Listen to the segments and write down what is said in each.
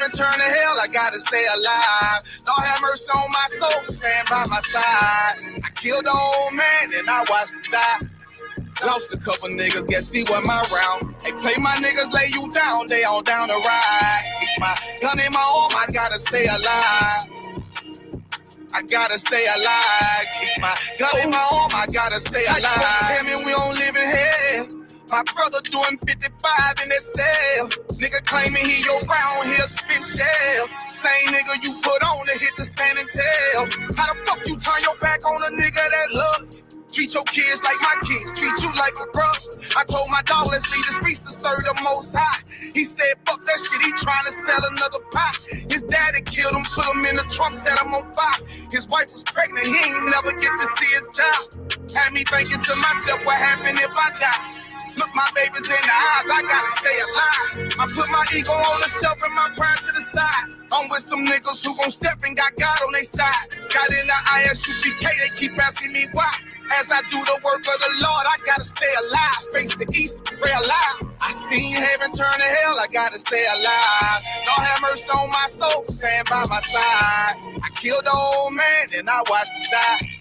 heaven, turn to hell, I gotta stay alive. Lord have mercy on my soul, stand by my side. I killed the old man and I watched him die. Lost a couple niggas, guess he wasn't my round. Hey, play my niggas, lay you down, they all down the ride. Keep my gun in my arm, I gotta stay alive. I gotta stay alive. Keep my gun in my arm, I gotta stay alive. Tell me we don't live in hell. My brother doing 55 in that cell. Nigga claiming he your round here spit shell. Same nigga you put on to hit the stand and tell. How the fuck you turn your back on a nigga that love you? Treat your kids like my kids, treat you like a brother. I told my dog, let's leave the streets to serve the most high. He said, fuck that shit, he trying to sell another pie. His daddy killed him, put him in the trunk, set him on fire. His wife was pregnant, he ain't never get to see his child. Had me thinking to myself, what happened if I die? Look my babies in the eyes, I gotta stay alive. I put my ego on the shelf and my pride to the side. I'm with some niggas who gon' step and got God on their side. Got in the ISUPK, they keep asking me why. As I do the work of the Lord, I gotta stay alive. Face the east, pray alive. I seen heaven turn to hell, I gotta stay alive. Lord have mercy on my soul, stand by my side. I killed the old man and I watched him die.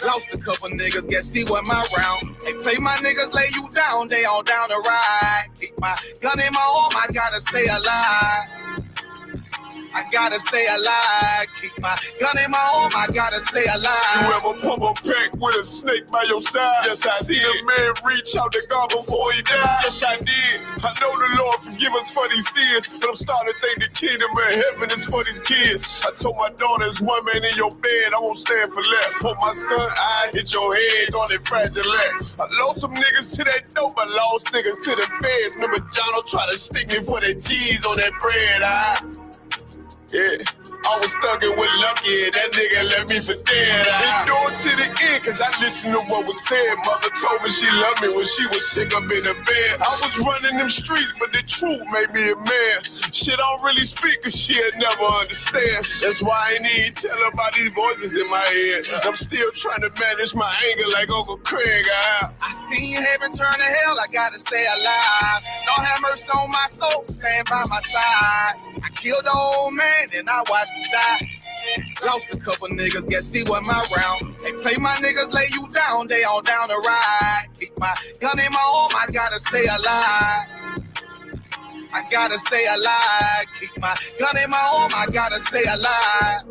Lost a couple niggas, guess he wasn't my round. They play my niggas, lay you down, they all down the ride. Keep my gun in my arm, I gotta stay alive. I gotta stay alive. Keep my gun in my arm, I gotta stay alive. You ever pump a pack with a snake by your side? Yes, I see a man reach out to God before he died. Yes, I did. I know the Lord forgive us for these sins, but I'm starting to think the kingdom of heaven is for these kids. I told my daughter, there's one man in your bed, I won't stand for less. For my son, I hit your head on that fragile legs. I lost some niggas to that dope, I lost niggas to the feds. Remember Jono tried to stick me for that cheese on that bread, yeah, I was thugging with Lucky, that nigga left me for dead. Endured to the end, cause I listened to what was said. Mother told me she loved me when she was sick up in the bed. I was running them streets, but the truth made me a man. She don't really speak, cause she'll never understand. That's why I ain't even tell her about these voices in my head. I'm still trying to manage my anger like Uncle Craig. I seen heaven turn to hell, I gotta stay alive. Lord have mercy on my soul, stand by my side. I killed the old man and I watched him die. Lost a couple niggas, guess he wasn't my round. They play my niggas, lay you down, they all down the ride. Keep my gun in my arm, I gotta stay alive. I gotta stay alive. Keep my gun in my arm, I gotta stay alive.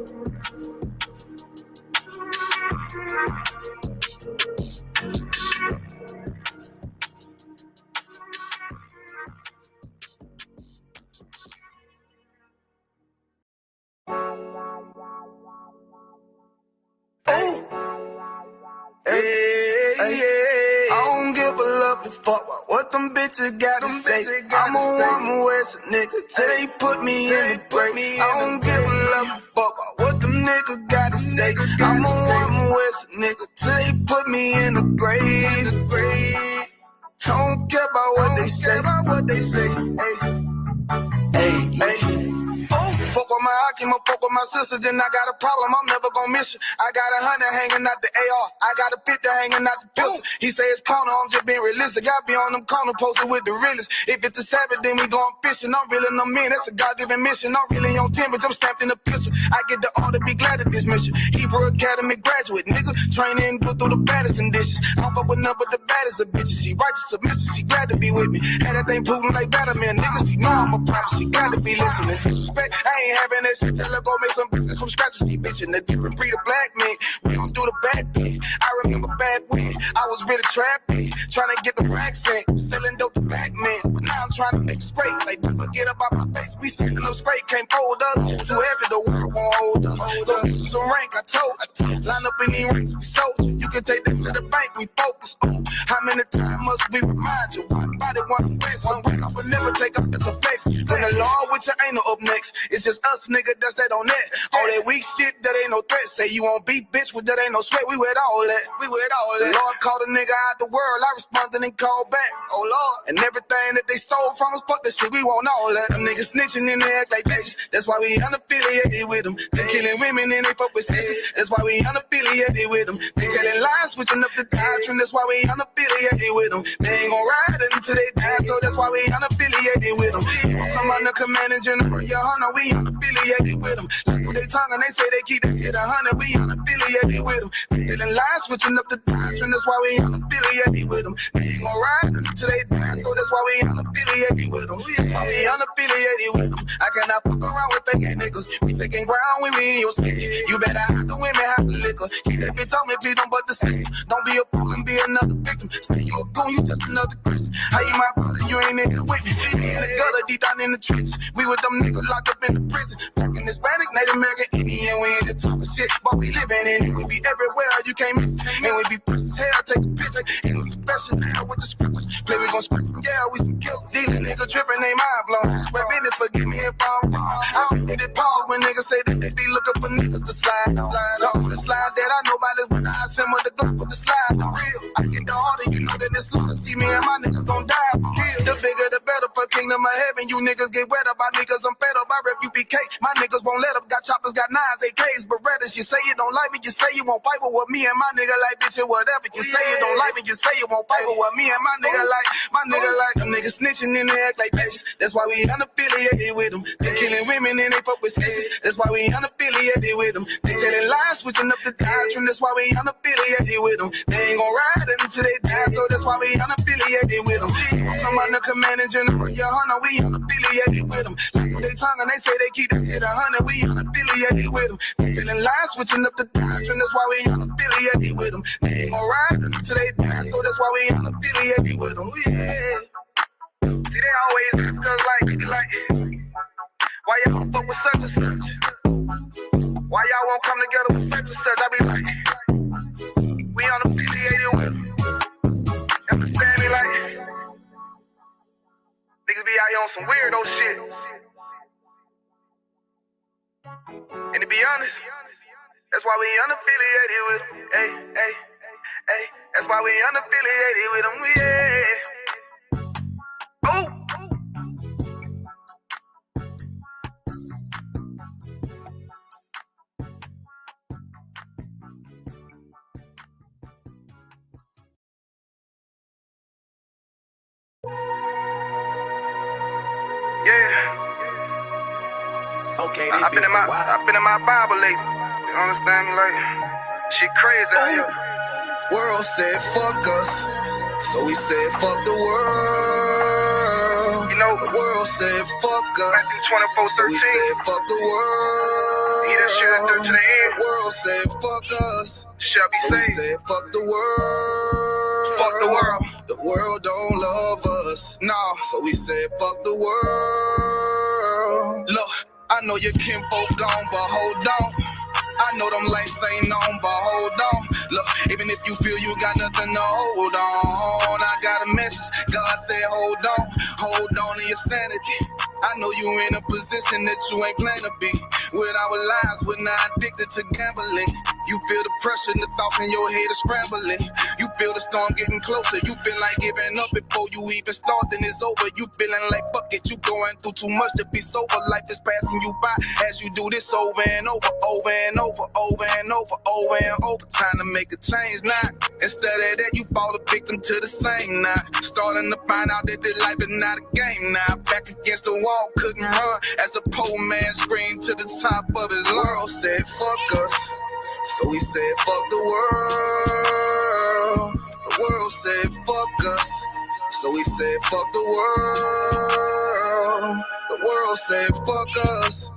I don't give a love to fuck what them bitches gotta say. I'm a West nigga till they put me in the grave. I don't give a love to fuck what them niggas gotta say. I'm a West nigga till they put me in the grave. I don't care about what they say. Hey. Fuck with my Akima, fuck with my sisters, then I got a problem, I'm never gonna miss you. I got 100 hanging out the AR, I got a 50 hanging out the pistol. He say it's corner, I'm just being realistic. I be on them corner posted with the realest. If it's the Sabbath, then we going fishing. I'm reeling them in, that's a God-given mission. I'm really on 10, but I'm stamped in the pistol. I get the order, be glad of this mission. Hebrew Academy graduate, nigga. Training, go through the baddest conditions. I fuck with none but the baddest of bitches. She righteous submissive, she glad to be with me. Had that thing Putin like Batman, niggas. She know I'm a prophet, she glad to be listening. Respect, I ain't having that shit till I go make some business from scratch. She bitchin' the different breed of black men. We don't do the back thing. I remember back when I was really trapping, trying to get the racks in, selling dope to black men. But now I'm trying to make it straight. Like, forget about my face. We standing up straight, can't hold us. Too heavy, the world won't hold us. Go get some rank, I told you. Line up in these ranks, we sold you. You can take that to the bank, we focus. Ooh, how many times must we remind you? One body, one way, some break. I would never take up as a place. When the law with you ain't no up next. It's just us, nigga, that's that on that. All that weak shit, that ain't no threat. Say you won't beat, bitch, with that ain't no sweat. We with all that. The Lord called a nigga out the world. I responded and called back. Oh Lord. And everything that they stole from us, fuck that shit. We want all that. Them niggas snitching and they act like bitches. That's why we unaffiliated with them. They killing women and they fuck with sisters. That's why we unaffiliated unaffiliated with them. They telling lies, switching up the doctrine, that's why we unaffiliated with them. They ain't gon' ride until they die, so that's why we unaffiliated with them. Come under commanding general, YAHANNA, we unaffiliated with them. Like they tongue and they say they keep that shit 100, we unaffiliated with them. They telling lies, switching up the doctrine, that's why we unaffiliated with them. They ain't gon' ride until they die, so that's why we unaffiliated with them. That's why we unaffiliated with them. I cannot fuck around with fake niggas. We taking ground when we in your city. You better have the women, have the liquor. Keep that bitch on me, please don't but the same. Don't be a fool and be another victim. Say you a goon, you just another Christian. How you my brother, you ain't in it with me. We in the gutter, deep down in the trenches. We with them niggas locked up in the prison. Fucking Hispanic, Native American, Indian, we ain't just talking shit. But we living in it, we be everywhere, you can't miss it. And we be fresh as hell, take a picture. And we special now with the scriptures. Play, we gon' script them, yeah, we some killers. These niggas tripping, they mind blown. Swear business, forgive me if I'm wrong. I don't get it pause when niggas say that they be looking for niggas to slide on. The slide that I know about is when I send with the gun with the slide on. Real, I get the order, you know that it's slaughter. See me and my niggas gon' die for kill. The bigger the better for kingdom of heaven. You niggas get wet up by me cause I'm fed up. I rep UPK. My niggas won't let up. Got choppers, got nines, AKs, Berettas. You say you don't like me, you say you won't fight with me and my nigga like bitch or whatever. You say you don't like me, you say you won't fight with me and my nigga like. My nigga like them niggas snitching and they act like bitches. That's why we unaffiliated with them. They killing women and they fuck with sisters. That's why we unaffiliated with them. They telling lies, switching up the doctrine. That's why we unaffiliated with them. They ain't gon' ride until they die, so that's why we unaffiliated with them. Come under commanding general, YAHANNA, we unaffiliated with them. Like they tongue and they say they keep that shit 100, we unaffiliated with them. They telling lies, switching up the doctrine. That's why we unaffiliated with them. They ain't gon' ride until they die, so that's why we unaffiliated with them. Yeah. See, they always ask us like, why y'all fuck with such and such? Why y'all won't come together with such and such? I be like, we unaffiliated with them. Understand me? Like, niggas be out here on some weirdo shit. And to be honest, that's why we unaffiliated with them. Hey, hey, hey, that's why we unaffiliated with them. Yeah. Oh. Yeah. Okay, I've been in my Bible lately. You understand me? Like, shit crazy out here. World said fuck us, so we said fuck the world. You know, the world said fuck us, Matthew 24:13. so we said fuck the world. He that shall endure to the end. The world said fuck us, Shall be so we saved. said fuck the world. Fuck the world. The world don't love us, no. So we said fuck the world. Look, I know your kinfolk gone, but hold on. I know them lights ain't on, but hold on. Look, even if you feel you got nothing to hold on, I got a message. God said hold on to your sanity. I know you in a position that you ain't planned to be. With our lives, we're not addicted to gambling. You feel the pressure and the thoughts in your head are scrambling. You feel the storm getting closer. You feel like giving up before you even start, then it's over. You feeling like fuck it, you going through too much to be sober. Life is passing you by as you do this over and over, over and over, over and over, over and over. Time to make a change now. Instead of that, you fall a victim to the same now. Starting to find out that this life is not a game now. Back against the wall, couldn't run as the poor man screamed to the top of his lungs. World said fuck us, so we said fuck the world. The world said fuck us, so we said fuck the world. The world said fuck us,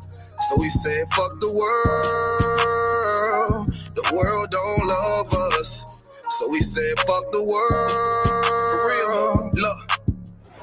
so we said fuck the world. The world don't love us, so we said fuck the world. For real, look.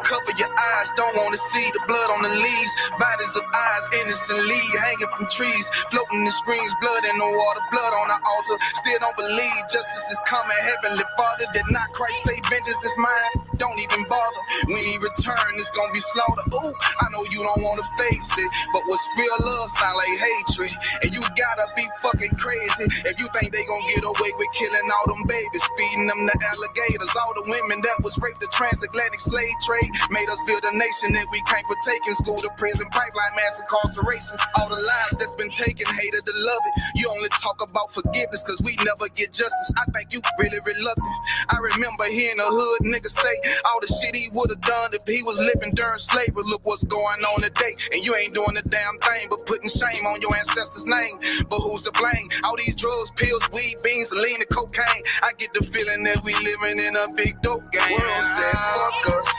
Cover your eyes, don't wanna see the blood on the leaves. Bodies of eyes innocently hanging from trees, floating in screens, blood in the water, blood on the altar. Still don't believe justice is coming. Heavenly Father, did not Christ say vengeance is mine? don't even bother. When he return, it's gonna be slaughter. Ooh, I know you don't wanna face it, but what's real love sound like hatred. And you gotta be fucking crazy if you think they gonna get away with killing all them babies, feeding them to alligators. All the women that was raped, the transatlantic slave trade made us build a nation that we can't partake in. School to prison, pipeline, mass incarceration. All the lives that's been taken, hated to love it. You only talk about forgiveness cause we never get justice. I think you really reluctant. I remember hearing a hood nigga say all the shit he would've done if he was living during slavery. Look what's going on today, and you ain't doing a damn thing but putting shame on your ancestors' name. But who's to blame? All these drugs, pills, weed, beans, lean, and cocaine. I get the feeling that we living in a big dope game. The world said fuck us,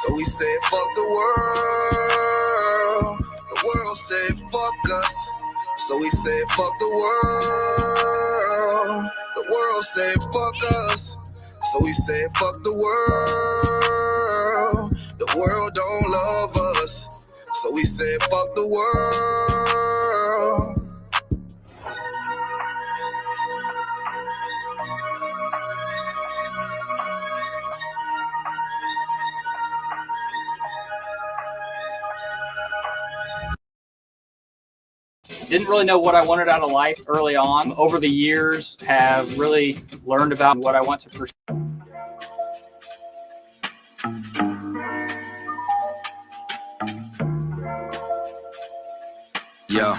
so we said fuck the world. The world said fuck us, so we said fuck the world. The world said fuck us, so we said fuck the world. The world don't love us, so we said fuck the world. Didn't really know what I wanted out of life early on. Over the years, have really learned about what I want to pursue. Yo,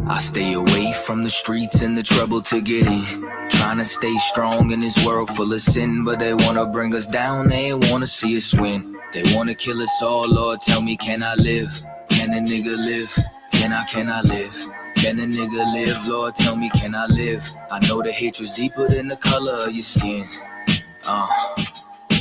I stay away from the streets and the trouble to get in. Trying to stay strong in this world full of sin, but they wanna bring us down, they ain't wanna see us win. They wanna kill us all, Lord, tell me, can I live? Can a nigga live? Can I live? Can a nigga live? Lord, tell me, can I live? I know the hatred's deeper than the color of your skin.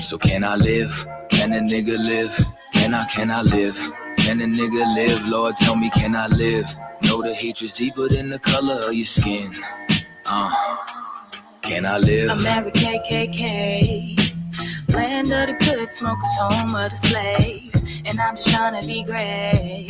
So can I live? Can a nigga live? Can I live? Can a nigga live? Lord, tell me, can I live? Know the hatred's deeper than the color of your skin. Can I live? America KKK, land of the good smokers, home of the slaves. And I'm just trying to be great.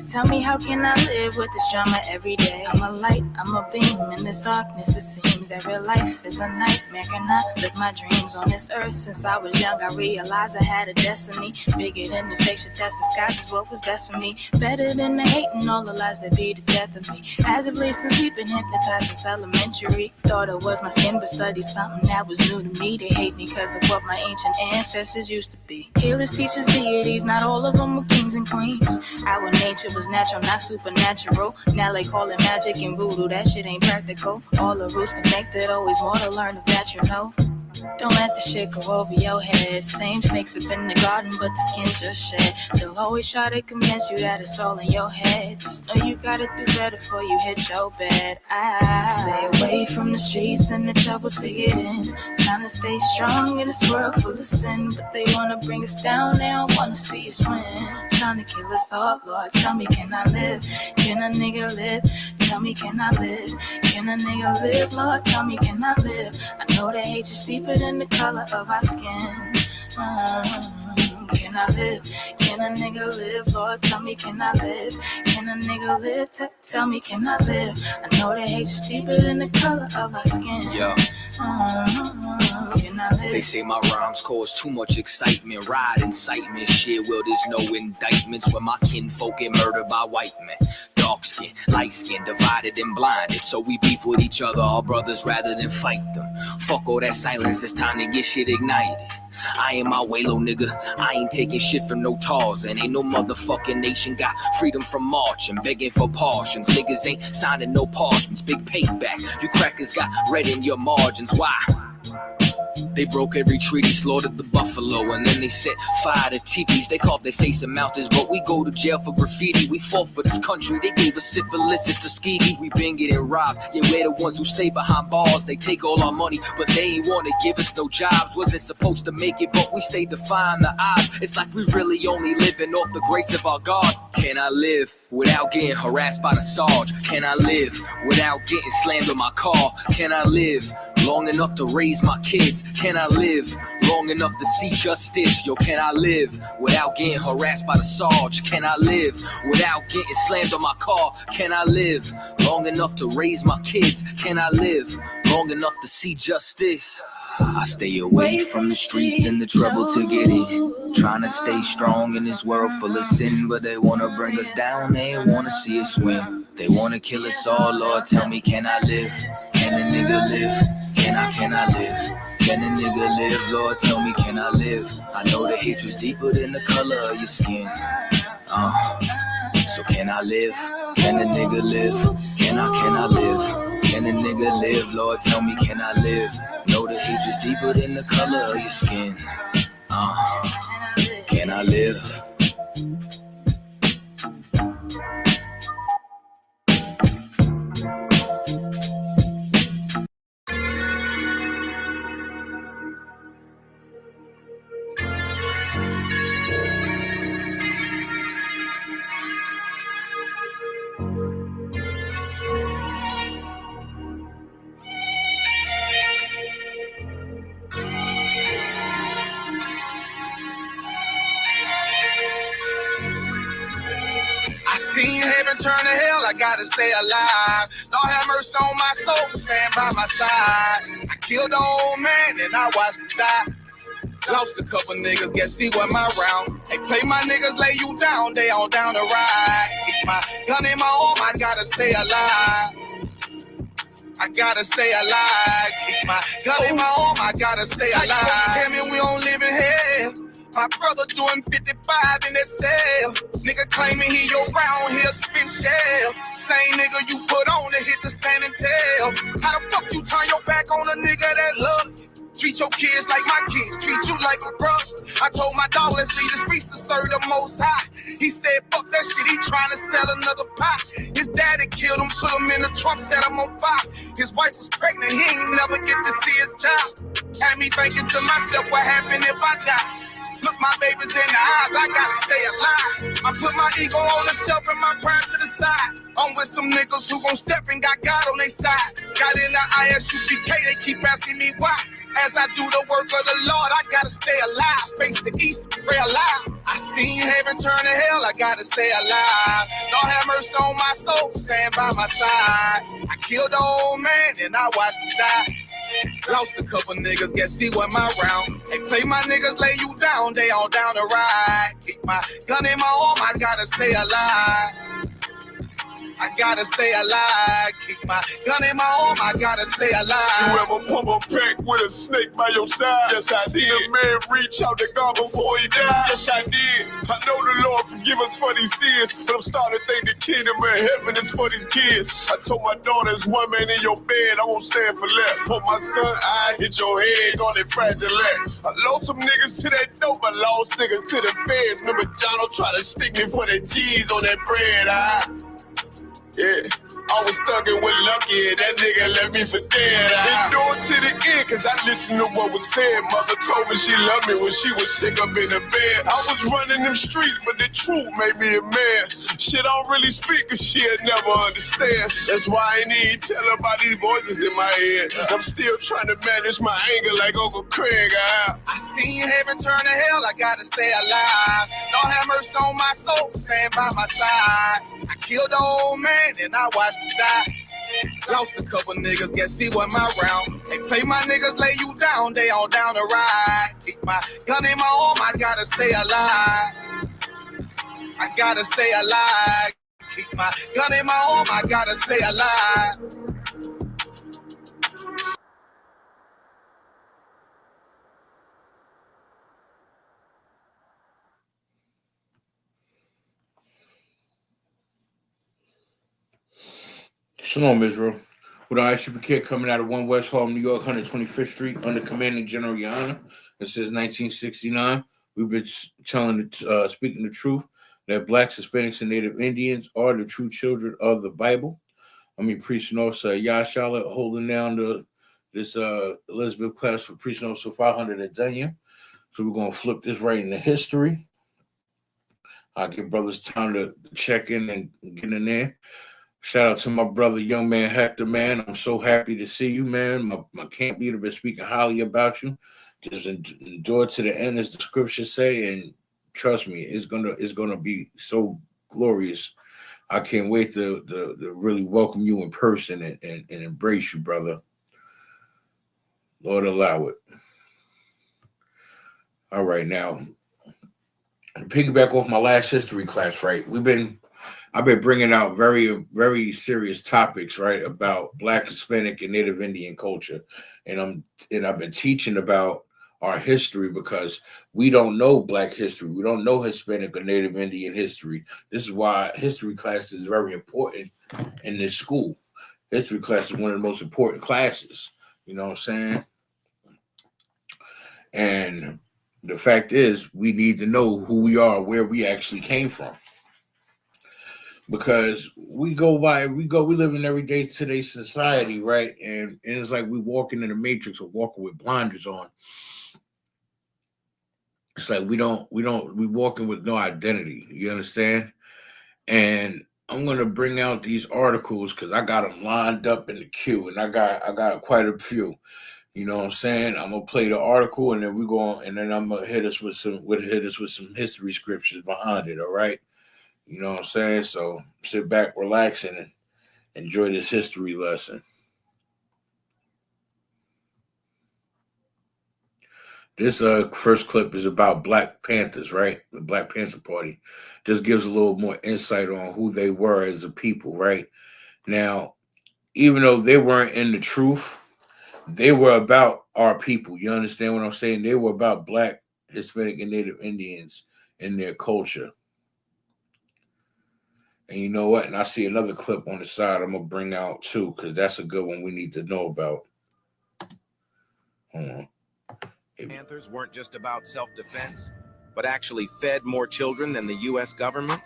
Tell me, how can I live with this drama every day? I'm a light, I'm a beam in this darkness. It seems that real life is a nightmare. Can I live my dreams on this earth? Since I was young, I realized I had a destiny bigger than the fiction that's disguised as what was best for me. Better than the hate and all the lies that be the death of me. As of late, since we've been hypnotized since elementary, thought it was my skin, but studied something that was new to me. They hate me because of what my ancient ancestors used to be. Healers, teachers, deities, not all of them were kings and queens. Our nature was natural, not supernatural. Now they call it magic and voodoo, that shit ain't practical. All the roots connected, always more to learn of that, you know. Don't let the shit go over your head. Same snakes up in the garden, but the skin just shed. They'll always try to convince you that it's all in your head. Just know you gotta do better before you hit your bed. I stay away from the streets and the trouble to get in. Trying to stay strong in this world full of sin, but they wanna bring us down, they don't wanna see us win. Trying to kill us all, Lord, tell me, can I live? Can a nigga live? Tell me, can I live? Can a nigga live? Lord, tell me, can I live? I know that hate is deeper than the color of our skin. Can I live? Can a nigga live? Lord, tell me, can I live? Can a nigga live? Tell me, can I live? I know that hate is deeper than the color of our skin. Yo. Can I live? They say my rhymes cause too much excitement. Ride incitement, shit, well there's no indictments when my kinfolk get murdered by white men. Dark skin, light skin, divided and blinded. So we beef with each other, our brothers, rather than fight them. Fuck all that silence, it's time to get shit ignited. I ain't my way, low nigga. I ain't taking shit from no tars. And ain't no motherfucking nation got freedom from marching, begging for portions. Niggas ain't signing no parchments, big payback. You crackers got red in your margins. Why? They broke every treaty, slaughtered the buffalo, and then they set fire to TITHES. They carved their face in mountains, but we go to jail for graffiti. We fought for this country, they gave us syphilis at Tuskegee. We been getting robbed, yeah, we're the ones who stay behind bars. They take all our money, but they ain't wanna give us no jobs. Wasn't supposed to make it, but we stayed defying the odds. It's like we really only living off the grace of our God. Can I live without getting harassed by the Sarge? Can I live without getting slammed on my car? Can I live long enough to raise my kids? Can I live long enough to see justice? Yo, can I live without getting harassed by the Sarge? Can I live without getting slammed on my car? Can I live long enough to raise my kids? Can I live long long enough to see justice. I stay away from the streets and the trouble to get in. Trying to stay strong in this world full of sin, but they wanna bring us down, they wanna see us win. They wanna kill us all, Lord, tell me, can I live? Can a nigga live? Can I live? Can a nigga live? Lord, tell me, can I live? I know the hatred's deeper than the color of your skin. So can I live? Can a nigga live? Can I live? Can a nigga live? Lord, tell me, can I live? Know the hatred's deeper than the color of your skin. Can I live? Seen heaven turn to hell, I gotta stay alive. Lord have mercy on my soul, stand by my side. I killed an old man and I watched him die. Lost a couple niggas, guess he wasn't my round. They play my niggas, lay you down, they all down the ride. Keep my gun in my arm, I gotta stay alive. I gotta stay alive. Keep my gun in my arm, I gotta stay alive. Tell me we don't live in hell. My brother doing 55 in that cell. Nigga claiming he your round here spin shell. Same nigga you put on to hit the standing tail. How the fuck you turn your back on a nigga that love you? Treat your kids like my kids, treat you like a brother. I told my dog, let's leave the streets to serve the Most High. He said, fuck that shit, he trying to sell another pot. His daddy killed him, put him in the trunk, set him on fire. His wife was pregnant, he ain't never get to see his child. Had me thinking to myself, what happened if I die? Look my babies in the eyes, I gotta stay alive. I put my ego on the shelf and my pride to the side. I'm with some niggas who gon' step and got God on their side. Got in the ISUPK, they keep asking me why. As I do the work of the Lord, I gotta stay alive. Face the east, pray alive. I seen heaven turn to hell, I gotta stay alive. Lord have mercy on my soul, stand by my side. I killed the old man and I watched him die. Lost a couple niggas, guess he wasn't my round. They play my niggas, lay you down, they all down the ride. Keep my gun in my arm, I gotta stay alive. I gotta stay alive. Keep my gun in my arm, I gotta stay alive. You ever pump a pack with a snake by your side? Yes, I did. A man reach out to God before he died? Yes, I did. I know the Lord forgive us for these sins, but I'm starting to think the kingdom of heaven is for these kids. I told my daughter, there's one man in your bed, I won't stand for less. For my son, I hit your head on that fragile legs. I lost some niggas to that dope, I lost niggas to the feds. Remember Jono tried to stick me for that cheese on that bread, yeah, I was thugging with Lucky, and that nigga left me for dead. Endured to the end, cause I listened to what was said. Mother told me she loved me when she was sick up in the bed. I was running them streets, but the truth made me a man. Shit, I don't really speak, cause she'll never understand. That's why I ain't even tell her about these voices in my head. I'm still trying to manage my anger like Uncle Craig. I seen heaven turn to hell, I gotta stay alive. Lord have mercy on my soul, stand by my side. I killed the old man and I watched him die. Lost a couple niggas, guess he wasn't my round. They play my niggas, lay you down, they all down the ride. Keep my gun in my arm, I gotta stay alive. I gotta stay alive. Keep my gun in my arm, I gotta stay alive. Shalom, Israel. With ISUPK coming out of 1 West Hall, New York, 125th Street, under Commanding General YAHANNA. It says 1969. We've been speaking the truth that Blacks, Hispanics, and Native Indians are the true children of the Bible. Priest and Officer Yah Charlotte holding down this Elizabeth class for Priest and Officer 500 at Danya. So we're going to flip this right into history. I'll give brothers time to check in and get in there. Shout out to my brother, young man Hector, man. I'm so happy to see you, man. My camp leader been speaking highly about you. Just endure to the end, as the scriptures say, and trust me, it's gonna be so glorious. I can't wait to really welcome you in person and embrace you, brother. Lord allow it. All right, now piggyback off my last history class, right? I've been bringing out very, very serious topics, right, about Black, Hispanic, and Native Indian culture, and I've been teaching about our history because we don't know Black history, we don't know Hispanic or Native Indian history. This is why history class is very important in this school. History class is one of the most important classes. You know what I'm saying? And the fact is, we need to know who we are, where we actually came from. Because we live in everyday today's society, right? And it's like we walking in the matrix or walking with blinders on. It's like we walking with no identity. You understand? And I'm gonna bring out these articles because I got them lined up in the queue, and I got quite a few. You know what I'm saying? I'm gonna play the article, and then I'm gonna hit us with some history scriptures behind it. All right. You know what I'm saying? So sit back, relax, and enjoy this history lesson. This first clip is about Black Panthers, right? The Black Panther Party. Just gives a little more insight on who they were as a people, right? Now, even though they weren't in the truth, they were about our people. You understand what I'm saying? They were about Black, Hispanic, and Native Indians and their culture. And you know what? And I see another clip on the side I'm going to bring out too, because that's a good one we need to know about. Hold on. Panthers weren't just about self-defense, but actually fed more children than the U.S. government.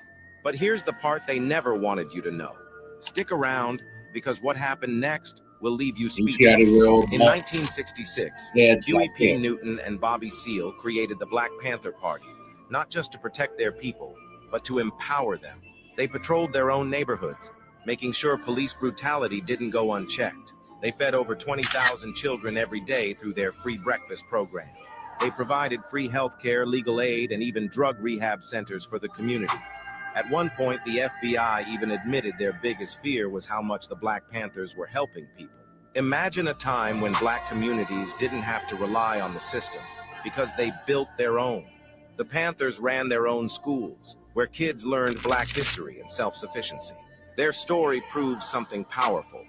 But here's the part they never wanted you to know. Stick around, because what happened next will leave you speechless. In 1966, Huey P. Newton and Bobby Seale created the Black Panther Party, not just to protect their people, but to empower them. They patrolled their own neighborhoods, making sure police brutality didn't go unchecked. They fed over 20,000 children every day through their free breakfast program. They provided free health care, legal aid, and even drug rehab centers for the community. At one point, the FBI even admitted their biggest fear was how much the Black Panthers were helping people. Imagine a time when Black communities didn't have to rely on the system because they built their own. The Panthers ran their own schools, where kids learned Black history and self-sufficiency. Their story proves something powerful.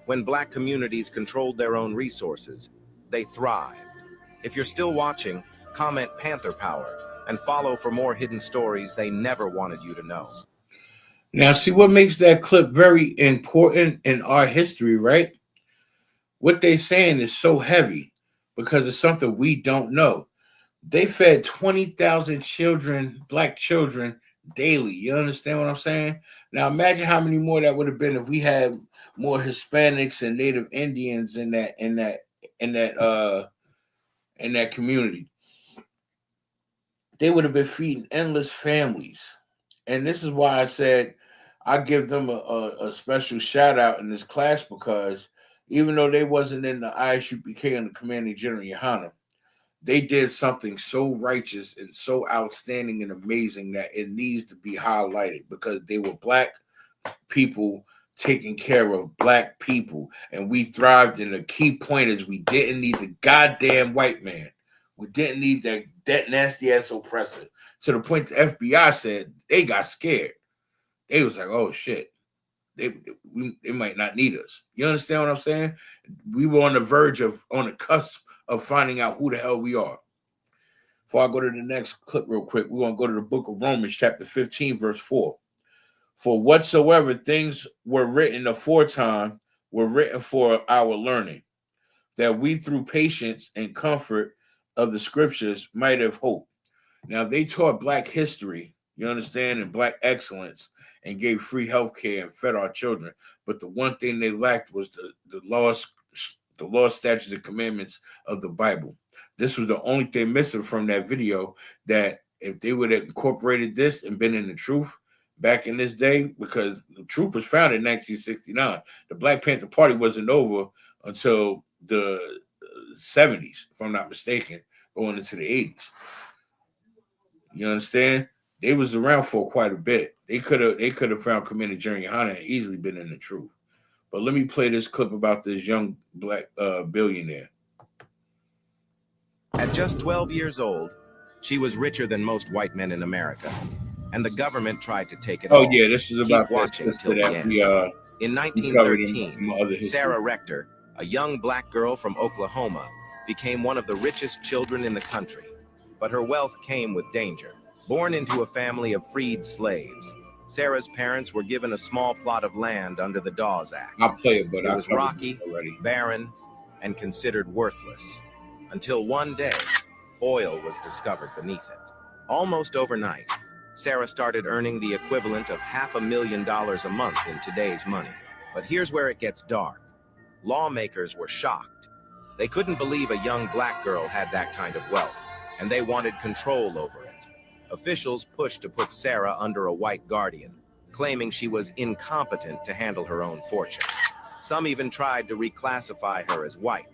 When Black communities controlled their own resources, they thrived. If you're still watching, comment Panther Power and follow for more hidden stories they never wanted you to know. Now, see what makes that clip very important in our history, right? What they're saying is so heavy because it's something we don't know. They fed 20,000 children, Black children, daily. You understand what I'm saying? Now imagine how many more that would have been if we had more Hispanics and Native Indians in that community. They would have been feeding endless families. And this is why I said I give them a special shout out in this class, because even though they wasn't in the ISUPK and the Commanding General YAHANNA, they did something so righteous and so outstanding and amazing that it needs to be highlighted, because they were Black people taking care of Black people, and we thrived. And the key point is we didn't need the goddamn white man. We didn't need that nasty ass oppressor, to the point the FBI said they got scared. They was like, oh shit, they might not need us. You understand what I'm saying? We were on the cusp of finding out who the hell we are. Before I go to the next clip real quick, we're going to go to the book of Romans, chapter 15, verse 4. For whatsoever things were written aforetime were written for our learning, that we through patience and comfort of the scriptures might have hope. Now, they taught Black history, you understand, and Black excellence, and gave free health care and fed our children. But the one thing they lacked was the laws, statutes, and commandments of the Bible. This was the only thing missing from that video, that if they would have incorporated this and been in the truth back in this day, because the truth was founded in 1969. The Black Panther Party wasn't over until the 70s, if I'm not mistaken, going into the 80s. You understand? They was around for quite a bit. They could have found Commanding General YAHANNA and easily been in the truth. But let me play this clip about this young Black billionaire. At just 12 years old, she was richer than most white men in America, and the government tried to take it all. Oh yeah, this is Keep about watching that until sister the that end. In we covered in 1913, my other history. Sarah Rector, a young black girl from Oklahoma, became one of the richest children in the country. But her wealth came with danger. Born into a family of freed slaves, Sarah's parents were given a small plot of land under the Dawes Act. I'll play it, but It I was covered rocky, it already. barren, and considered worthless. Until one day, oil was discovered beneath it. Almost overnight, Sarah started earning the equivalent of $500,000 a month in today's money. But here's where it gets dark. Lawmakers were shocked. They couldn't believe a young black girl had that kind of wealth, and they wanted control over it. Officials pushed to put Sarah under a white guardian, claiming she was incompetent to handle her own fortune. Some even tried to reclassify her as white,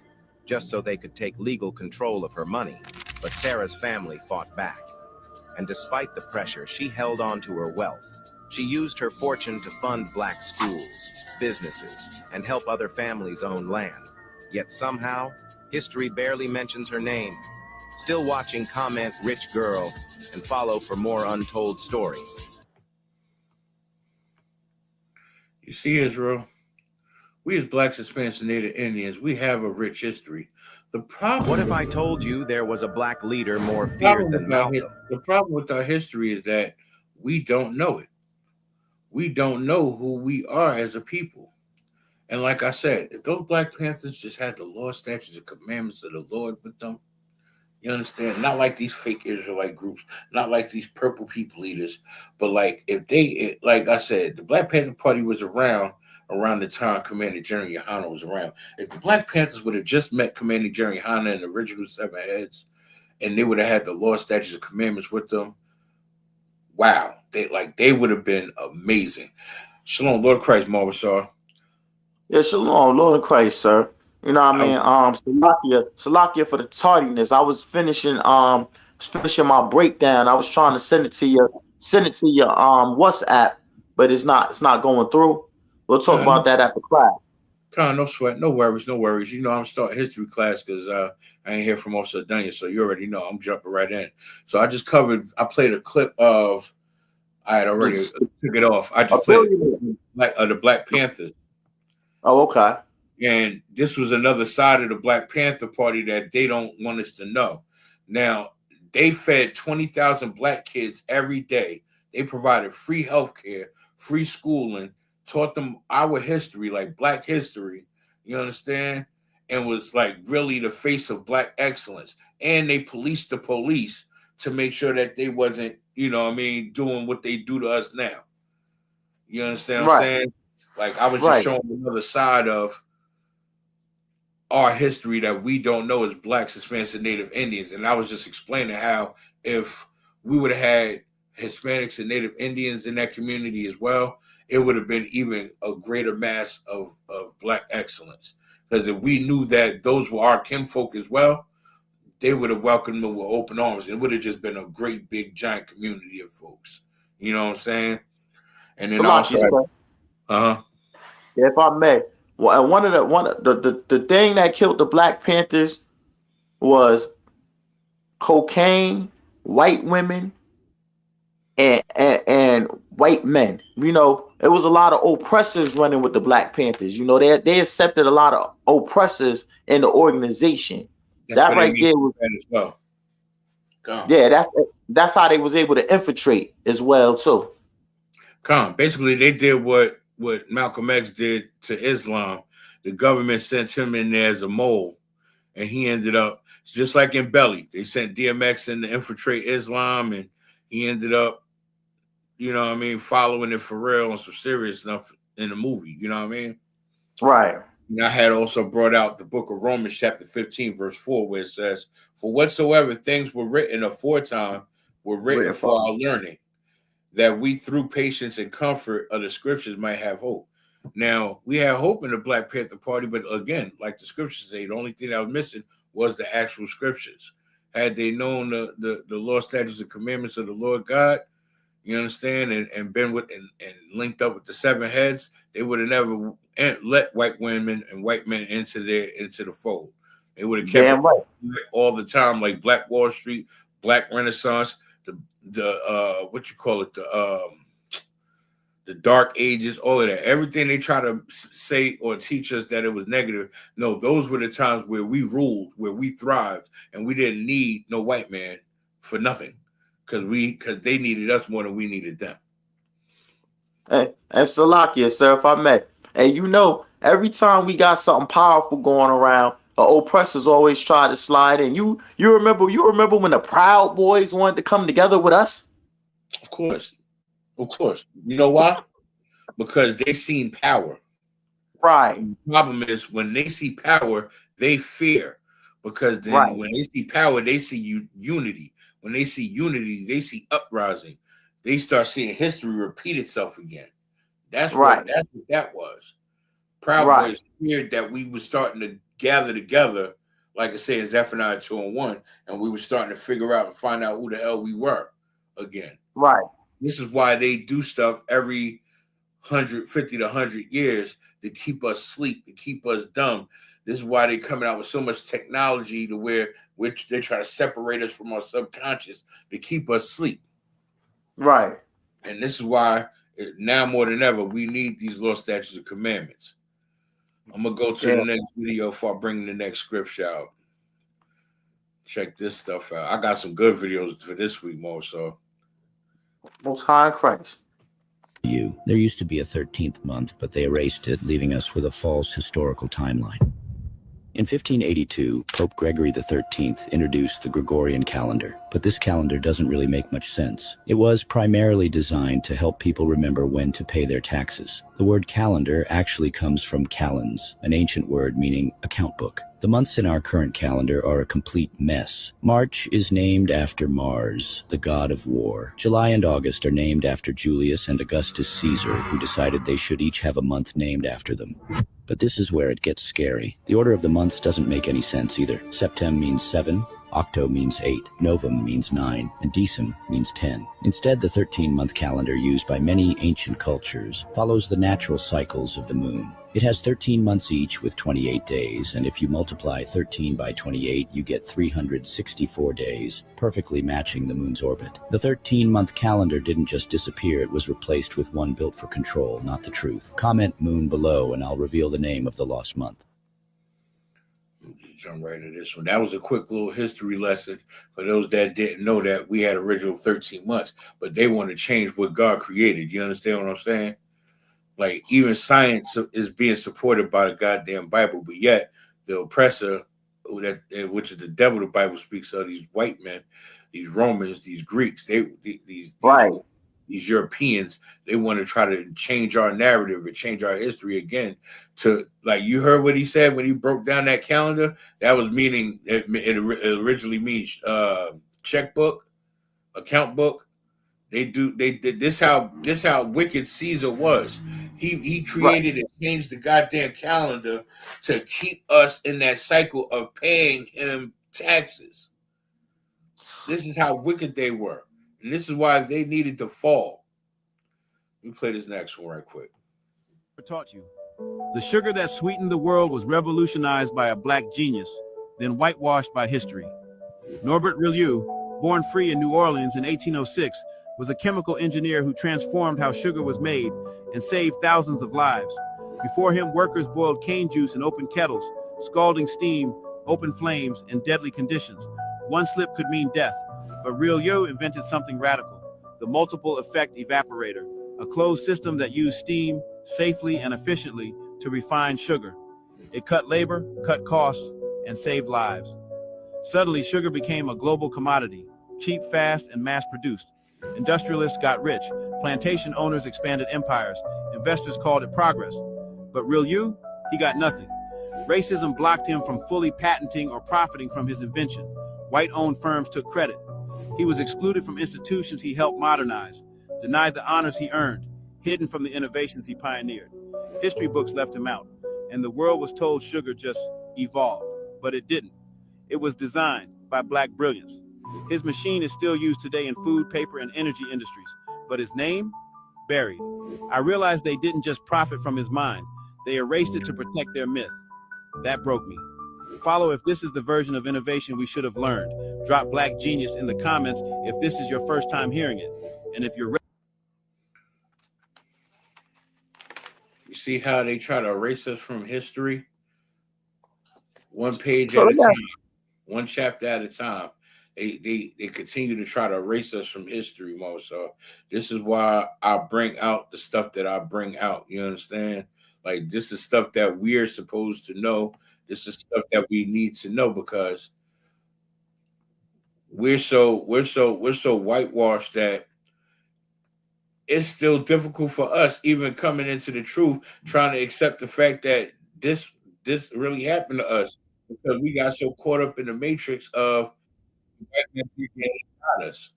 just so they could take legal control of her money. But Sarah's family fought back. And despite the pressure, she held on to her wealth. She used her fortune to fund black schools, businesses, and help other families own land. Yet somehow, history barely mentions her name. Still watching, comment "rich girl" and follow for more untold stories. You see, Israel, we as blacks, Hispanics, and Native Indians, we have a rich history. The problem. What if I told you there was a black leader more feared than Malcolm? The problem with our history is that we don't know it. We don't know who we are as a people. And like I said, if those Black Panthers just had the law, statutes, and commandments of the Lord with them, you understand? Not like these fake Israelite groups, not like these purple people eaters, but like if they, like I said, the Black Panther Party was around the time Commanding General YAHANNA was around. If the Black Panthers would have just met Commanding General YAHANNA and the original 7 heads, and they would have had the law, statutes, and commandments with them, wow, they would have been amazing. Shalom, Lord of Christ, Marvasar. Yeah, shalom, Lord of Christ, sir. You know what I mean? Salakia for the tardiness. I was finishing my breakdown. I was trying to send it to your WhatsApp, but it's not going through. We'll talk about that after class. No sweat, no worries. You know, I'm starting history class because I ain't here from also done yet, so you already know I'm jumping right in. So I played a clip of, I had already took it off. I just played the Black Panthers. Oh, okay. And this was another side of the Black Panther Party that they don't want us to know. Now, they fed 20,000 black kids every day. They provided free health care, free schooling, taught them our history, like black history, you understand? And was like really the face of black excellence. And they policed the police to make sure that they wasn't, you know what I mean, doing what they do to us now. You understand what I'm saying? Like I was just showing another side of our history that we don't know as blacks, Hispanics, and Native Indians. And I was just explaining how if we would have had Hispanics and Native Indians in that community as well, it would have been even a greater mass of black excellence. Because if we knew that those were our kinfolk as well, they would have welcomed them with open arms. It would have just been a great, big, giant community of folks. You know what I'm saying? And then if I may, the thing that killed the Black Panthers was cocaine, white women, and white men. You know, it was a lot of oppressors running with the Black Panthers. You know, they accepted a lot of oppressors in the organization. That right there was as well. Yeah, that's how they was able to infiltrate as well too. Basically, they did what Malcolm X did to Islam. The government sent him in there as a mole, and he ended up just like in Belly. They sent DMX in to infiltrate Islam, and he ended up, you know what I mean, following it for real and some serious stuff in the movie. You know what I mean? Right. And I had also brought out the book of Romans, chapter 15, verse 4, where it says, "For whatsoever things were written aforetime were written for our learning, that we through patience and comfort of the scriptures might have hope." Now, we had hope in the Black Panther Party, but again, like the scriptures say, the only thing that was missing was the actual scriptures. Had they known the law, statutes, and commandments of the Lord God, you understand, and been with and linked up with the 7 heads, they would have never let white women and white men into the fold. They would have kept Damn right. all the time, like Black Wall Street, Black Renaissance, the what you call it, the Dark Ages, all of that. Everything they try to say or teach us that it was negative. No, those were the times where we ruled, where we thrived, and we didn't need no white man for nothing, because they needed us more than we needed them. Hey, and Salakia, sir, if I may. And you know, every time we got something powerful going around, the oppressors always try to slide in. You remember when the Proud Boys wanted to come together with us? Of course. You know why? Because they seen power. Right. And the problem is when they see power, they fear. Because then when they see power, they see unity. When they see unity, they see uprising. They start seeing history repeat itself again. That's what that was. Proud Boys feared that we were starting to gather together, like I say in Zephaniah 2:1, and we were starting to figure out and find out who the hell we were again. Right. This is why they do stuff every 150 to 100 years to keep us asleep, to keep us dumb. This is why they're coming out with so much technology to where they try to separate us from our subconscious to keep us asleep. Right. And this is why now more than ever, we need these law, statutes, and commandments. I'm going to go to the next video before I bring the next scripture out. Check this stuff out. I got some good videos for this week more, so. Most High in Christ. There used to be a 13th month, but they erased it, leaving us with a false historical timeline. In 1582, Pope Gregory XIII introduced the Gregorian calendar, but this calendar doesn't really make much sense. It was primarily designed to help people remember when to pay their taxes. The word calendar actually comes from kalends, an ancient word meaning account book. The months in our current calendar are a complete mess. March is named after Mars, the god of war. July and August are named after Julius and Augustus Caesar, who decided they should each have a month named after them. But this is where it gets scary. The order of the months doesn't make any sense either. Septem means 7, Octo means 8, Novem means 9, and Decem means 10. Instead, the 13-month calendar used by many ancient cultures follows the natural cycles of the moon. It has 13 months each with 28 days, and if you multiply 13 by 28, you get 364 days, perfectly matching the moon's orbit. The 13-month calendar didn't just disappear, it was replaced with one built for control, not the truth. Comment moon below, and I'll reveal the name of the lost month. Just jump right into this one. That was a quick little history lesson for those that didn't know that we had original 13 months, but they want to change what God created. You understand what I'm saying? Like, even science is being supported by the goddamn Bible, but yet the oppressor, which is the devil the Bible speaks of, these white men, these Romans, these Greeks, these Europeans, they want to try to change our narrative and change our history again to, like, you heard what he said when he broke down that calendar? That was meaning, it originally means checkbook, account book. They did this how wicked Caesar was. He created and changed the goddamn calendar to keep us in that cycle of paying him taxes. This is how wicked they were. And this is why they needed to fall. Let me play this next one right quick. Taught you. The sugar that sweetened the world was revolutionized by a black genius, then whitewashed by history. Norbert Rillieux, born free in New Orleans in 1806, was a chemical engineer who transformed how sugar was made and saved thousands of lives. Before him, workers boiled cane juice in open kettles, scalding steam, open flames, and deadly conditions. One slip could mean death, but Rillieux invented something radical: the multiple effect evaporator, a closed system that used steam safely and efficiently to refine sugar. It cut labor, cut costs, and saved lives. Suddenly, sugar became a global commodity, cheap, fast, and mass-produced. Industrialists got rich, plantation owners expanded empires, investors called it progress. But Rillieux, he got nothing. Racism blocked him from fully patenting or profiting from his invention. White-owned firms took credit. He was excluded from institutions he helped modernize, denied the honors he earned, hidden from the innovations he pioneered. History books left him out, and the world was told sugar just evolved, but it didn't. It was designed by black brilliance. His machine is still used today in food, paper, and energy industries, but his name, buried. I realized they didn't just profit from his mind, they erased it to protect their myth. That broke me. Follow if this is the version of innovation we should have learned. Drop Black Genius in the comments if this is your first time hearing it. And if you're ready. You see how they try to erase us from history? One page at a time, one chapter at a time. They continue to try to erase us from history, Mo. So this is why I bring out the stuff that I bring out. You understand? Like, this is stuff that we're supposed to know. This is stuff that we need to know, because we're so whitewashed that it's still difficult for us, even coming into the truth, trying to accept the fact that this really happened to us, because we got so caught up in the matrix of us.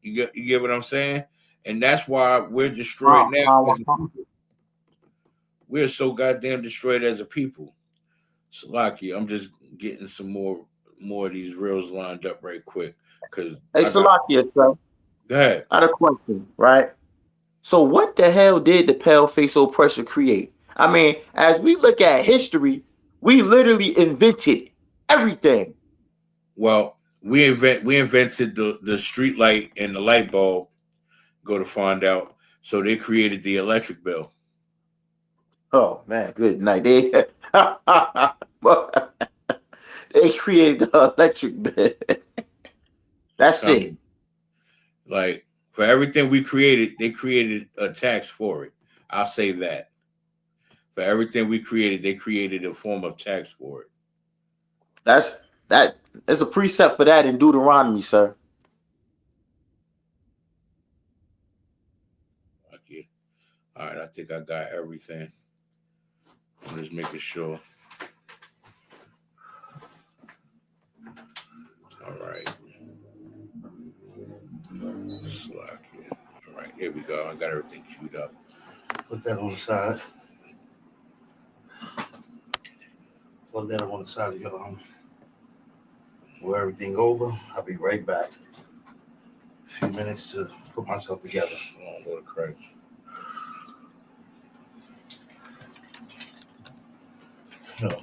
You get what I'm saying? And that's why we're destroyed now. We're so goddamn destroyed as a people. Salaki, I'm just getting some more of these reels lined up right quick. Hey, Salakia, sir. Go ahead. I had a question, right? So what the hell did the pale-face oppressor create? I mean, as we look at history, we literally invented everything. Well, we invented the street light and the light bulb. Go to find out. So they created the electric bill. Oh man, good night. They created the electric bill. That's it. Like, for everything we created, they created a tax for it. I'll say that. For everything we created, they created a form of tax for it. There's a precept for that in Deuteronomy, sir. Okay. All right, I think I got everything. I'm just making sure. All right. All right, here we go. I got everything queued up. Put that on the side. Plug that on the side of your move everything over. I'll be right back. A few minutes to put myself together. Oh, Lord Christ. No.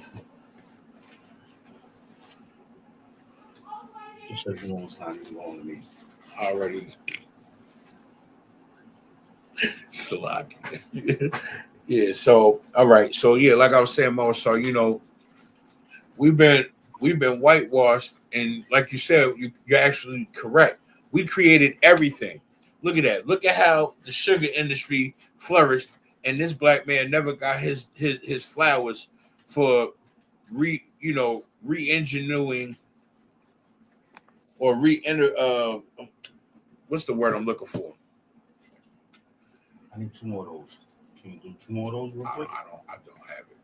Just so you know, it's not even going to me. Already. Salak. Yeah, so all right. So yeah, like I was saying, Mo, so we've been whitewashed, and like you said, you're actually correct. We created everything. Look at that. Look at how the sugar industry flourished, and this black man never got his flowers for re-engineering or what's the word I'm looking for? I need 2 more of those. Can you do 2 more of those real quick? I don't have it.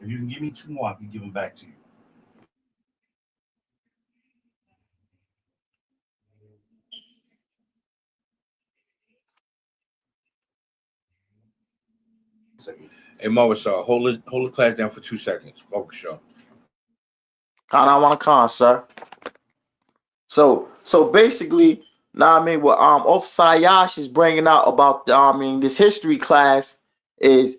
If you can give me 2 more, I can give them back to you. Hey, Mo, hold the class down for 2 seconds. Mo, show. I want to con, sir. So basically, now I mean, what Officer Yash is bringing out about this history class is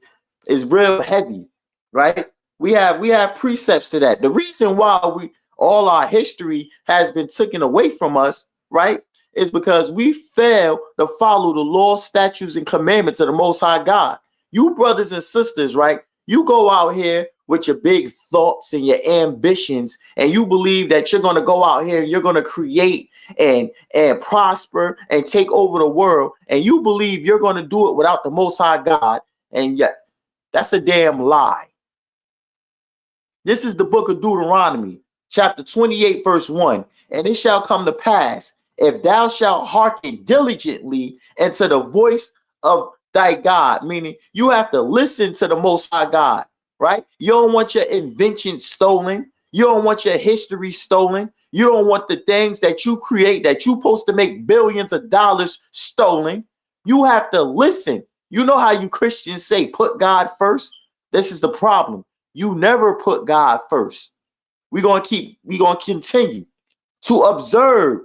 real heavy, right? We have precepts to that. The reason why all our history has been taken away from us, right, is because we fail to follow the law, statutes, and commandments of the Most High God. You brothers and sisters, right? You go out here with your big thoughts and your ambitions, and you believe that you're going to go out here, you're going to create and prosper and take over the world, and you believe you're going to do it without the Most High God, and yet that's a damn lie. This is the book of Deuteronomy, chapter 28, verse 1. And it shall come to pass, if thou shalt hearken diligently unto the voice of thy God, meaning you have to listen to the Most High God, right? You don't want your invention stolen. You don't want your history stolen. You don't want the things that you create that you're supposed to make billions of dollars stolen. You have to listen. You know how you Christians say, put God first? This is the problem. You never put God first. We're going to continue to observe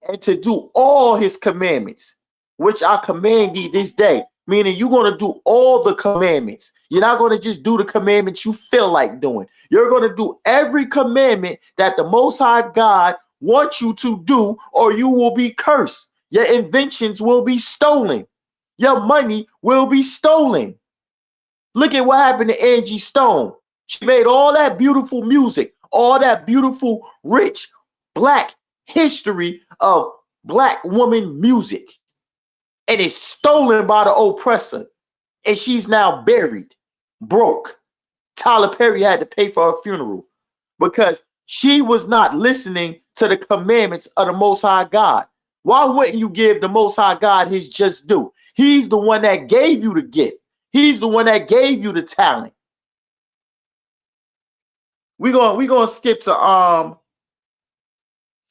and to do all his commandments, which I command thee this day, meaning you're going to do all the commandments. You're not going to just do the commandments you feel like doing. You're going to do every commandment that the Most High God wants you to do, or you will be cursed. Your inventions will be stolen. Your money will be stolen. Look at what happened to Angie Stone. She made all that beautiful music, all that beautiful, rich, black history of black woman music. And it's stolen by the oppressor. And she's now buried, broke. Tyler Perry had to pay for her funeral because she was not listening to the commandments of the Most High God. Why wouldn't you give the Most High God his just due? He's the one that gave you the gift. He's the one that gave you the talent. We're gonna skip to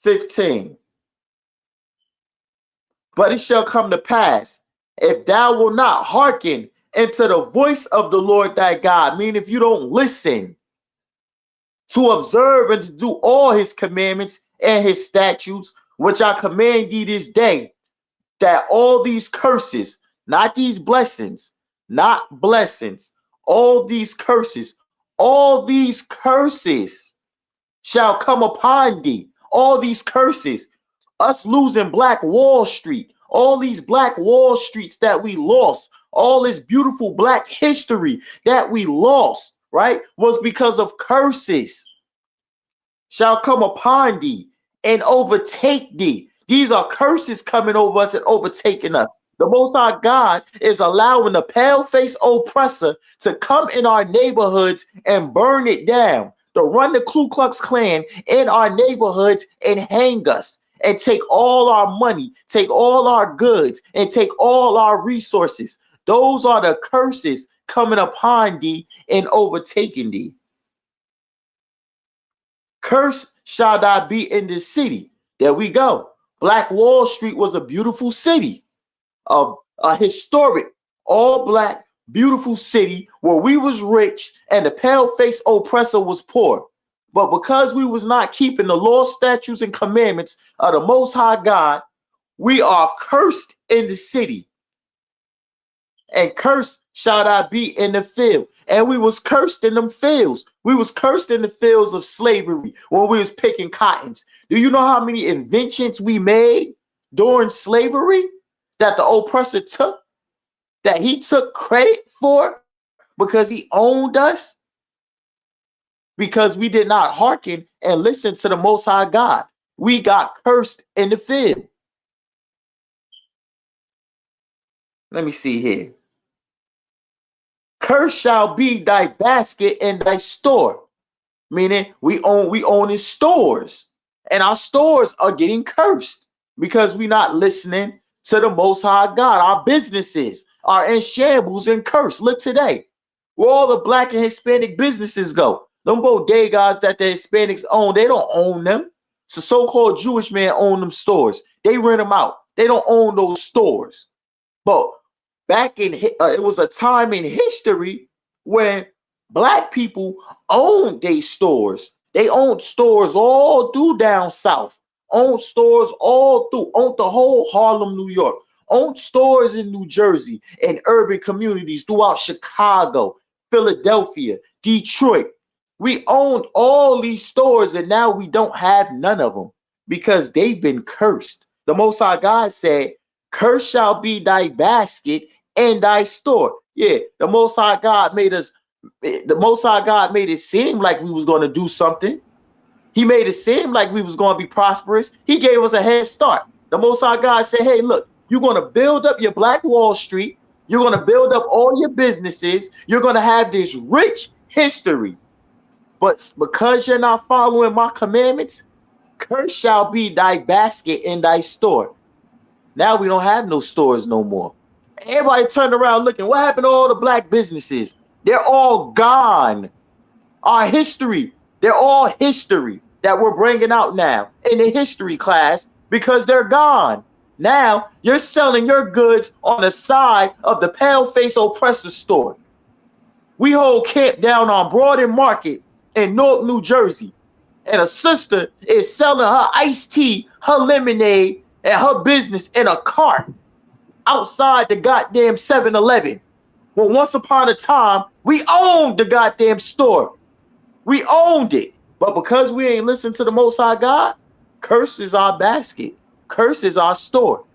15. But it shall come to pass, if thou wilt not hearken into the voice of the Lord thy God, meaning if you don't listen to observe and to do all his commandments and his statutes, which I command thee this day, that all these curses, not these blessings, not blessings, all these curses shall come upon thee. All these curses, us losing Black Wall Street, all these Black Wall Streets that we lost, all this beautiful Black history that we lost, right, was because of curses shall come upon thee and overtake thee. These are curses coming over us and overtaking us. The Most High God is allowing the pale-faced oppressor to come in our neighborhoods and burn it down, to run the Ku Klux Klan in our neighborhoods and hang us, and take all our money, take all our goods, and take all our resources. Those are the curses coming upon thee and overtaking thee. Cursed shall thou be in this city. There we go. Black Wall Street was a beautiful city, a historic, all Black, beautiful city where we was rich and the pale-faced oppressor was poor. But because we was not keeping the law, statutes, and commandments of the Most High God, we are cursed in the city. And cursed shall thou be in the field. And we was cursed in them fields. We was cursed in the fields of slavery when we was picking cottons. Do you know how many inventions we made during slavery that the oppressor took, that he took credit for because he owned us? Because we did not hearken and listen to the Most High God. We got cursed in the field. Let me see here. Cursed shall be thy basket and thy store. Meaning we own his stores. And our stores are getting cursed because we're not listening to the Most High God. Our businesses are in shambles and cursed. Look today, where all the Black and Hispanic businesses go. Them bodegas that the Hispanics own, they don't own them. So so-called Jewish men own them stores. They rent them out. They don't own those stores. But back in it was a time in history when Black people owned their stores. They owned stores all through down south. Owned stores all through. Owned the whole Harlem, New York. Owned stores in New Jersey and urban communities throughout Chicago, Philadelphia, Detroit. We owned all these stores and now we don't have none of them because they've been cursed. The Most High God said, cursed shall be thy basket and thy store. Yeah, the Most High God made it seem like we was going to do something. He made it seem like we was going to be prosperous. He gave us a head start. The Most High God said, hey, look, you're going to build up your Black Wall Street. You're going to build up all your businesses. You're going to have this rich history. But because you're not following my commandments, cursed shall be thy basket and thy store. Now we don't have no stores no more. Everybody turned around looking. What happened to all the Black businesses? They're all gone. Our history, they're all history that we're bringing out now in the history class because they're gone. Now you're selling your goods on the side of the pale-faced oppressor store. We hold camp down on Broad and Market in Newark, New Jersey, and a sister is selling her iced tea, her lemonade, and her business in a cart outside the goddamn 7-Eleven. When once upon a time, We owned the goddamn store. We owned it. But because we ain't listened to the Most High God, curse is our basket. Curse is our store.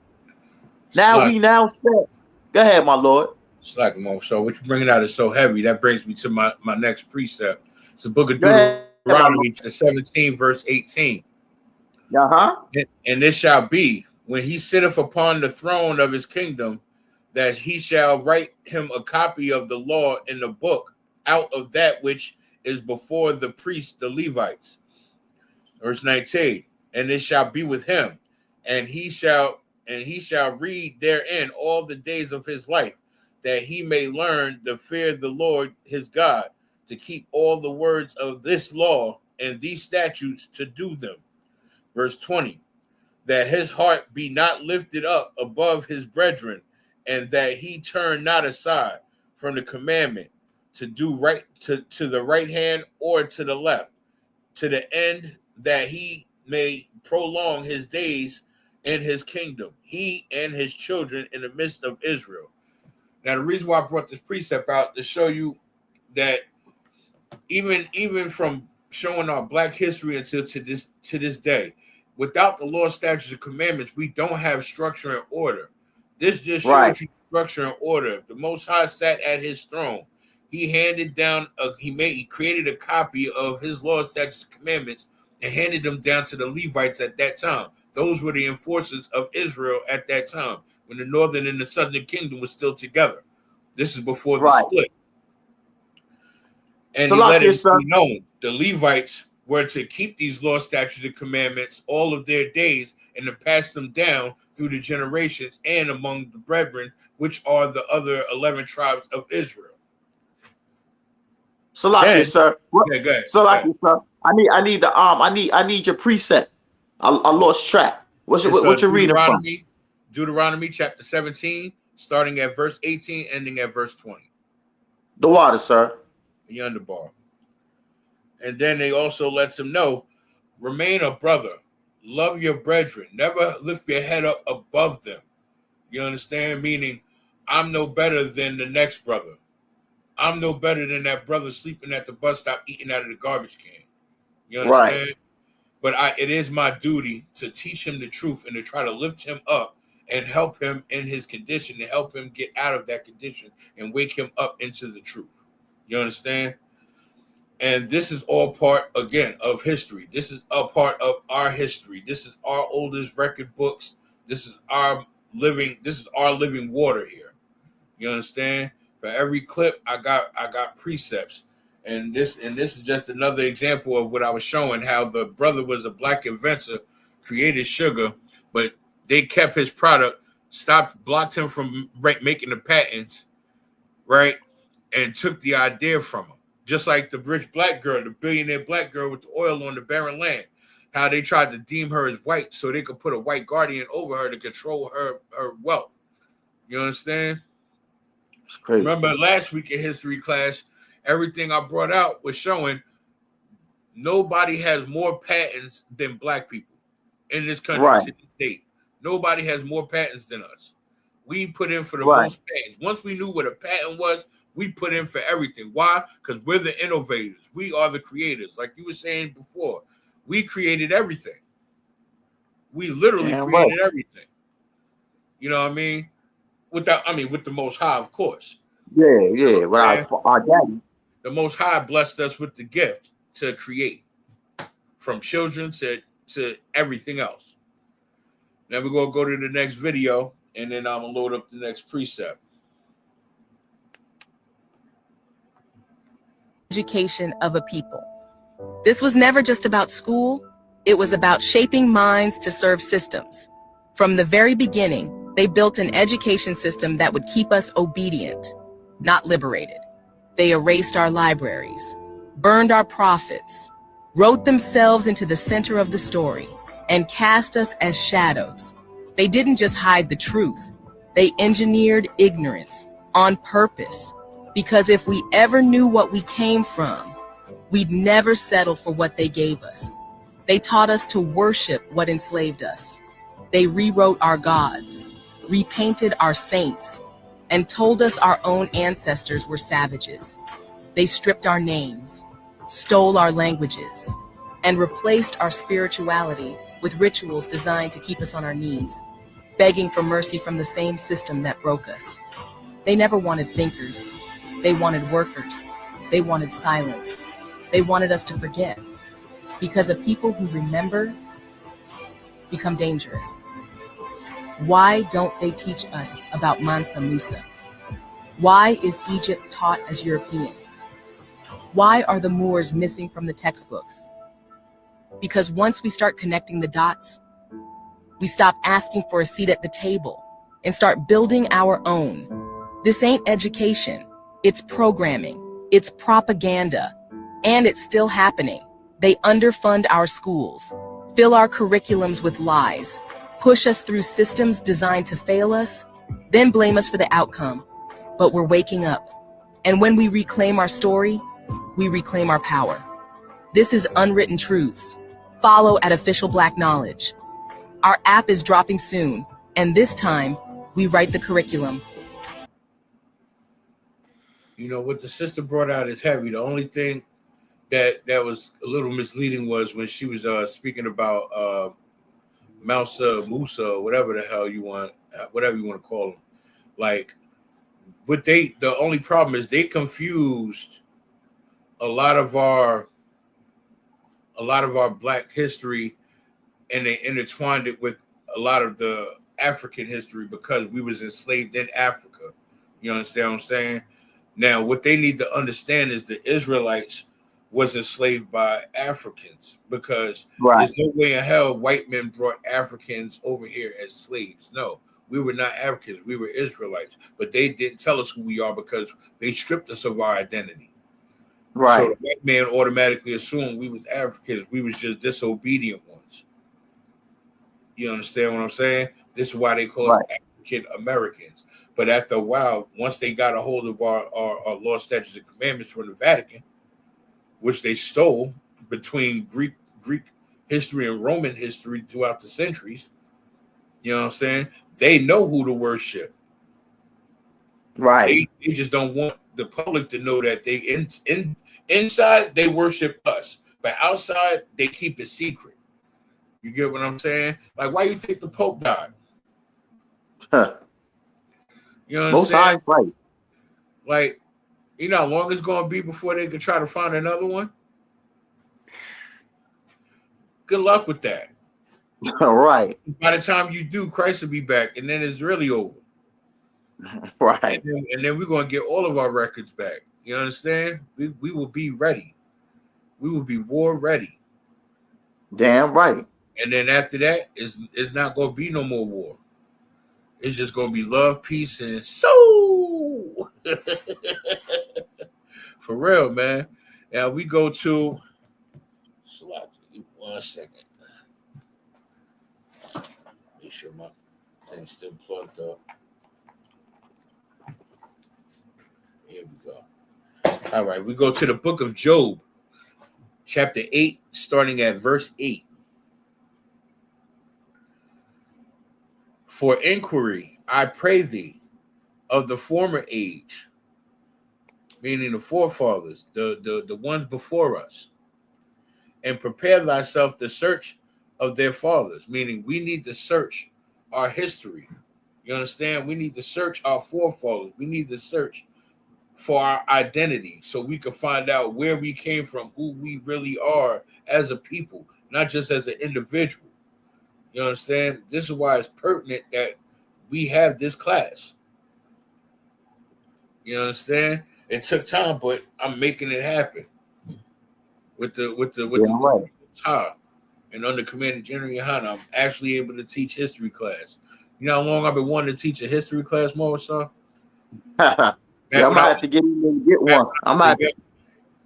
Now we now said, go ahead, my Lord. Slack, Mo. So what you're bringing out is so heavy. That brings me to my next precept. It's the book of Deuteronomy, 17, verse 18. And this shall be, when he sitteth upon the throne of his kingdom, that he shall write him a copy of the law in the book out of that which is before the priests, the Levites. Verse 19. And it shall be with him, and he shall read therein all the days of his life, that he may learn to fear the Lord his God, to keep all the words of this law and these statutes to do them. Verse 20, that his heart be not lifted up above his brethren, and that he turn not aside from the commandment to do right to the right hand or to the left, to the end that he may prolong his days in his kingdom, he and his children in the midst of Israel. Now, the reason why I brought this precept out to show you that even from showing our Black history until to this day, without the law, statutes, and commandments, we don't have structure and order. This just shows you structure and order. The Most High sat at his throne. He handed down he created a copy of his law, statutes, and commandments, and handed them down to the Levites at that time. Those were the enforcers of Israel at that time, when the northern and the southern kingdom was still together. This is before the split. And he let it be known the Levites were to keep these law, statutes, and commandments all of their days, and to pass them down through the generations and among the brethren, which are the other 11 tribes of Israel. Salakia, sir. Salakia, sir. I need your precept. I lost track. What you reading from? Deuteronomy chapter 17, starting at verse 18, ending at verse 20. The water, sir. The underbar. And then they also lets them know, remain a brother, love your brethren, never lift your head up above them. You understand? Meaning, I'm no better than the next brother. I'm no better than that brother sleeping at the bus stop eating out of the garbage can. You understand? But it is my duty to teach him the truth and to try to lift him up and help him in his condition, to help him get out of that condition and wake him up into the truth. You understand? And this is all part, again, of history. This is a part of our history. This is our oldest record books. This is our living water here. You understand? For every clip, I got precepts. And this is just another example of what I was showing, how the brother was a Black inventor, created sugar, but they kept his product, blocked him from making the patents, right? And took the idea from him. Just like the rich Black girl, the billionaire Black girl with the oil on the barren land, how they tried to deem her as white so they could put a white guardian over her to control her wealth. You understand? Remember last week in history class, everything I brought out was showing nobody has more patents than Black people in this country to this date. Nobody has more patents than us. We put in for the most patents. Once we knew what a patent was, we put in for everything. Why? Because we're the innovators. We are the creators. Like you were saying before, we created everything. We literally created everything. You know what I mean? With the Most High, of course. Yeah. Our daddy. The Most High blessed us with the gift to create, from children to everything else. Now we're going to go to the next video, and then I'm going to load up the next precept. Education of a people. This was never just about school. It was about shaping minds to serve systems. From the very beginning, they built an education system that would keep us obedient, not liberated. They erased our libraries, burned our prophets, wrote themselves into the center of the story, and cast us as shadows. They didn't just hide the truth. They engineered ignorance on purpose. Because if we ever knew what we came from, we'd never settle for what they gave us. They taught us to worship what enslaved us. They rewrote our gods, repainted our saints, and told us our own ancestors were savages. They stripped our names, stole our languages, and replaced our spirituality with rituals designed to keep us on our knees, begging for mercy from the same system that broke us. They never wanted thinkers. They wanted workers. They wanted silence. They wanted us to forget, because a people who remember become dangerous. Why don't they teach us about Mansa Musa? Why is Egypt taught as European? Why are the Moors missing from the textbooks? Because once we start connecting the dots, we stop asking for a seat at the table and start building our own. This ain't education, it's programming, it's propaganda, and it's still happening. They underfund our schools, fill our curriculums with lies, push us through systems designed to fail us, then blame us for the outcome. But we're waking up. And when we reclaim our story, we reclaim our power. This is Unwritten Truths. Follow at Official Black Knowledge. Our app is dropping soon, and this time, we write the curriculum. You know, what the sister brought out is heavy. The only thing that was a little misleading was when she was speaking about Musa, whatever the hell you want, whatever you want to call him. Like, the only problem is they confused a lot of our Black history, and they intertwined it with a lot of the African history because we was enslaved in Africa. You understand what I'm saying? Now, what they need to understand is the Israelites was enslaved by Africans, because there's no way in hell white men brought Africans over here as slaves. No, we were not Africans. We were Israelites. But they didn't tell us who we are because they stripped us of our identity. Right. So the white man automatically assumed we was Africans. We was just disobedient ones. You understand what I'm saying? This is why they call us African Americans. But after a while, once they got a hold of our law, statutes, and commandments from the Vatican, which they stole between Greek history and Roman history throughout the centuries, you know what I'm saying? They know who to worship. Right. They just don't want the public to know that they inside they worship us, but outside they keep it secret. You get what I'm saying? Like, why you think the Pope died? Huh. You know what I'm saying? Right. Like, you know how long it's going to be before they can try to find another one? Good luck with that. Right. By the time you do, Christ will be back, and then it's really over. Right. And then we're going to get all of our records back. You understand? We will be ready. We will be war ready. Damn right. And then after that, it's not going to be no more war. It's just going to be love, peace, and soul. For real, man. Now we go to... One second. Make sure my thing's still plugged up. Here we go. All right, we go to the book of Job, chapter 8, starting at verse 8. For inquiry, I pray thee, of the former age, meaning the forefathers, the ones before us, and prepare thyself to search of their fathers, meaning we need to search our history. You understand? We need to search our forefathers. We need to search for our identity so we can find out where we came from, who we really are as a people, not just as an individual. You understand? This is why it's pertinent that we have this class. You understand? It took time, but I'm making it happen with the top and under Commanding General YAHANNA. I'm actually able to teach history class. You know how long I've been wanting to teach a history class, Marshall? Yeah, I'm gonna have to get in and get one.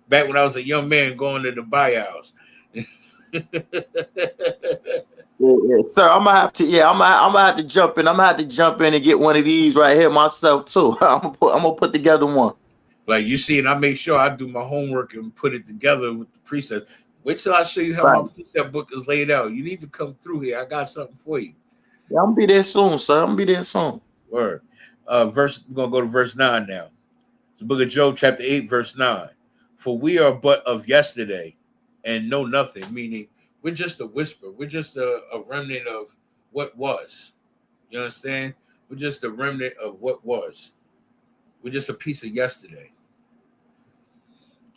Back when I was a young man going to the buyouts. Yeah, sir. I'm gonna have to. Yeah, I'm gonna have to jump in. I'm gonna have to jump in and get one of these right here myself too. I'm gonna put together one. Like you see, and I make sure I do my homework and put it together with the precepts. Wait till I show you how my precept book is laid out. You need to come through here. I got something for you. Yeah, I'm gonna be there soon, sir. I'm gonna be there soon. Word. We're gonna go to verse 9 now. It's the book of Job, chapter 8, verse 9. For we are but of yesterday and know nothing, meaning we're just a whisper. We're just a remnant of what was. You understand? We're just a remnant of what was. We're just a piece of yesterday.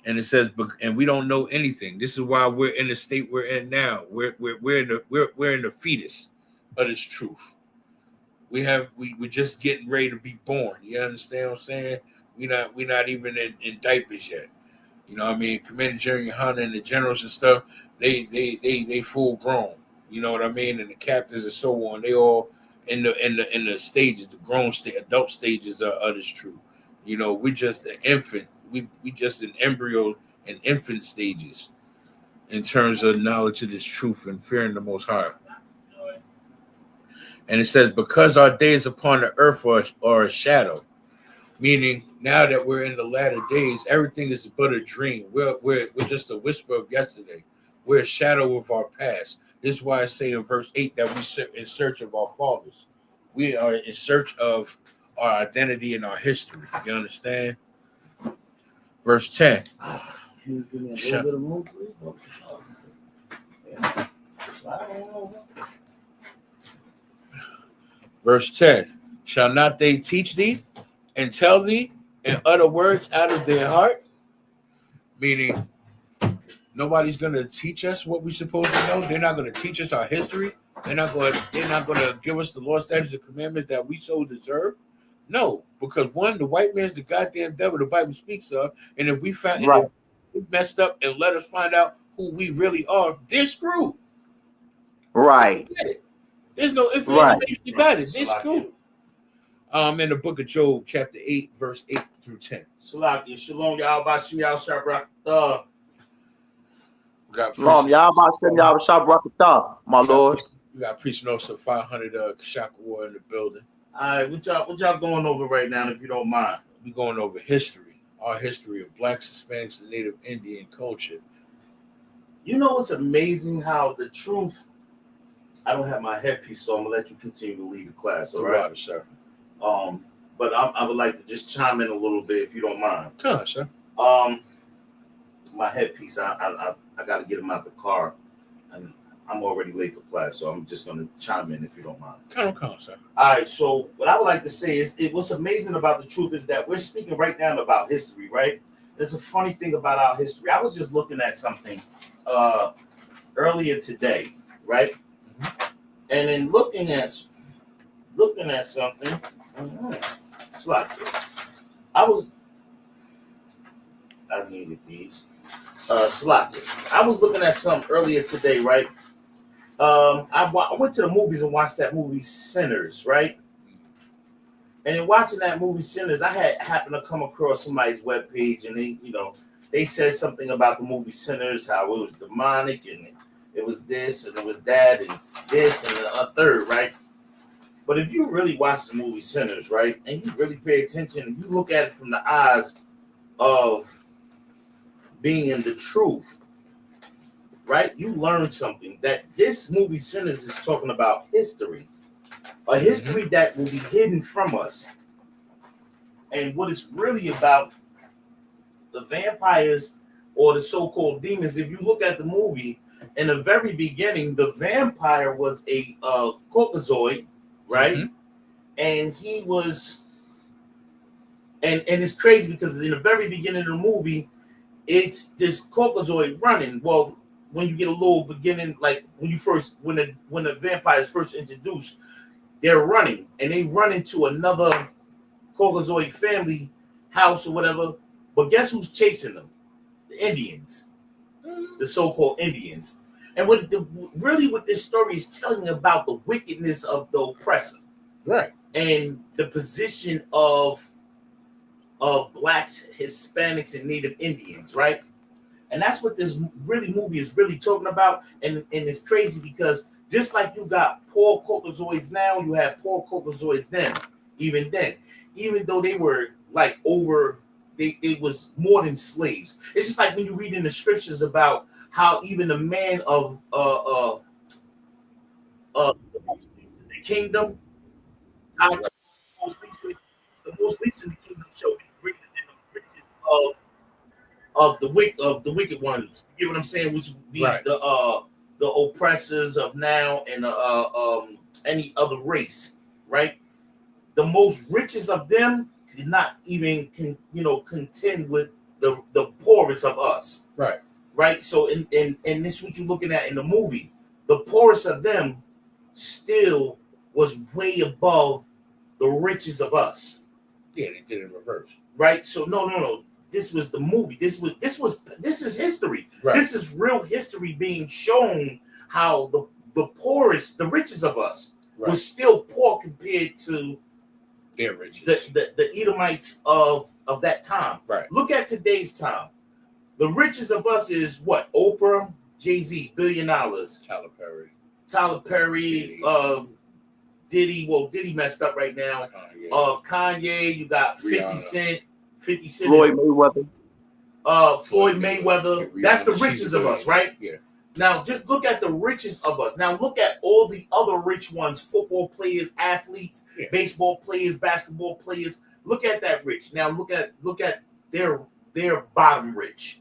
And it says, and we don't know anything. This is why we're in the state we're in now. We're in the fetus of this truth. We're just getting ready to be born. You understand what I'm saying? We're not even in diapers yet. You know what I mean? Commander General YAHANNA and the generals and stuff, they full grown. You know what I mean? And the captains and so on, they all in the stages, the grown state, adult stages of this truth. You know, we're just an infant. We just an embryo and infant stages in terms of knowledge of this truth and fearing the Most High. And it says, because our days upon the earth are a shadow, meaning now that we're in the latter days, everything is but a dream. We're just a whisper of yesterday. We're a shadow of our past. This is why I say in verse 8 that we're in search of our fathers. We are in search of our identity and our history. You understand? Verse 10. Verse 10. Shall not they teach thee and tell thee and utter words out of their heart? Meaning, nobody's going to teach us what we're supposed to know. They're not going to teach us our history. They're not going to give us the law, statutes, and commandments that we so deserve. No, because one, the white man's the goddamn devil the Bible speaks of, and if we find if we messed up and let us find out who we really are, they're screwed. Right. There's no information about it. They're screwed. In the book of Job, chapter 8, verse 8 through 10. Salakia, shalom, y'all. Bashim, y'all, Shabrak. Shalom, y'all. Bashim, y'all, Shabrak. My lord. We got preaching officer 500 Kashaka War in the building. All right, what y'all going over right now, if you don't mind? We're going over history, our history of Blacks, Hispanics, and Native Indian culture. You know what's amazing? How the truth. I don't have my headpiece, so I'm gonna let you continue to lead the class. All right, sir. But I would like to just chime in a little bit, if you don't mind. Come on, sir. My headpiece. I got to get him out the car, and I'm already late for class, so I'm just gonna chime in if you don't mind. Come on, sir. All right. So what I would like to say is, what's amazing about the truth is that we're speaking right now about history, right? There's a funny thing about our history. I was just looking at something earlier today, right? And then looking at something, it's like I needed these. I was looking at something earlier today, right? I went to the movies and watched that movie Sinners, right? And in watching that movie Sinners, I happened to come across somebody's webpage, and they said something about the movie Sinners, how it was demonic, and it was this, and it was that, and this, and a third, right? But if you really watch the movie Sinners, right, and you really pay attention, and you look at it from the eyes of being in the truth, right, you learn something, that this movie Sinners is talking about history, a history that will be hidden from us. And what it's really about, the vampires or the so-called demons, if you look at the movie, in the very beginning, the vampire was a Caucasoid, right? And he was, and it's crazy because in the very beginning of the movie, it's this Caucasoid running. Well, when you get a little beginning, like when the vampires first introduced, they're running, and they run into another Caucasoid family house or whatever. But guess who's chasing them? The Indians, the so-called Indians. And what this story is telling about the wickedness of the oppressor, right? And the position of Blacks, Hispanics, and Native Indians, right? And that's what this movie is really talking about. And it's crazy because just like you got poor Caucasoids now, you have poor Caucasoids then. Even though they were like they was more than slaves. It's just like when you read in the scriptures about how even the man of the the kingdom, how the most least in the kingdom shall be greater than the riches of the wicked ones. You know what I'm saying? Which would be the oppressors of now and any other race, right? The most richest of them could not even contend with the poorest of us. Right. So and this is what you're looking at in the movie. The poorest of them still was way above the richest of us. Yeah, they did it in reverse. Right. So no. This was the movie. This is history. Right. This is real history being shown how the poorest, the richest of us was still poor compared to their riches. The Edomites of that time. Right. Look at today's time. The richest of us is what? Oprah, Jay-Z, $1 billion. Tyler Perry, Diddy. Well, Diddy messed up right now. Kanye, you got 50 Cent. 50 Cent. Floyd Mayweather. Floyd Mayweather. That's the richest of us, right? Yeah. Now, just look at the richest of us. Now, look at all the other rich ones: football players, athletes, baseball players, basketball players. Look at that rich. Now, look at their bottom rich.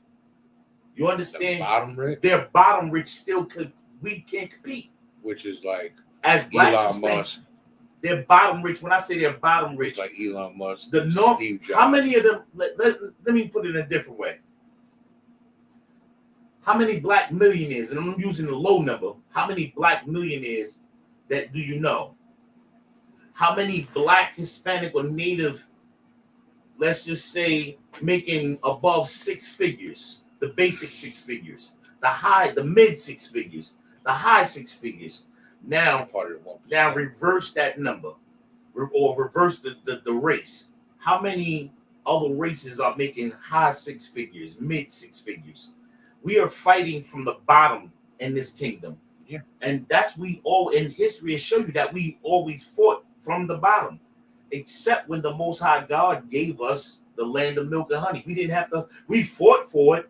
You understand? The bottom rich. Their bottom rich still we can't compete. Which is like as black Elon Musk. They're bottom rich. When I say they're bottom rich, like Elon Musk, the North. How many of them? Let me put it in a different way. How many black millionaires? And I'm using the low number. How many black millionaires that do you know? How many black, Hispanic, or Native? Let's just say making above 6 figures, the basic 6 figures, the mid 6 figures, the high 6 figures. Now reverse that number, or reverse the race. How many other races are making high 6 figures, mid 6 figures? We are fighting from the bottom in this kingdom. Yeah. And we all in history show you that we always fought from the bottom, except when the Most High God gave us the land of milk and honey. We didn't have to, we fought for it,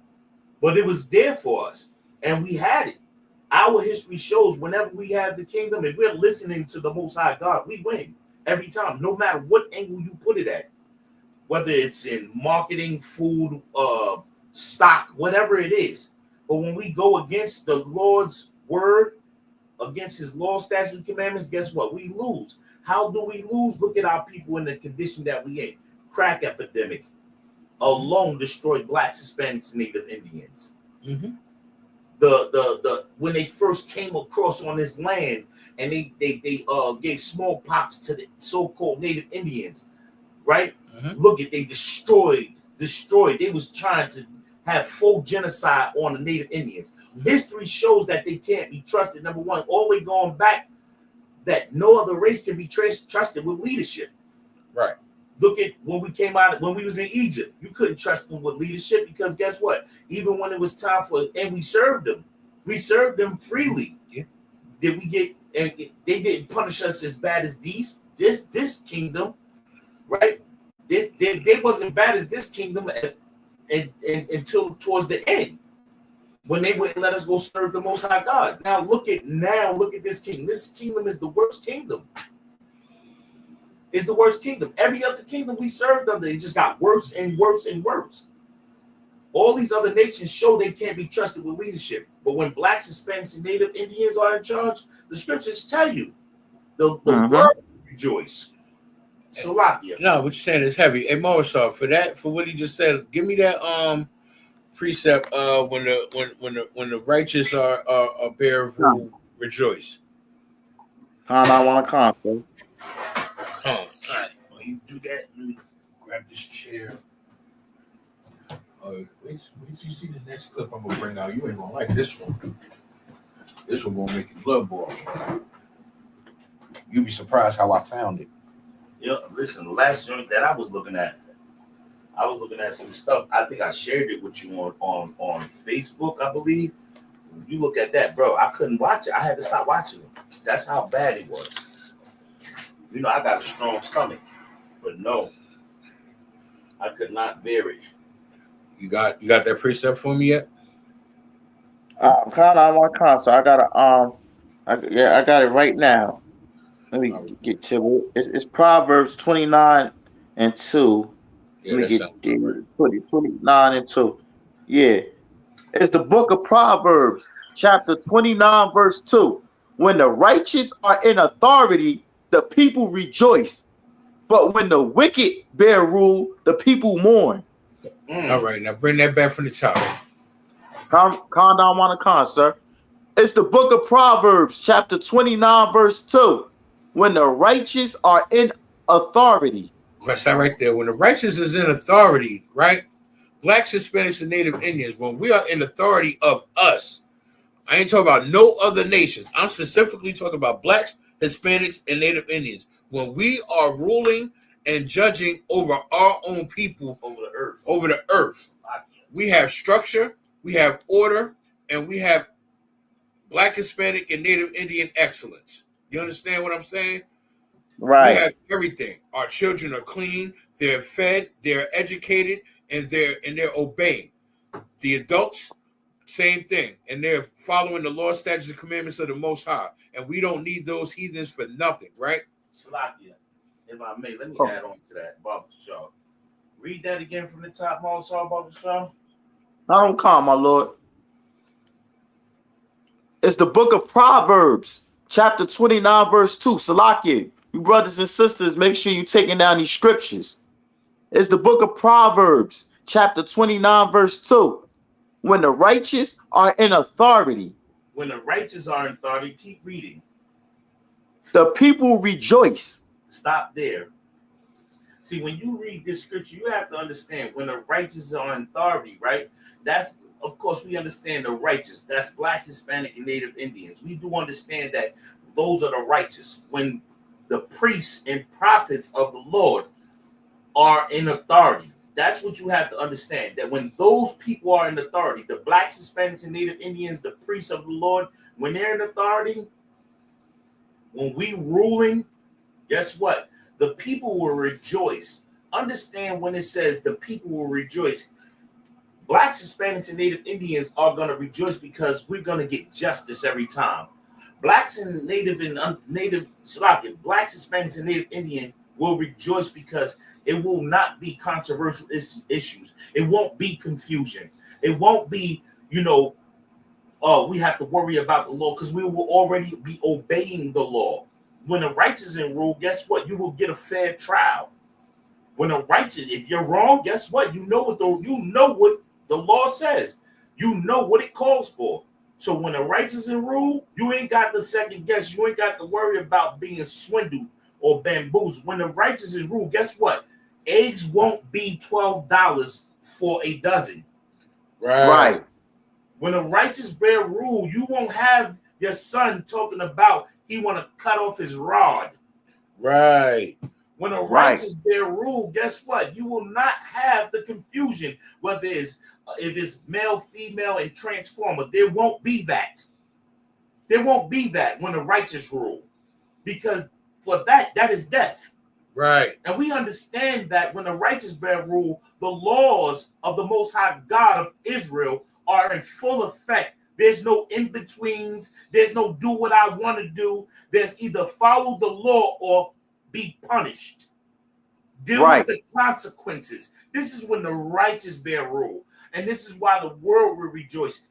but it was there for us, and we had it. Our history shows whenever we have the kingdom and we're listening to the Most High God, we win every time, no matter what angle you put it at, whether it's in marketing, food, stock, whatever it is. But when we go against the Lord's word, against his law, statutes, commandments, guess what? We lose. How do we lose? Look at our people in the condition that we in. Crack epidemic alone destroyed blacks, Hispanics, Native Indians. Mm-hmm. The when they first came across on this land and they gave smallpox to the so-called Native Indians, right? Mm-hmm. Look at, they destroyed. They was trying to have full genocide on the Native Indians. Mm-hmm. History shows that they can't be trusted. Number one, all the way going back, that no other race can be trusted with leadership. Right. Look at when we came out, when we was in Egypt, you couldn't trust them with leadership because guess what? Even when it was time and we served them freely. Yeah. Did we get, and they didn't punish us as bad as this kingdom, right? They wasn't bad as this kingdom until towards the end, when they wouldn't let us go serve the Most High God. Now look at this kingdom. This kingdom is the worst kingdom. It's the worst kingdom. Every other kingdom we served under, it just got worse and worse and worse. All these other nations show they can't be trusted with leadership. But when blacks, Hispanics, and Native Indians are in charge, the scriptures tell you the world rejoice. Salakia. No, what you're saying is heavy. Hey, Morrisov, for what he just said, give me that precept when the righteous are bear who rejoice. I want to come, bro. All right. While you do that, let me grab this chair. Wait till you see the next clip I'm gonna bring out. You ain't gonna like this one. This one gonna make your blood boil. You'll be surprised how I found it. Yeah, listen, the last joint that I was looking at some stuff. I think I shared it with you on Facebook, I believe. You look at that, bro. I couldn't watch it. I had to stop watching it. That's how bad it was. You know, I got a strong stomach, but no, I could not bear it. You got that precept for me yet? Kind of on my console. I got I got it right now. Let me get to it. It's Proverbs 29:2. Yeah, Let me get 29:2. Yeah. It's the book of Proverbs, chapter 29, verse 2. When the righteous are in authority, the people rejoice. But when the wicked bear rule, the people mourn. All right, now bring that back from the top. Calm down, Wanna, sir. It's the book of Proverbs, chapter 29, verse 2. When the righteous are in authority. That's that right there. When the righteous is in authority, right? Blacks, Hispanics, and Native Indians, when we are in authority of us, I ain't talking about no other nations. I'm specifically talking about Blacks, Hispanics, and Native Indians. When we are ruling and judging over our own people, over the earth, we have structure, we have order, and we have Black, Hispanic, and Native Indian excellence. You understand what I'm saying? Right. We have everything. Our children are clean, they're fed, they're educated, and they're obeying. The adults, same thing, and they're following the law, statutes, and commandments of the Most High. And we don't need those heathens for nothing, right? Salakia, if I may, let me add on to that, Baba Shaw. Read that again from the top, Malasar, Baba Shaw. I don't calm, my lord. It's the book of Proverbs, chapter 29, verse 2. Salakia, you brothers and sisters, make sure you're taking down these scriptures. It's the book of Proverbs, chapter 29, verse 2. When the righteous are in authority. When the righteous are in authority, keep reading. The people rejoice. Stop there. See, when you read this scripture, you have to understand when the righteous are in authority, right? That's, of course, we understand the righteous. That's Black, Hispanic, and Native Indians. We do understand that those are the righteous. When the priests and prophets of the Lord are in authority, that's what you have to understand. That when those people are in authority, the Blacks, Hispanics, and Native Indians, the priests of the Lord, when they're in authority, when we ruling, guess what? The people will rejoice. Understand when it says the people will rejoice. Blacks, Hispanics, and Native Indians are going to rejoice because we're going to get justice every time. Blacks and Native Blacks, Hispanics, and Native Indian will rejoice because it will not be controversial issues. It won't be confusion. It won't be, we have to worry about the law because we will already be obeying the law. When the righteous in rule, guess what? You will get a fair trial. When the righteous, if you're wrong, guess what? You know what the law says. You know what it calls for. So when the righteous in rule, you ain't got to second guess. You ain't got to worry about being swindled or bamboozled. When the righteous in rule, guess what? Eggs won't be $12 for a dozen. Right. When the righteous bear rule, you won't have your son talking about he want to cut off his rod. Right. When a righteous bear rule, guess what? You will not have the confusion whether if it's male, female, and transformer. There won't be that. There won't be that when the righteous rule, because for that is death. Right. And we understand that when the righteous bear rule, the laws of the Most High God of Israel are in full effect. There's no in-betweens. There's no do what I want to do. There's either follow the law or be punished. Deal with the consequences. This is when the righteous bear rule. And this is why the world will rejoice.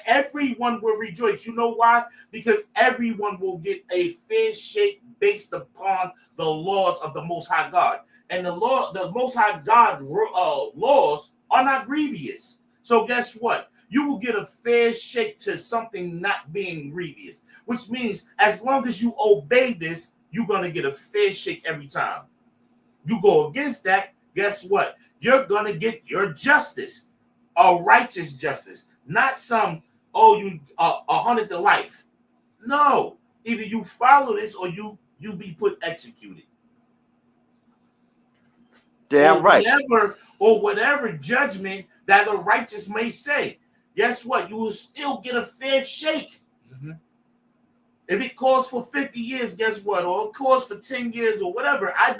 Everyone will rejoice. You know why? Because everyone will get a fair shake based upon the laws of the Most High God. And the Most High God laws are not grievous. So guess what? You will get a fair shake to something not being grievous, which means as long as you obey this, you're going to get a fair shake every time. You go against that, guess what? You're going to get your justice, a righteous justice, not some, you 100 to life. No, either you follow this or you be put executed. Damn right. Whatever judgment that the righteous may say. Guess what? You will still get a fair shake. Mm-hmm. If it calls for 50 years, guess what? Or it calls for 10 years or whatever. I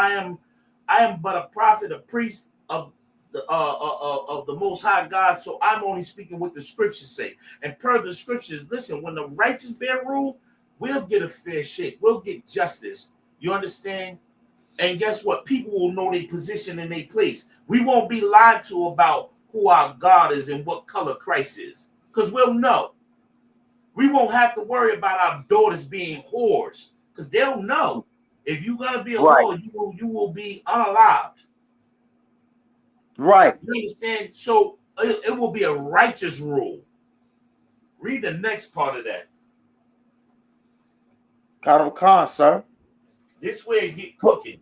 am but a prophet, a priest of the Most High God. So I'm only speaking what the scriptures say. And per the scriptures, listen, when the righteous bear rule, we'll get a fair shake. We'll get justice. You understand? And guess what? People will know their position and their place. We won't be lied to about who our God is and what color Christ is, because we'll know. We won't have to worry about our daughters being whores, because they'll know. If you're going to be a whore, you will be unalived. Right. You understand? So it will be a righteous rule. Read the next part of that. Khan, sir. This way it get cooking.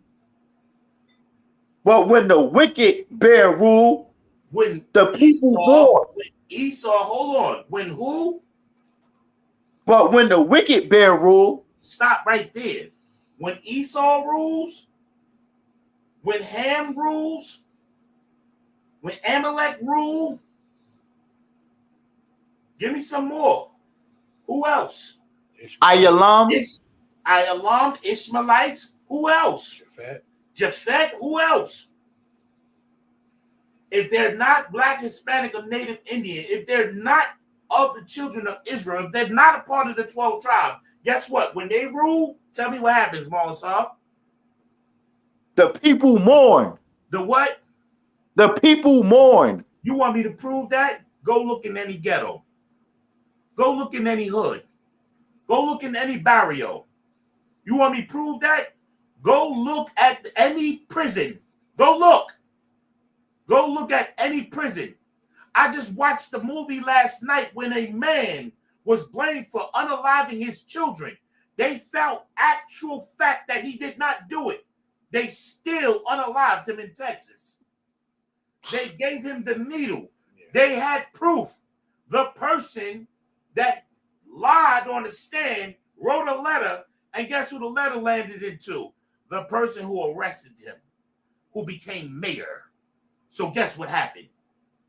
But when the wicked bear rule, when the people mourn. Esau, hold on. When who? But when the wicked bear rule. Stop right there. When Esau rules, when Ham rules, when Amalek rule, give me some more. Who else? Ayalam, Ishmaelites. Who else? Japhet. Who else? If they're not Black, Hispanic, or Native Indian, if they're not of the children of Israel, if they're not a part of the 12 tribes, guess what? When they rule, tell me what happens, Molosov. The people mourn. The what? The people mourn. You want me to prove that? Go look in any ghetto. Go look in any hood. Go look in any barrio. You want me to prove that? Go look at any prison. Go look. Go look at any prison. I just watched the movie last night when a man was blamed for unaliving his children. They found actual fact that he did not do it. They still unalived him in Texas. They gave him the needle. They had proof. The person that lied on the stand wrote a letter, and guess who the letter landed into? The person who arrested him, who became mayor. So guess what happened?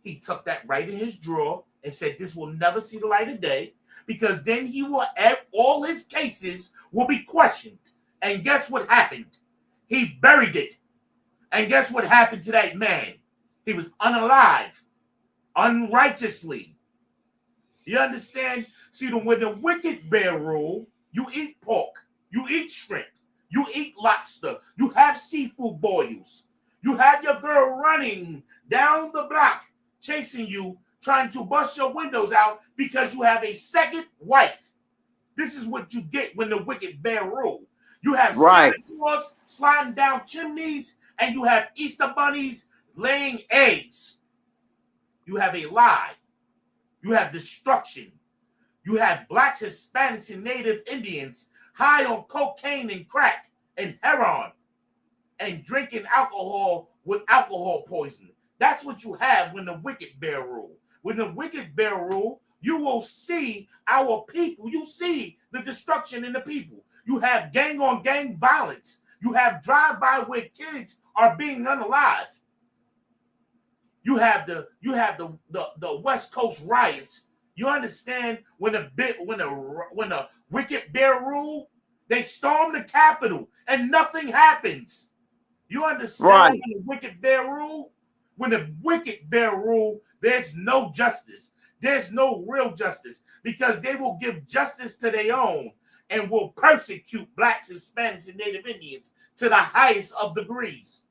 He took that right in his drawer and said, this will never see the light of day, because then he will, all his cases will be questioned. And guess what happened? He buried it. And guess what happened to that man? He was unalive, unrighteously. You understand? See, when the wicked bear rule, you eat pork, you eat shrimp, you eat lobster, you have seafood boils. You have your girl running down the block, chasing you, trying to bust your windows out because you have a second wife. This is what you get when the wicked bear rule. You have Santa Claus sliding down chimneys, and you have Easter bunnies laying eggs. You have a lie. You have destruction. You have Blacks, Hispanics, and Native Indians high on cocaine and crack and heroin and drinking alcohol with alcohol poisoning. That's what you have when the wicked bear rule. When the wicked bear rule, you will see our people. You see the destruction in the people. You have gang on gang violence. You have drive-by where kids are being unalive. You have the West Coast riots. You understand when the wicked bear rule, they storm the Capitol and nothing happens. You understand when the wicked bear rule? When the wicked bear rule, there's no justice. There's no real justice, because they will give justice to their own and will persecute Blacks, Hispanics, and Native Indians to the highest of degrees.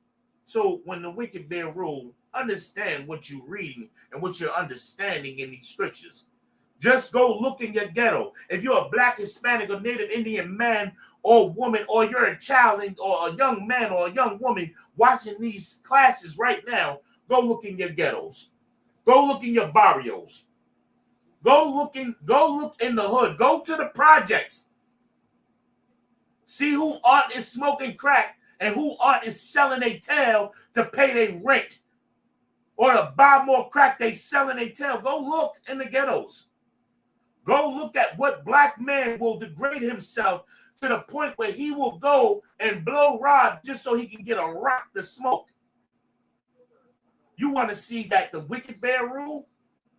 So when the wicked bear rule, understand what you're reading and what you're understanding in these scriptures. Just go look in your ghetto. If you're a Black, Hispanic, or Native Indian man or woman, or you're a child or a young man or a young woman watching these classes right now, go look in your ghettos. Go look in your barrios. Go look in the hood. Go to the projects. See who aunt is smoking crack and who aunt is selling a tail to pay their rent, or to buy more crack they selling a tail. Go look in the ghettos. Go look at what Black man will degrade himself to the point where he will go and blow rod just so he can get a rock to smoke. You want to see that the wicked bear rule?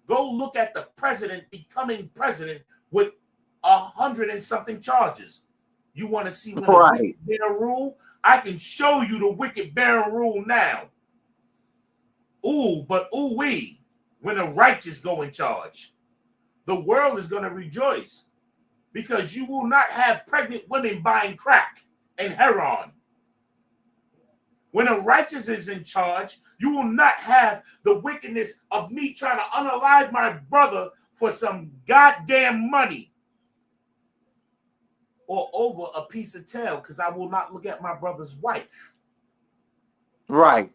Go look at the president becoming president with 100 and something charges. You want to see when the wicked bear rule? I can show you the wicked bear rule now. Ooh, but ooh-wee, when the righteous go in charge, the world is going to rejoice, because you will not have pregnant women buying crack and heroin. When the righteous is in charge, you will not have the wickedness of me trying to unalive my brother for some goddamn money or over a piece of tail, because I will not look at my brother's wife. Right.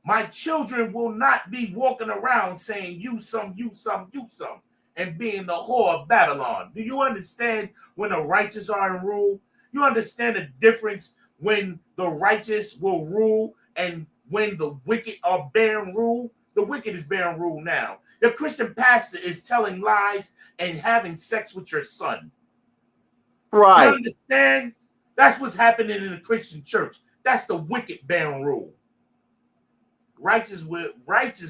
My children will not be walking around saying, you some, you some, you some, and being the whore of Babylon. Do you understand when the righteous are in rule? You understand the difference when the righteous will rule and when the wicked are bearing rule? The wicked is bearing rule now. The Christian pastor is telling lies and having sex with your son. Right. You understand? That's what's happening in the Christian church. That's the wicked bearing rule. Righteous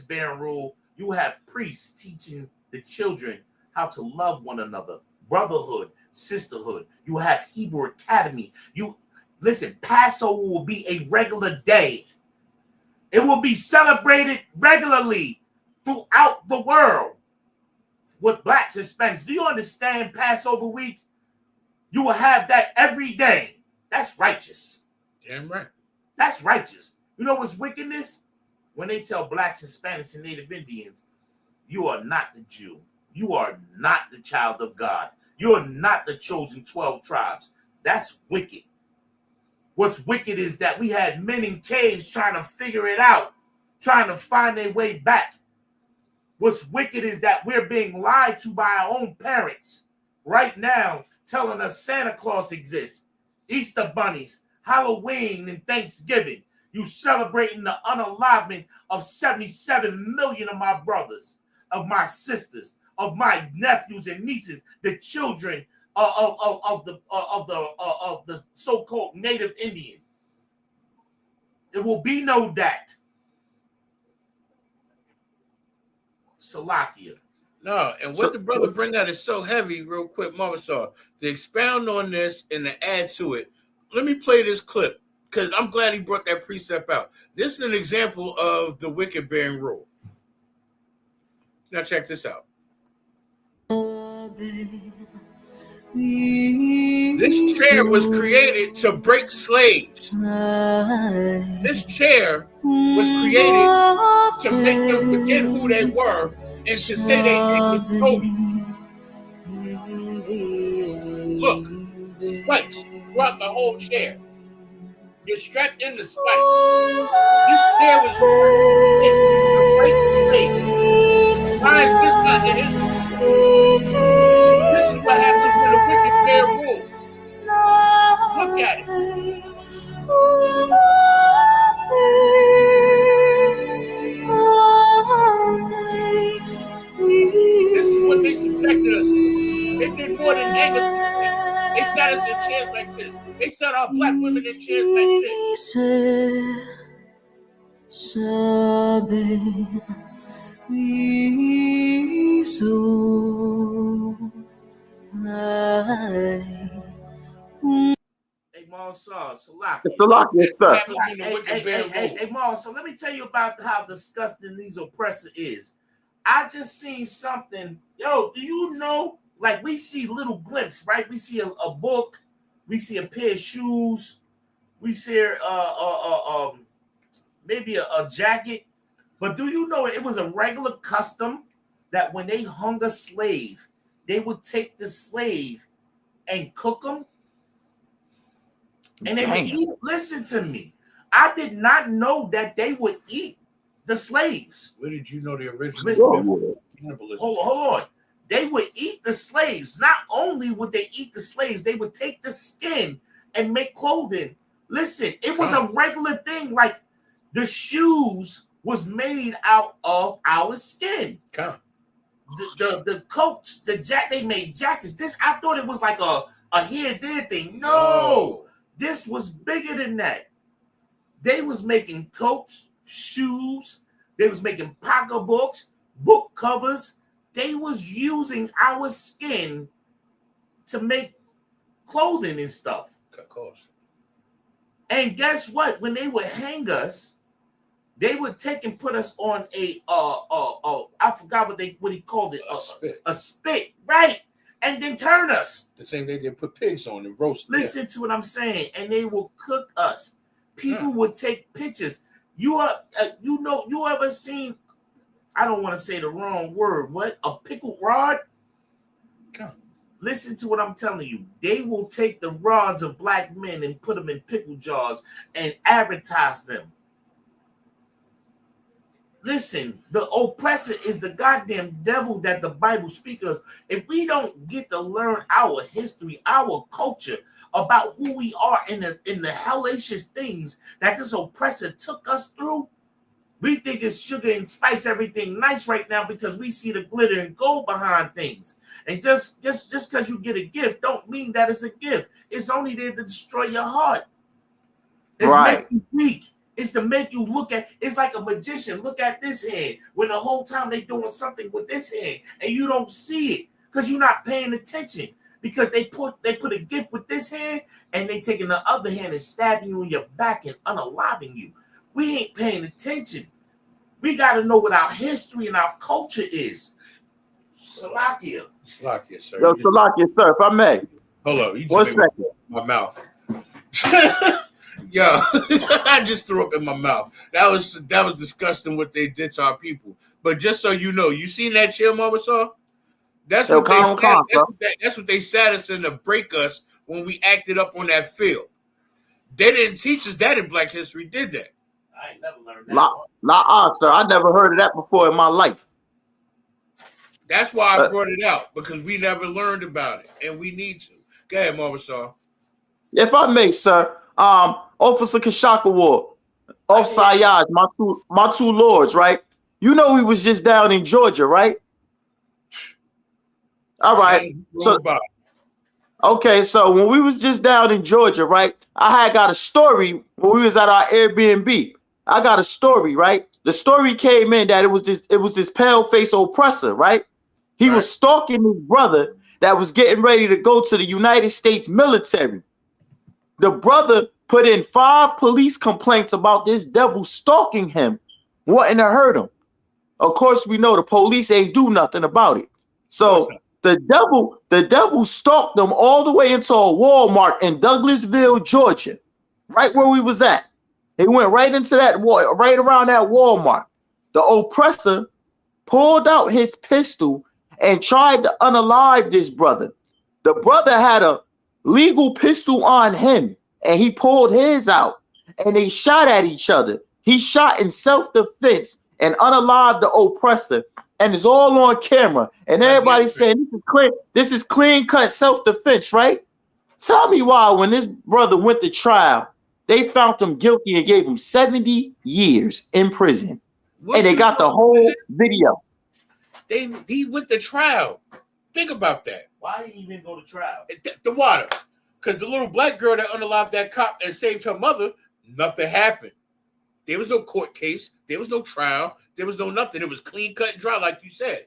bearing rule, you have priests teaching the children how to love one another, brotherhood, sisterhood. You have Hebrew Academy. You listen, Passover will be a regular day. It will be celebrated regularly throughout the world with blacks and Hispanics. Do you understand Passover week? You will have that every day. That's righteous. Damn right. That's righteous. You know what's wickedness? When they tell blacks, Hispanics, and Native Indians, you are not the Jew. You are not the child of God. You are not the chosen 12 tribes. That's wicked. What's wicked is that we had men in caves trying to figure it out, trying to find their way back. What's wicked is that we're being lied to by our own parents right now, telling us Santa Claus exists, Easter bunnies, Halloween, and Thanksgiving. You celebrating the unalivement of 77 million of my brothers, of my sisters, of my nephews and nieces, the children of the so-called Native Indian. There will be no that. Salakia. No, and what the brother bring out is so heavy, real quick, Mama Saw. To expound on this and to add to it, let me play this clip, because I'm glad he brought that precept out. This is an example of the wicked bearing rule. Now check this out. This chair was created to break slaves. This chair was created to make them forget who they were and to say they could told. Look, spikes throughout the whole chair. You're strapped into spikes. This chair was break slaves. Why is this not in history? This is what happens when the wicked bear rule. Look at it. This is what they subjected us to. They did more than hang us. They sat us in chairs like this. They sat our black women in chairs like Hey, Marcel, Salaki. Hey, Marcel, let me tell you about how disgusting these oppressors is. I just seen something. Yo, do you know? Like, we see little glimpses, right? We see a book, we see a pair of shoes, we see maybe a jacket. But do you know it was a regular custom that when they hung a slave, they would take the slave and cook them, and they would eat. Listen to me. I did not know that they would eat the slaves. Where did you know the original cannibalism? Hold on. They would eat the slaves. Not only would they eat the slaves, they would take the skin and make clothing. Listen, it was a regular thing. Like, the shoes was made out of our skin. The coats, they made jackets. I thought it was like a here there thing. No, this was bigger than that. They was making coats, shoes. They was making pocketbooks, book covers. They was using our skin to make clothing and stuff. Of course. And guess what? When they would hang us, they would take and put us on I forgot what he called it. A spit, right? And then turn us. The same day they put pigs on and roast. Listen to what I'm saying. And they will cook us. People would take pictures. You ever seen? I don't want to say the wrong word. What, a pickled rod? Listen to what I'm telling you. They will take the rods of black men and put them in pickle jars and advertise them. Listen, the oppressor is the goddamn devil that the Bible speaks of. If we don't get to learn our history, our culture, about who we are in the hellacious things that this oppressor took us through, we think it's sugar and spice everything nice right now because we see the glitter and gold behind things. And just because you get a gift don't mean that it's a gift. It's only there to destroy your heart. It's make you weak. It's to make you look at, it's like a magician. Look at this hand when the whole time they're doing something with this hand and you don't see it because you're not paying attention. Because they put a gift with this hand and they taking the other hand and stabbing you in your back and unaliving you. We ain't paying attention. We got to know what our history and our culture is. Salakia. Salakia, sir. Yo, Salakia, sir, if I may. Hold on. You One just made second. my mouth. Yo, I just threw up in my mouth. That was disgusting what they did to our people. But just so you know, you seen that chill, Mama Saw? That's what they sat us in to break us when we acted up on that field. They didn't teach us that in Black History, did they? I ain't never learned that. Sir. I never heard of that before in my life. That's why I brought it out, because we never learned about it, and we need to. Go ahead, Mama Saw. If I may, sir, Officer Kashaka, Officer Ayaz, my two lords, right? You know we was just down in Georgia, right? All right. So when we was just down in Georgia, right? I had got a story when we was at our Airbnb. I got a story, right? The story came in that it was this pale-faced oppressor, right? He was stalking his brother that was getting ready to go to the United States military. The brother put in 5 police complaints about this devil stalking him, wanting to hurt him. Of course, we know the police ain't do nothing about it. So the devil stalked them all the way into a Walmart in Douglasville, Georgia, right where we was at. He went right into that wall, right around that Walmart. The oppressor pulled out his pistol and tried to unalive this brother. The brother had a legal pistol on him, and he pulled his out, and they shot at each other. He shot in self-defense and unalived the oppressor, and it's all on camera. And everybody's saying this is clean-cut self-defense, right? Tell me why when this brother went to trial, they found him guilty and gave him 70 years in prison. And they got the whole video. He went to trial. Think about that. Why did he even go to trial? The water. Because the little black girl that unalived that cop and saved her mother, nothing happened. There was no court case. There was no trial. There was no nothing. It was clean cut and dry, like you said.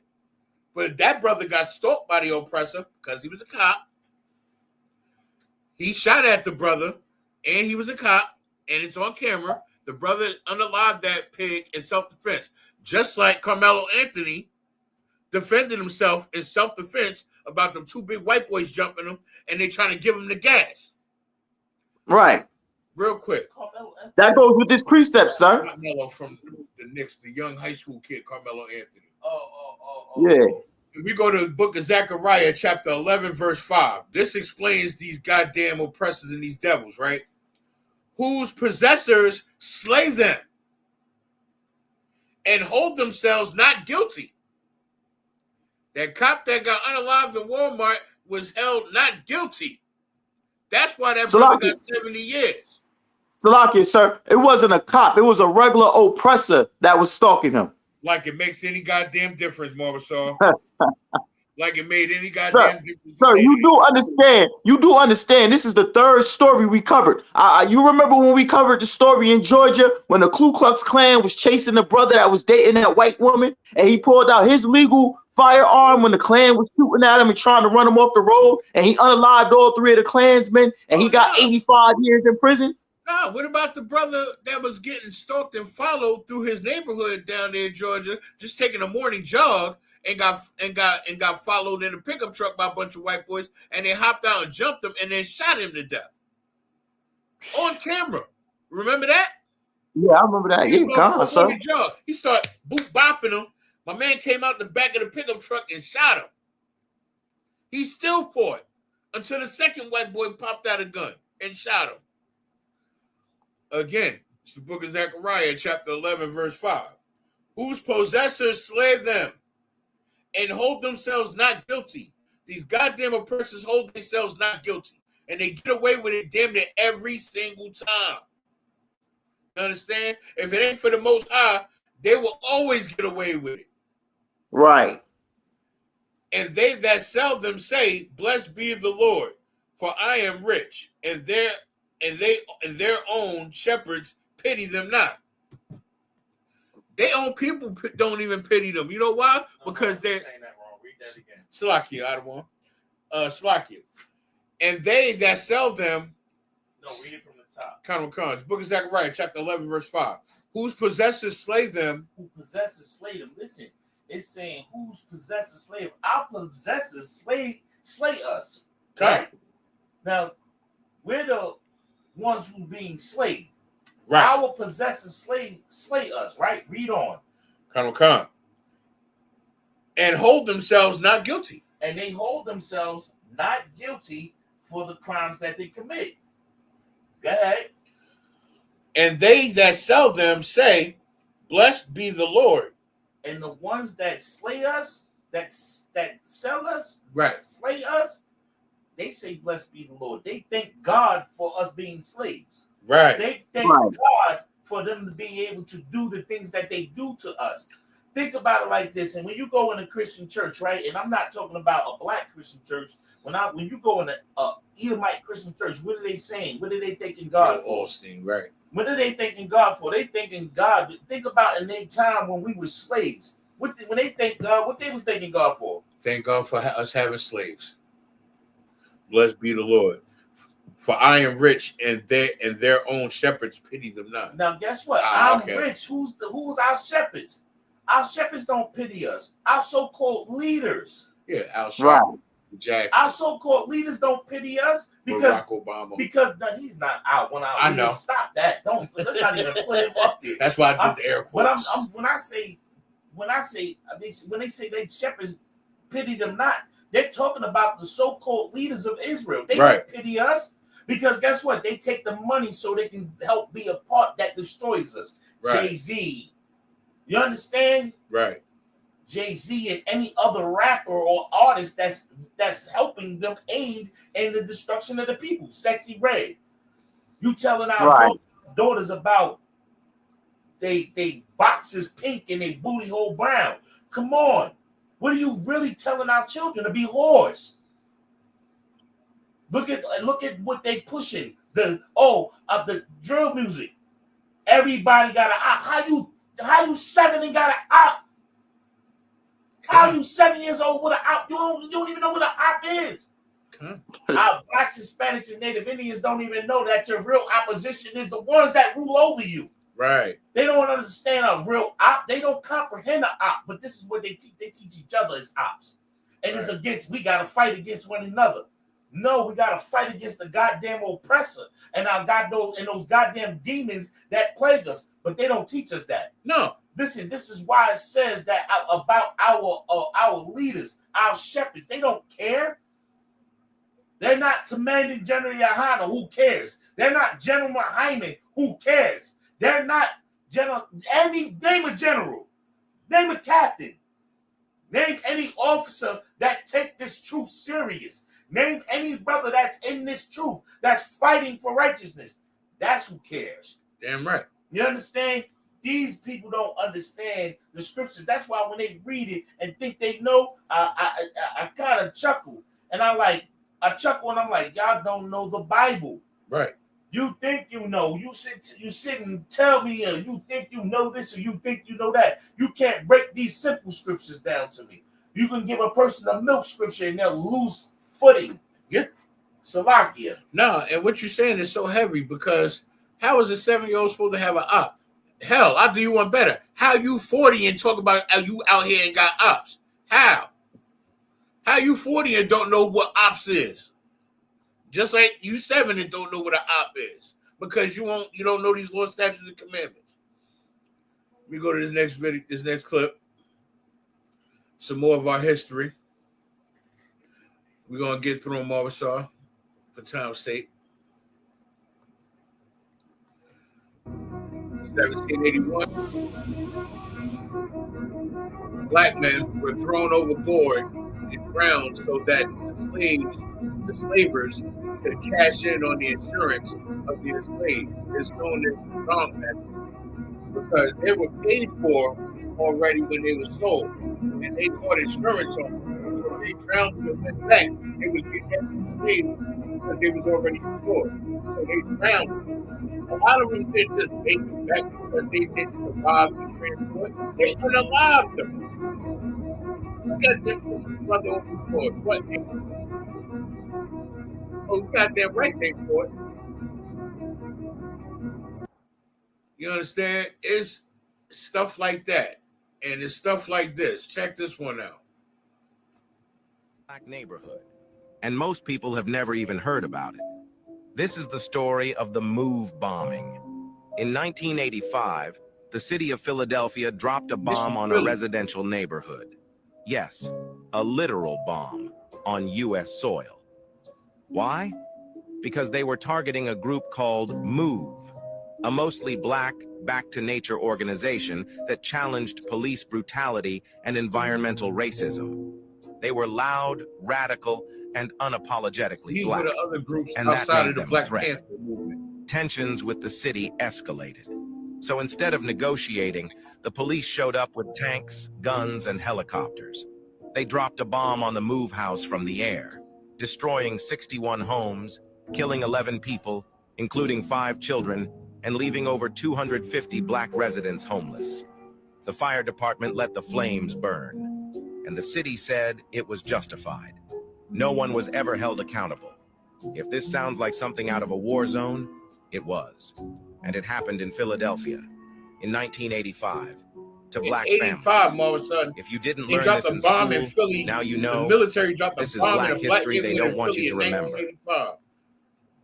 But that brother got stalked by the oppressor because he was a cop. He shot at the brother, and he was a cop, and it's on camera. The brother unalived that pig in self-defense, just like Carmelo Anthony defended himself in self-defense about them 2 big white boys jumping him, and they trying to give him the gas. Right. Real quick. That goes with this precept, sir. Carmelo from the Knicks, the young high school kid, Carmelo Anthony. Yeah. We go to the book of Zechariah, chapter 11, verse 5. This explains these goddamn oppressors and these devils, right? Whose possessors slay them and hold themselves not guilty. That cop that got unalived in Walmart was held not guilty. That's why that brother got 70 years. Salakia, sir, it wasn't a cop. It was a regular oppressor that was stalking him. Like it makes any goddamn difference, Marbasaw. Like it made any goddamn difference. Sir, you do understand. You do understand. This is the 3rd story we covered. You remember when we covered the story in Georgia when the Ku Klux Klan was chasing the brother that was dating that white woman, and he pulled out his legal firearm when the Klan was shooting at him and trying to run him off the road, and he unalived all 3 of the Klansmen, and he got 85 years in prison? No, what about the brother that was getting stalked and followed through his neighborhood down there in Georgia, just taking a morning jog and got followed in a pickup truck by a bunch of white boys, and they hopped out and jumped him and then shot him to death on camera? Remember that? Yeah, I remember that. He Yeah, was gone, sir. the jug. He started boot bopping him. My man came out the back of the pickup truck and shot him. He still fought until the second white boy popped out a gun and shot him. Again, it's the book of Zechariah, chapter 11, verse 5. Whose possessors slay them and hold themselves not guilty. These goddamn oppressors hold themselves not guilty. And they get away with it damn near every single time. You understand? If it ain't for the Most High, they will always get away with it. Right. And they that sell them say, blessed be the Lord, for I am rich, and their own shepherds pity them not. Their own people don't even pity them. You know why? Because they're saying that wrong. Read that again. Slakia, I don't want. Slakia. And they that sell them. No, read it from the top. Comes. Book of Zechariah, chapter 11, verse 5. Whose possessors slay them. Who possessors slay them. Listen, it's saying whose possessors slay them. Our possessors slay us. Right? Now, we're the ones who being slayed. Right. Our possessors slay us, right? Read on. Come. And hold themselves not guilty. And they hold themselves not guilty for the crimes that they commit. Go ahead. And they that sell them say, blessed be the Lord. And the ones that slay us, that sell us, right, slay us, they say, blessed be the Lord. They thank God for us being slaves. Right. They thank God for them to be able to do the things that they do to us. Think about it like this. And when you go in a Christian church, right? And I'm not talking about a black Christian church. When you go in a Edomite Christian church, what are they saying? What are they thanking God for? Right. What are they thanking God for? They thanking God. Think about in their time when we were slaves. When they thank God, what they was thanking God for? Thank God for us having slaves. Blessed be the Lord. For I am rich, and their own shepherds pity them not. Now, guess what? I'm rich. Who's our shepherds? Our shepherds don't pity us. Our so-called leaders. Yeah, our so-called leaders don't pity us because Barack Obama. Because he's not out. I know. Stop that. Let's not even put him up there. That's why I did the air quotes. But when they say they shepherds pity them not, they're talking about the so-called leaders of Israel. They don't pity us. Because guess what? They take the money so they can help be a part that destroys us. Right. Jay-Z. You understand? Right. Jay-Z and any other rapper or artist that's helping them aid in the destruction of the people. Sexy Red. You telling our daughters about they boxes pink and they booty hole brown. Come on. What are you really telling our children? To be whores? Look at what they pushing. The drill music. Everybody got an op. How you 7 and got an op? How you 7 years old with an op? You don't even know what an op is. Our blacks, Hispanics, and Native Indians don't even know that your real opposition is the ones that rule over you. Right. They don't understand a real op. They don't comprehend an op. But this is what they teach. They teach each other as ops. And it's against, we got to fight against one another. No, we got to fight against the goddamn oppressor and those goddamn demons that plague us. But they don't teach us that. No. Listen, this is why it says that about our leaders, our shepherds. They don't care. They're not Commanding General YAHANNA. Who cares? They're not General Hyman. Who cares? They're not General. Name a general. Name a captain. Name any officer that take this truth serious. Name any brother that's in this truth, that's fighting for righteousness. That's who cares. Damn right. You understand? These people don't understand the scriptures. That's why when they read it and think they know, I kind of chuckle. And I chuckle and I'm like, y'all don't know the Bible. Right. You think you know. You sit and tell me you think you know this or you think you know that. You can't break these simple scriptures down to me. You can give a person a milk scripture and they'll lose footing. Yeah. Slovakia. No, and what you're saying is so heavy because how is a 7-year-old supposed to have an op? Hell, I'll do you one better. How you 40 and talk about how you out here and got ops? How? How you 40 and don't know what ops is? Just like you 7 and don't know what an op is. because you don't know these laws, statutes, and commandments. Let me go to this next video, this next clip. Some more of our history. We're gonna get through them all, for time's sake. 1781. Black men were thrown overboard and drowned so that the slavers could cash in on the insurance of the enslaved. It's known as the Dom method, because they were paid for already when they were sold, and they bought insurance on them. So if they drowned and went back, they would get that enslaved because they was already insured. So they drowned. A lot of them didn't just make it back because they didn't survive the transport. They unalived them. Look at them brother overboard. What? Oh, you got that right there for it. You understand? It's stuff like that. And it's stuff like this. Check this one out. Black neighborhood. And most people have never even heard about it. This is the story of the Move bombing. In 1985, the city of Philadelphia dropped a bomb on a residential neighborhood. Yes, a literal bomb on U.S. soil. Why? Because they were targeting a group called Move, a mostly black, back-to-nature organization that challenged police brutality and environmental racism. They were loud, radical, and unapologetically black. These were the other groups and outside of the Black Panther movement. Tensions with the city escalated. So instead of negotiating, the police showed up with tanks, guns, and helicopters. They dropped a bomb on the Move house from the air, destroying 61 homes, killing 11 people, including 5 children, and leaving over 250 black residents homeless. The fire department let the flames burn, and the city said it was justified. No one was ever held accountable. If this sounds like something out of a war zone, it was. And it happened in Philadelphia in 1985 to black families. All of a sudden, if you didn't learn this in school, in Philly, now you know. The military dropped this a is bomb black in a black history they don't want you to remember.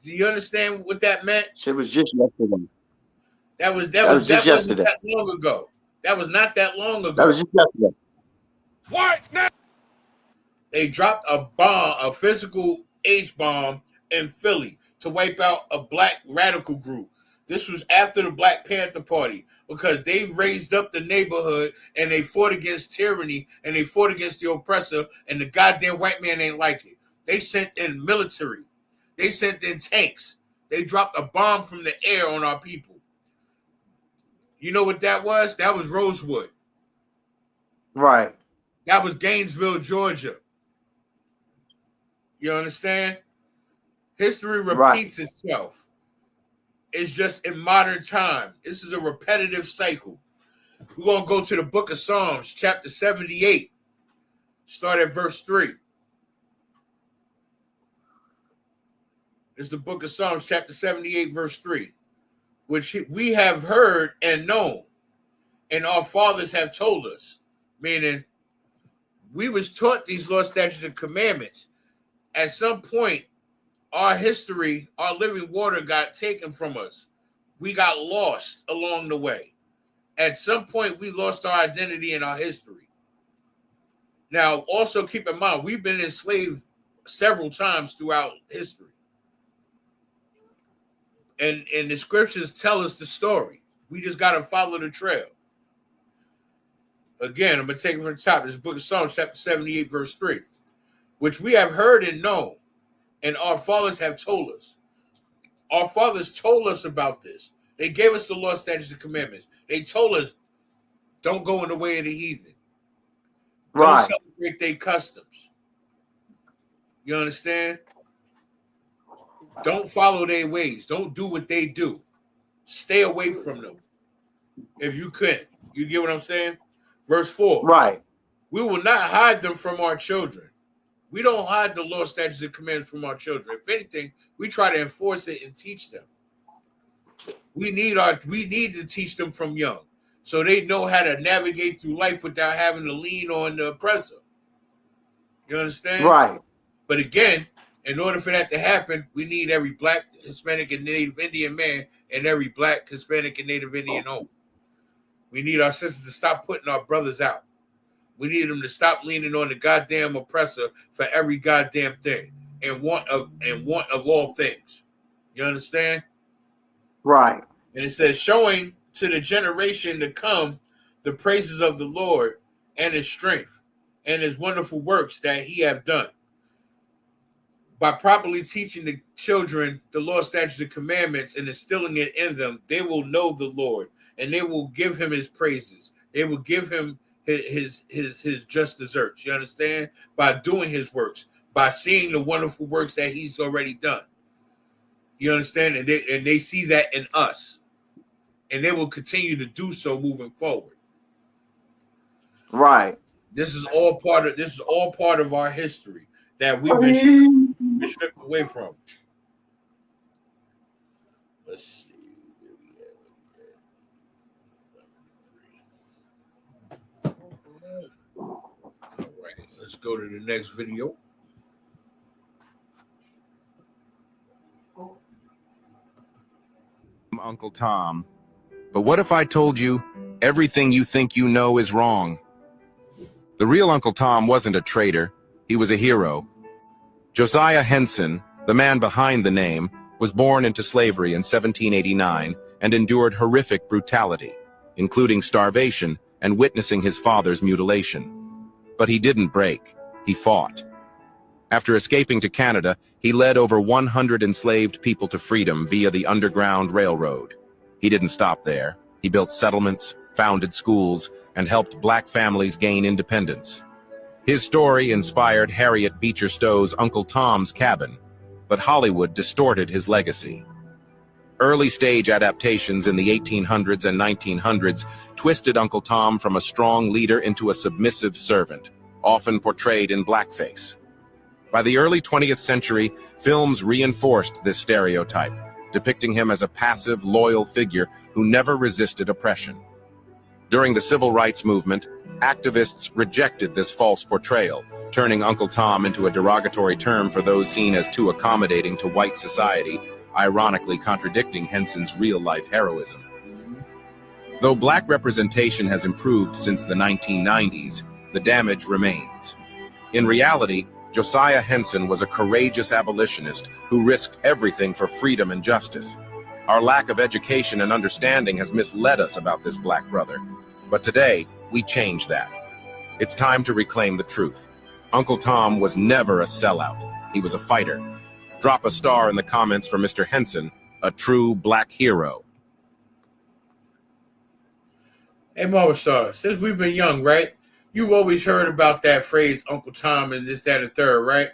Do you understand what that meant? Shit was just yesterday. That was just yesterday. That long ago. That was not that long ago. That was just yesterday. What now? They dropped a bomb, a physical H-bomb in Philly to wipe out a black radical group. This was after the Black Panther Party, because they raised up the neighborhood and they fought against tyranny and they fought against the oppressor, and the goddamn white man ain't like it. They sent in military. They sent in tanks. They dropped a bomb from the air on our people. You know what that was? That was Rosewood. Right. That was Gainesville, Georgia. You understand? History repeats itself. It's just in modern time. This is a repetitive cycle. We're going to go to the book of Psalms, chapter 78. Start at verse 3. It's the book of Psalms, chapter 78, verse 3. Which we have heard and known, and our fathers have told us. Meaning, we was taught these laws, statutes, and commandments. At some point, our history, our living water got taken from us. We got lost along the way. At some point, we lost our identity and our history. Now, also keep in mind, we've been enslaved several times throughout history. And the scriptures tell us the story. We just got to follow the trail. Again, I'm going to take it from the top. This book of Psalms, chapter 78, verse 3. Which we have heard and known, and our fathers have told us. Our fathers told us about this. They gave us the law, statutes, and commandments. They told us, don't go in the way of the heathen. Don't celebrate their customs. You understand? Don't follow their ways. Don't do what they do. Stay away from them. If you could. You get what I'm saying? Verse 4. Right. We will not hide them from our children. We don't hide the law, statutes, and commandments from our children. If anything, we try to enforce it and teach them. We need to teach them from young, so they know how to navigate through life without having to lean on the oppressor. You understand? Right. But again, In order for that to happen, we need every black, Hispanic, and Native Indian man and every black, Hispanic, and Native Indian home. We need our sisters to stop putting our brothers out. We need them to stop leaning on the goddamn oppressor for every goddamn thing and want of all things. You understand? Right. And it says, showing to the generation to come the praises of the Lord and his strength and his wonderful works that he have done. By properly teaching the children the Lord's statutes and commandments and instilling it in them, they will know the Lord and they will give him his praises. They will give him his just deserts. You understand? By doing his works, by seeing the wonderful works that he's already done. You understand? And they see that in us. And they will continue to do so moving forward. Right. This is all part of our history that we've been stripped away from. Let's see. All right, let's go to the next video. Uncle Tom. But what if I told you everything you think you know is wrong? The real Uncle Tom wasn't a traitor. He was a hero. Josiah Henson, the man behind the name, was born into slavery in 1789 and endured horrific brutality, including starvation and witnessing his father's mutilation. But he didn't break. He fought. After escaping to Canada, he led over 100 enslaved people to freedom via the Underground Railroad. He didn't stop there. He built settlements, founded schools, and helped black families gain independence. His story inspired Harriet Beecher Stowe's Uncle Tom's Cabin, but Hollywood distorted his legacy. Early stage adaptations in the 1800s and 1900s twisted Uncle Tom from a strong leader into a submissive servant, often portrayed in blackface. By the early 20th century, films reinforced this stereotype, depicting him as a passive, loyal figure who never resisted oppression. During the Civil Rights Movement, activists rejected this false portrayal, turning Uncle Tom into a derogatory term for those seen as too accommodating to white society, ironically contradicting Henson's real-life heroism. Though black representation has improved since the 1990s, the damage remains. In reality, Josiah Henson was a courageous abolitionist who risked everything for freedom and justice. Our lack of education and understanding has misled us about this black brother. But today, we change that. It's time to reclaim the truth. Uncle Tom was never a sellout. He was a fighter. Drop a star in the comments for Mr. Henson, a true black hero. Hey, Mama Star, since we've been young, right? You've always heard about that phrase, Uncle Tom, and this, that, and third, right?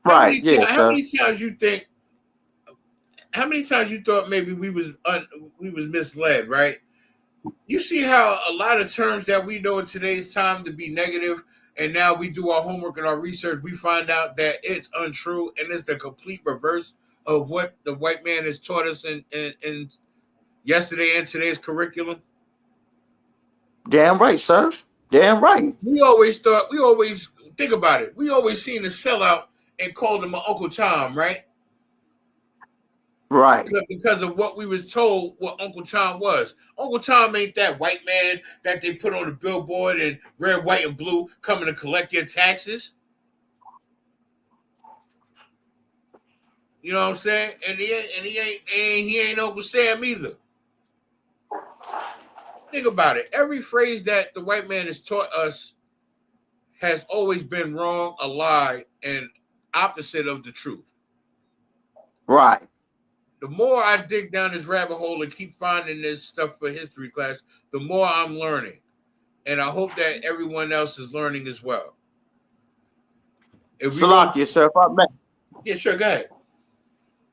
Right. How many times you think? How many times you thought maybe we was misled, right? You see how a lot of terms that we know in today's time to be negative, and now we do our homework and our research, we find out that it's untrue and it's the complete reverse of what the white man has taught us in yesterday and today's curriculum. Damn right, sir. Damn right. We always think about it. We always seen the sellout and called him an Uncle Tom, right? Right. Because of what we was told what Uncle Tom was. Uncle Tom ain't that white man that they put on the billboard in red, white, and blue coming to collect your taxes. You know what I'm saying? And he ain't Uncle Sam either. Think about it. Every phrase that the white man has taught us has always been wrong, a lie, and opposite of the truth. Right. The more I dig down this rabbit hole and keep finding this stuff for history class, the more I'm learning. And I hope that everyone else is learning as well. Salakia, sir, if I may. Yeah, sure, go ahead.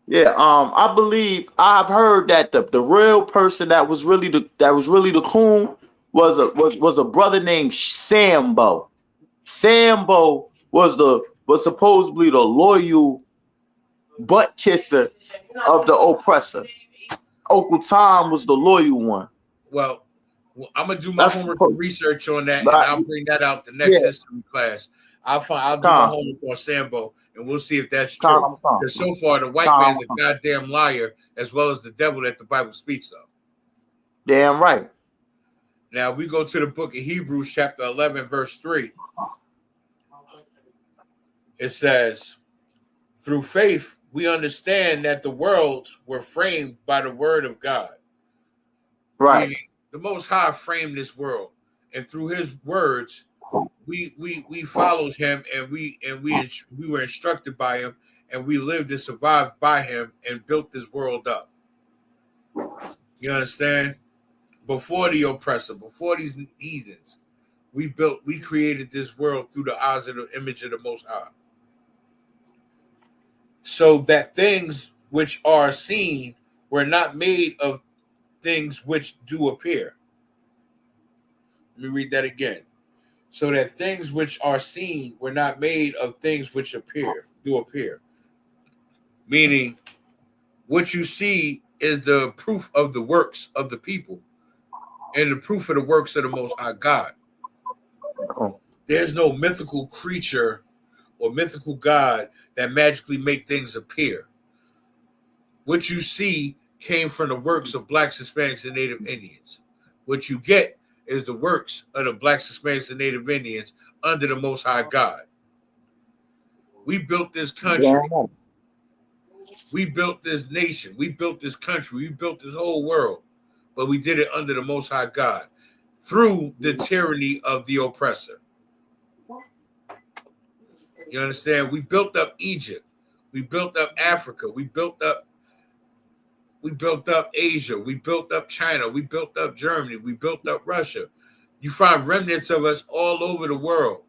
Yeah, I believe I've heard that the real person that was really the coon was a brother named Sambo. Sambo was supposedly the loyal butt kisser of the oppressor. Uncle Tom was the loyal one. Well, I'm gonna do my homework and research on that, and I'll bring that out the next history class. I'll do my Con. homework on Sambo, and we'll see if that's Con, true. con. Because so far, the white Con, man's a con. goddamn liar, as well as the devil that the Bible speaks of. Damn right. Now we go to the book of Hebrews, chapter 11, verse 3. It says, through faith, we understand that the worlds were framed by the word of God. Right. Meaning, the Most High framed this world, and through His words, we followed Him, and we were instructed by Him, and we lived and survived by Him, and built this world up. You understand? Before the oppressor, before these heathens, we created this world through the eyes of the image of the Most High. So that things which are seen were not made of things which do appear. Let me read that again. So that things which are seen were not made of things which do appear. Meaning, what you see is the proof of the works of the people and the proof of the works of the Most High God. There's no mythical creature or mythical God that magically make things appear. What you see came from the works of Blacks, Hispanics, and Native Indians. What you get is the works of the Blacks, Hispanics, and Native Indians under the Most High God. We built this country. We built this nation. We built this country. We built this whole world. But we did it under the Most High God through the tyranny of the oppressor. You understand? We built up Egypt. We built up Africa. We built up Asia. We built up China. We built up Germany. We built up Russia. You find remnants of us all over the world.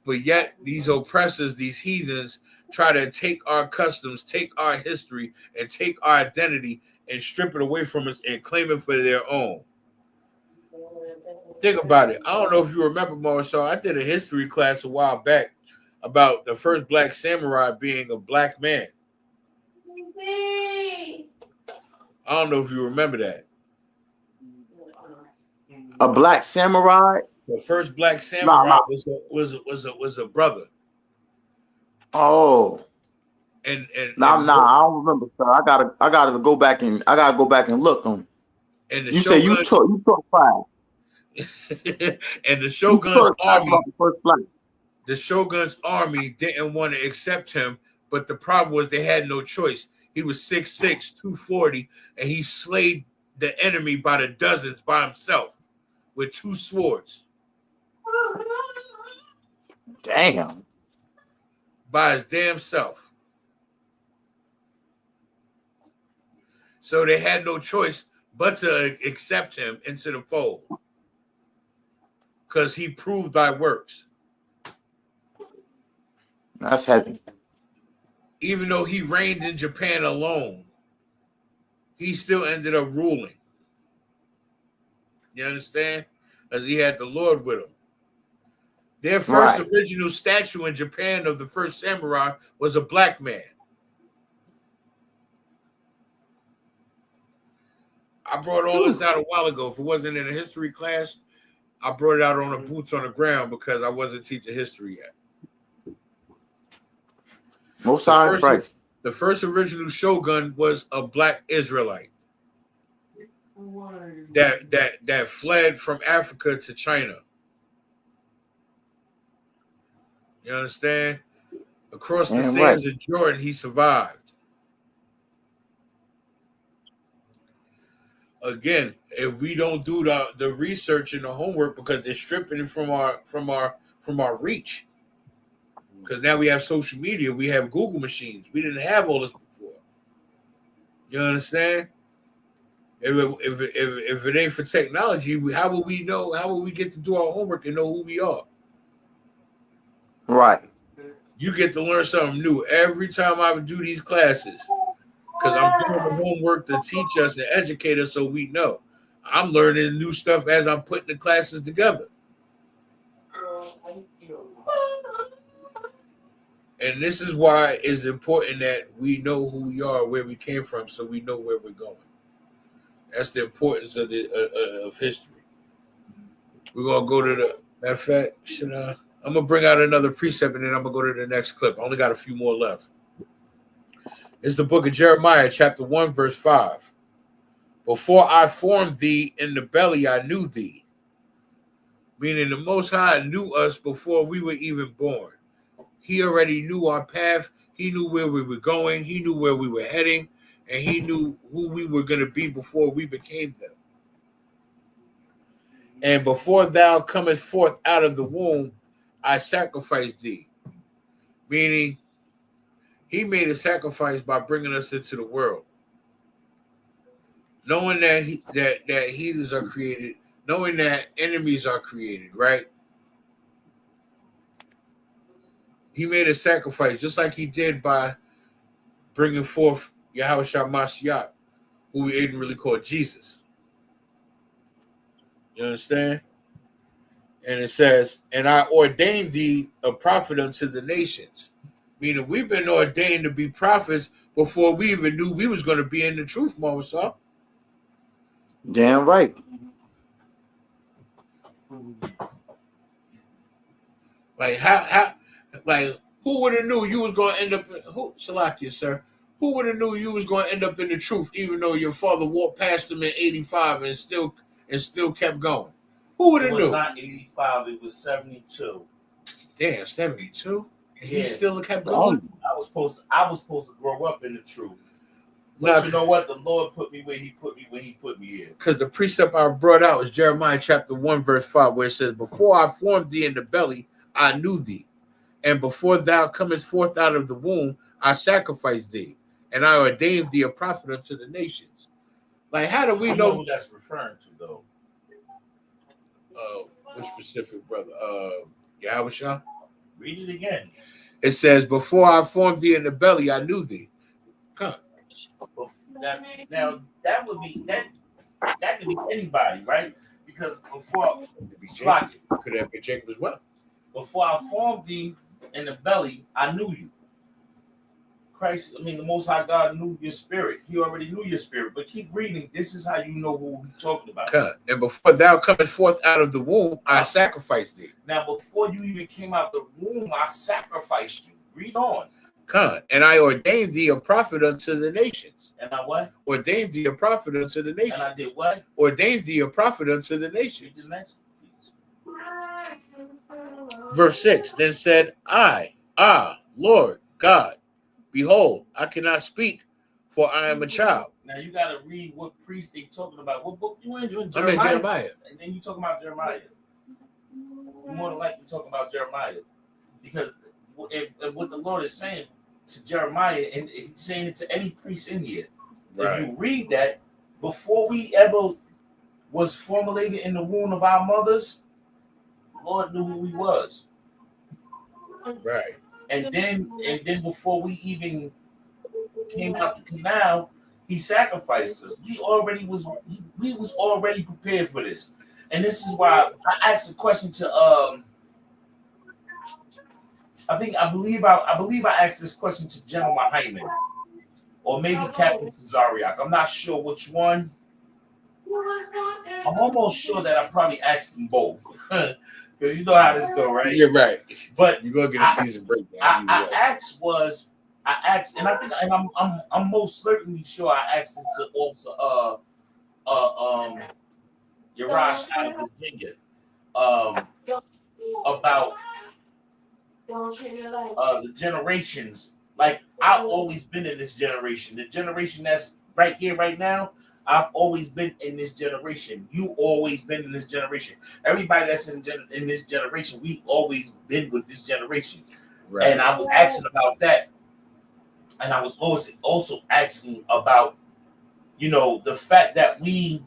But yet these oppressors, these heathens, try to take our customs, take our history, and take our identity and strip it away from us and claim it for their own. Think about it. I don't know if you remember, Marcel. I did a history class a while back about the first black samurai being a black man. I don't know if you remember that. A black samurai? The first black samurai was a brother. Oh. And I don't remember, sir. I gotta go back and look on. And the you say you took five. And the Shogun's army, the Shogun's army didn't want to accept him, but the problem was they had no choice. He was 6'6", 240, and he slayed the enemy by the dozens by himself with 2 swords. Damn. By his damn self. So they had no choice but to accept him into the fold. Because he proved thy works. That's heavy. Even though he reigned in Japan alone, he still ended up ruling. You understand? Because he had the Lord with him. Their first original statue in Japan of the first samurai was a black man. I brought all this out a while ago. If it wasn't in a history class, I brought it out on the boots on the ground because I wasn't teaching history yet. The first original shogun was a black Israelite that fled from Africa to China. You understand? Across the sands of Jordan, he survived. Again, if we don't do the research and the homework, because they're stripping it from our reach. Because now we have social media, we have Google machines. We didn't have all this before. You understand? If it ain't for technology, how will we know? How will we get to do our homework and know who we are? Right. You get to learn something new every time I would do these classes. Because I'm doing the homework to teach us and educate us so we know. I'm learning new stuff as I'm putting the classes together. And this is why it's important that we know who we are, where we came from, so we know where we're going. That's the importance of history. We're gonna go to the matter of fact. I'm going to bring out another precept, and then I'm going to go to the next clip. I only got a few more left. It's the book of Jeremiah, chapter 1, verse 5. Before I formed thee in the belly, I knew thee. Meaning the Most High knew us before we were even born. He already knew our path. He knew where we were going. He knew where we were heading. And he knew who we were going to be before we became them. And before thou comest forth out of the womb, I sacrificed thee. Meaning, he made a sacrifice by bringing us into the world. Knowing that that heathens are created, knowing that enemies are created, right? He made a sacrifice, just like he did by bringing forth Yahushua Mashiach, who we didn't really call Jesus. You understand? And it says, and I ordained thee a prophet unto the nations. Meaning we've been ordained to be prophets before we even knew we was going to be in the truth, Moses. Damn right. Like how like who would have knew you was going to end up Shalakia, sir? Who would have knew you was going to end up in the truth, even though your father walked past him in 85 and still kept going? Who would have knew? It was not 85, it was 72. Damn, 72? And Yeah. he still kept going? I was supposed to grow up in the truth. But you know what? The Lord put me where he put me here. Because the precept I brought out is Jeremiah chapter 1, verse 5, where it says, before I formed thee in the belly, I knew thee. And before thou comest forth out of the womb, I sacrificed thee. And I ordained thee a prophet unto the nations. Like, how do we know who that's referring to, though? Which specific brother? Yahushua? Read it again. It says, before I formed thee in the belly, I knew thee. Come. Now that would be that could be anybody, right? Because before could have been Jacob as well. Before I formed thee in the belly, I knew you. Christ, the Most High God knew your spirit. He already knew your spirit. But keep reading. This is how you know who we're talking about. And before thou comest forth out of the womb, I sacrificed thee. Now, before you even came out the womb, I sacrificed you. Read on. And I ordained thee a prophet unto the nations. And I what? Ordained thee a prophet unto the nations. And I did what? Ordained thee a prophet unto the nations. Read the next one, please. Verse 6, then said I, Lord God, behold, I cannot speak, for I am a child. Now you got to read what priest they talking about. What book you in? You in Jeremiah? I'm in Jeremiah. And then you talking about Jeremiah. You're more than likely talking about Jeremiah. Because and what the Lord is saying to Jeremiah, and he's saying it to any priest in here. Right. If you read that, before we ever was formulated in the womb of our mothers, the Lord knew who we was. Right. And then before we even came out the canal, he sacrificed us. We was already prepared for this. And this is why I asked a question to I believe I asked this question to General Hyman or maybe Captain Tazariak. I'm not sure which one. I'm almost sure that I probably asked them both. Because you know how this go, right? You're right. But you're gonna get a season breakdown. I asked, and I think, and I'm most certainly sure I asked this to also Yarash out of Virginia about the generations. Like, I've always been in this generation. The generation that's right here, right now, I've always been in this generation. You always been in this generation. Everybody that's in this generation, we've always been with this generation. Right. And I was asking about that. And I was also asking about, the fact that we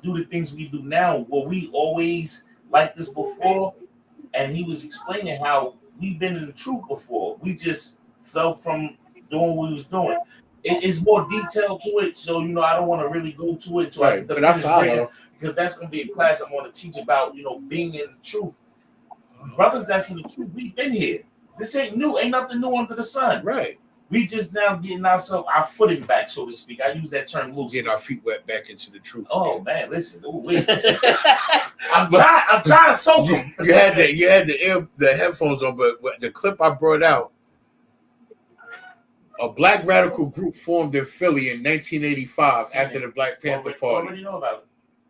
do the things we do now. Were we always like this before? And he was explaining how we've been in the truth before. We just fell from doing what we was doing. It's more detailed to it, so I don't want to really go to it until I get the finish breaking, because that's going to be a class I'm going to teach about, being in the truth. Brothers that's in the truth, we've been here. This ain't new, ain't nothing new under the sun. Right. We just now getting our footing back, so to speak. I use that term loosely. Getting our feet wet back into the truth. Oh man, listen. I'm trying to soak them. You had the headphones on, but the clip I brought out, a black radical group formed in Philly in 1985 after the Black Panther Party. Already know about it.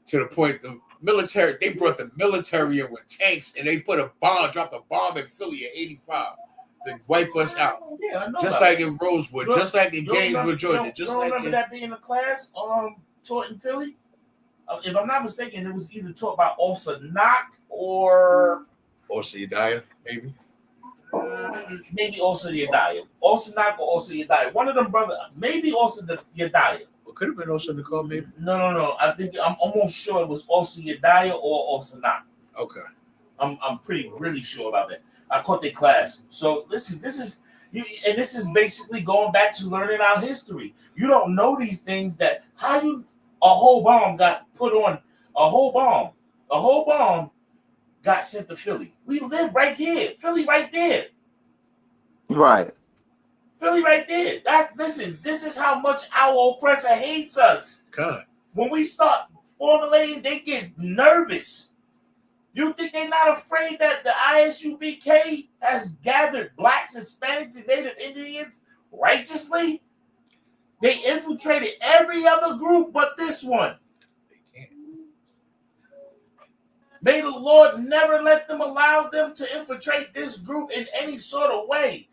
To the point the military, they brought the military in with tanks and they dropped a bomb in Philly in 85 to wipe us out. Yeah, I know. Just like in Rosewood, just like in Gainesville, Georgia. You don't remember that being a class taught in Philly? If I'm not mistaken, it was either taught by Osa Knock or Osa Yedaya, maybe. Maybe Osa Yedaya. Osa Knock or Osa Yedaya. One of them brothers, maybe Osa Yedaya. It could have been Osa Nicole, maybe. No. I think I'm almost sure it was Osa Yedaya or Osa Knock. Okay. I'm really sure about that. I caught their class. So listen, this is basically going back to learning our history. You don't know these things that a whole bomb got put on. A whole bomb got sent to Philly. We live right here. Philly right there. Right. Philly right there. Listen, this is how much our oppressor hates us. God. When we start formulating, they get nervous. You think they're not afraid that the ISUPK has gathered blacks, Hispanics, and Native Indians righteously? They infiltrated every other group but this one. May the Lord never allow them to infiltrate this group in any sort of way.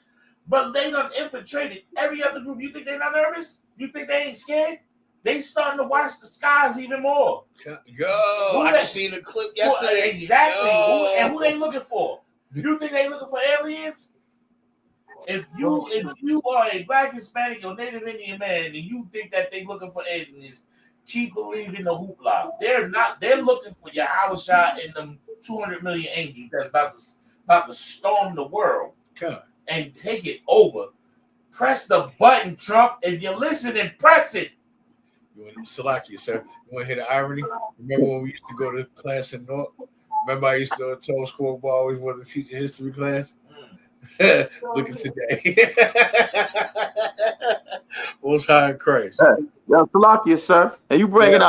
But they done infiltrated every other group. You think they're not nervous? You think they ain't scared? They starting to watch the skies even more. I just seen a clip yesterday. Exactly. Who they looking for? You think they looking for aliens? If you are a black, Hispanic, or Native Indian man, and you think that they looking for aliens, keep believing the hoopla. They're not. They're looking for Yahweh and them 200 million angels that's about to storm the world and take it over. Press the button, Trump. If you're listening, press it. You want to Salakia, sir? You want to hear the irony? Remember when we used to go to class in North? Remember I used to tell school boy I always wanted to teach a history class? Look at today. Most High in Christ. Yo, Salakia, sir. And you bringing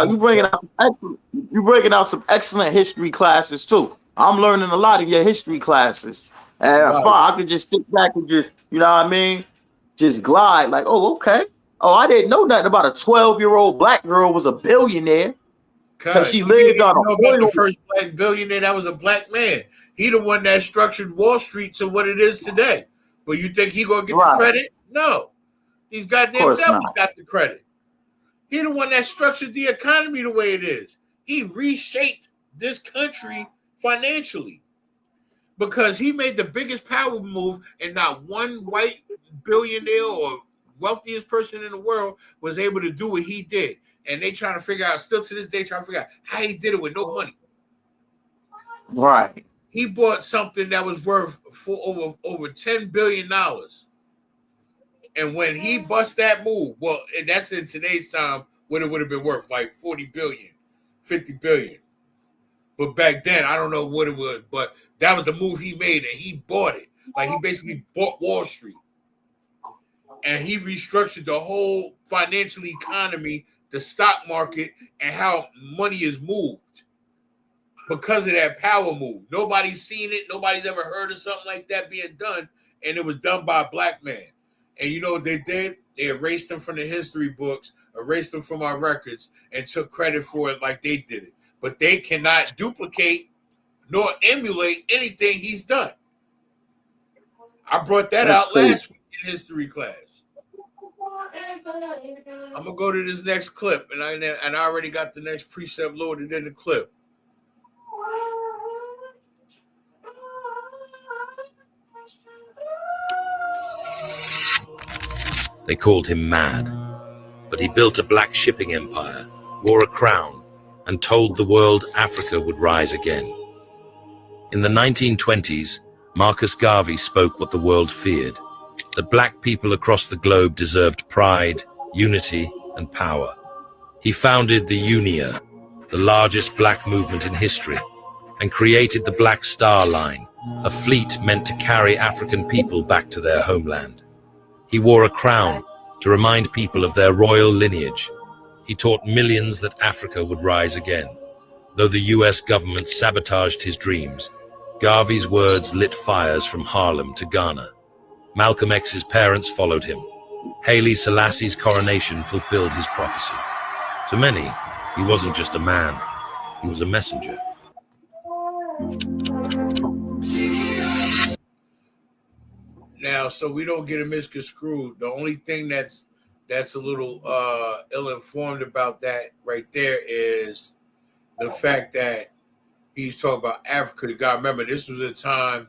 out some excellent history classes too. I'm learning a lot of your history classes. And if I could just sit back and just, you know what I mean? Just glide like, oh, okay. Oh, I didn't know nothing about a 12-year-old black girl was a billionaire. Because she lived on the first black billionaire that was a black man. He the one that structured Wall Street to what it is today. But you think he gonna get the credit? No. These goddamn devils got the credit. He the one that structured the economy the way it is. He reshaped this country financially because he made the biggest power move, and not one white billionaire or wealthiest person in the world was able to do what he did. And they trying to figure out, still to this day, trying to figure out how he did it with no money. Right. He bought something that was worth for over $10 billion. And when he bust that move, well, and that's in today's time, what it would have been worth, like 40 billion, 50 billion. But back then, I don't know what it was, but that was the move he made, and he bought it. Like, he basically bought Wall Street. And he restructured the whole financial economy, the stock market, and how money is moved because of that power move. Nobody's seen it. Nobody's ever heard of something like that being done, and it was done by a black man. And you know what they did? They erased him from the history books, erased him from our records, and took credit for it like they did it. But they cannot duplicate nor emulate anything he's done. I brought that out last week in history class. I'm gonna go to this next clip, and I already got the next precept loaded in the clip. They called him mad, but he built a black shipping empire, wore a crown, and told the world Africa would rise again. In the 1920s, Marcus Garvey spoke what the world feared, that black people across the globe deserved pride, unity, and power. He founded the UNIA, the largest black movement in history, and created the Black Star Line, a fleet meant to carry African people back to their homeland. He wore a crown to remind people of their royal lineage. He taught millions that Africa would rise again. Though the US government sabotaged his dreams, Garvey's words lit fires from Harlem to Ghana. Malcolm X's parents followed him. Haile Selassie's coronation fulfilled his prophecy. To many, he wasn't just a man, he was a messenger. Now, so we don't get it misconstrued, the only thing that's a little ill-informed about that right there is the fact that he's talking about Africa. You gotta remember, this was a time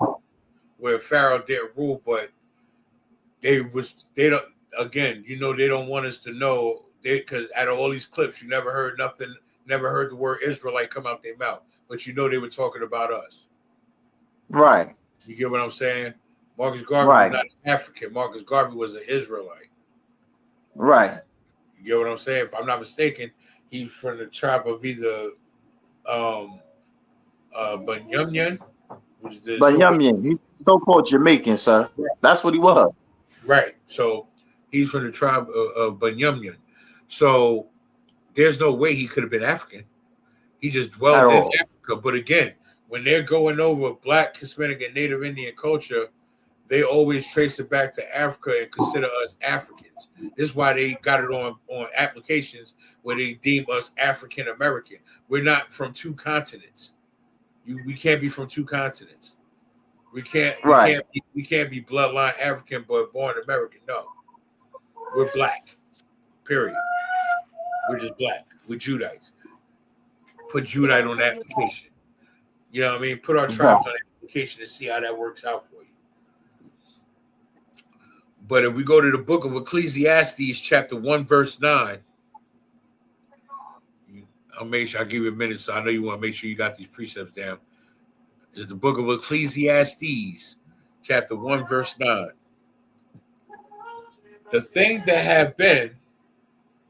where Pharaoh didn't rule, but they don't, again, you know, they don't want us to know, because out of all these clips, you never heard nothing, never heard the word Israelite come out their mouth, but you know they were talking about us. Right. You get what I'm saying? Marcus Garvey was not an African. Marcus Garvey was an Israelite. Right. You get what I'm saying? If I'm not mistaken, he's from the tribe of either Banyamyan, which is Banyamyan, he's so-called Jamaican, sir. That's what he was. Right. So he's from the tribe of Banyamyan. So there's no way he could have been African. He just dwelled in Africa. But again, when they're going over Black, Hispanic, and Native Indian culture, they always trace it back to Africa and consider us Africans. This is why they got it on applications where they deem us African American. We're not from two continents. We can't be from two continents. We can't be bloodline African but born American. No. We're Black. Period. We're just Black. We're Judites. Put Judite on the application. You know what I mean? Put our tribes on the application and see how that works out for you. But if we go to the book of Ecclesiastes, chapter 1, verse 9, I'll give you a minute, so I know you want to make sure you got these precepts down. It's the book of Ecclesiastes, chapter 1, verse 9. The thing that have been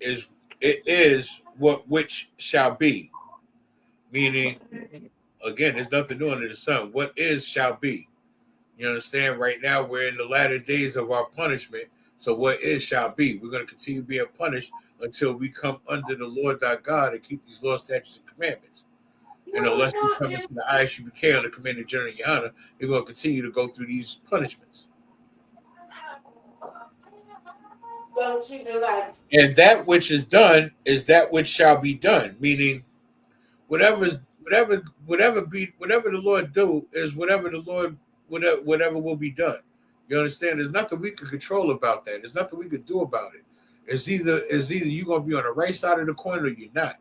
is what which shall be. Meaning, again, there's nothing new under the sun. What is shall be. You understand? Right now, we're in the latter days of our punishment. So what is shall be. We're going to continue being punished until we come under the Lord thy God and keep these laws, statutes, and commandments. And unless we come into the ISUPK under Commanding General YAHANNA, we're going to continue to go through these punishments. And that which is done is that which shall be done. Meaning, whatever the Lord do is whatever will be done. You understand? There's nothing we can control about that. There's nothing we can do about it. It's either you're gonna be on the right side of the coin or you're not.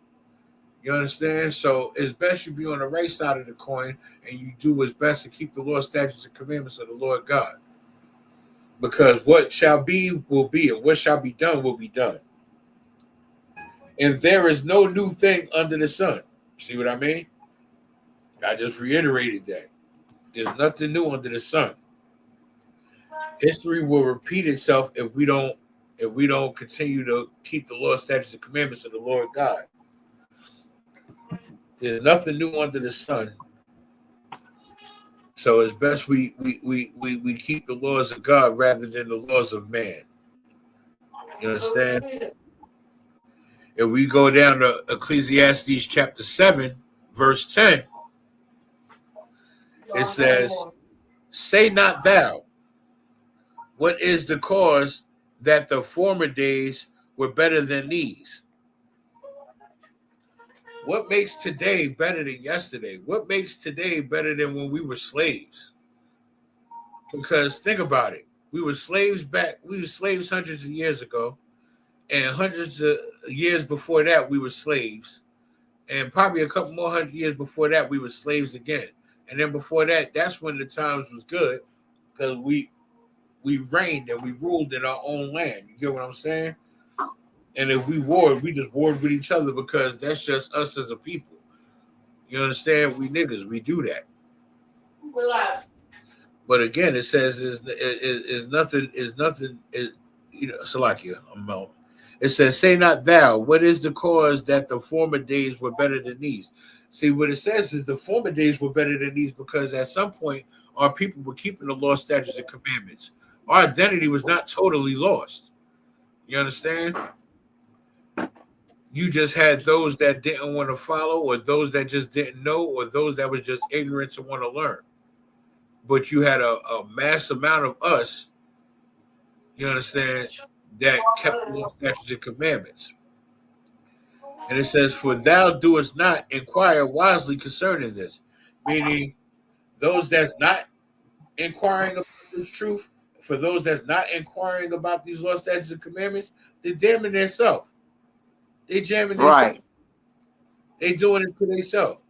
You understand? So it's best you be on the right side of the coin and you do what's best to keep the law, statutes, and commandments of the Lord God. Because what shall be will be, and what shall be done will be done. And there is no new thing under the sun. See what I mean? I just reiterated that. There's nothing new under the sun. History will repeat itself if we don't continue to keep the law, statutes, and commandments of the Lord God. There's nothing new under the sun. So it's best we keep the laws of God rather than the laws of man. You understand? If we go down to Ecclesiastes chapter 7, verse 10, it says, "Say not thou, what is the cause that the former days were better than these?" What makes today better than yesterday? What makes today better than when we were slaves? Because think about it. We were slaves hundreds of years ago, and hundreds of years before that, we were slaves. And probably a couple more hundred years before that, we were slaves again. And then before that, that's when the times was good, because we reigned and we ruled in our own land. You get what I'm saying? And if we warred, we just warred with each other because that's just us as a people. You understand? We niggas, we do that. But again, it says is nothing, you know, Salakia, it says, "Say not thou, what is the cause that the former days were better than these?" See, what it says is the former days were better than these because at some point our people were keeping the law, statutes, and commandments. Our identity was not totally lost. You understand? You just had those that didn't want to follow, or those that just didn't know, or those that was just ignorant to want to learn. But you had a mass amount of us, you understand, that kept the law, statutes, and commandments. And it says, for thou doest not inquire wisely concerning this. Meaning, those that's not inquiring about this truth, for those that's not inquiring about these law, statutes, and commandments, they're damning themselves. They jamming themselves. Right. They doing it to themselves.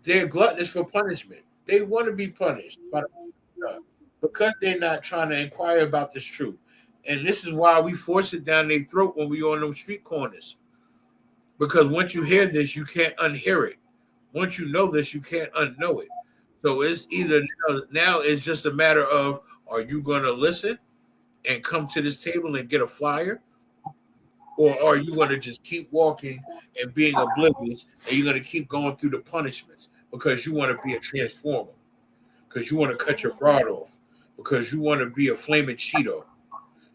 They're gluttonous for punishment. They want to be punished by the because they're not trying to inquire about this truth. And this is why we force it down their throat when we on those street corners. Because once you hear this, you can't unhear it. Once you know this, you can't unknow it. So it's either now it's just a matter of, are you going to listen and come to this table and get a flyer? Or are you going to just keep walking and being oblivious, and you're going to keep going through the punishments because you want to be a transformer, because you want to cut your rod off, because you want to be a flaming Cheeto,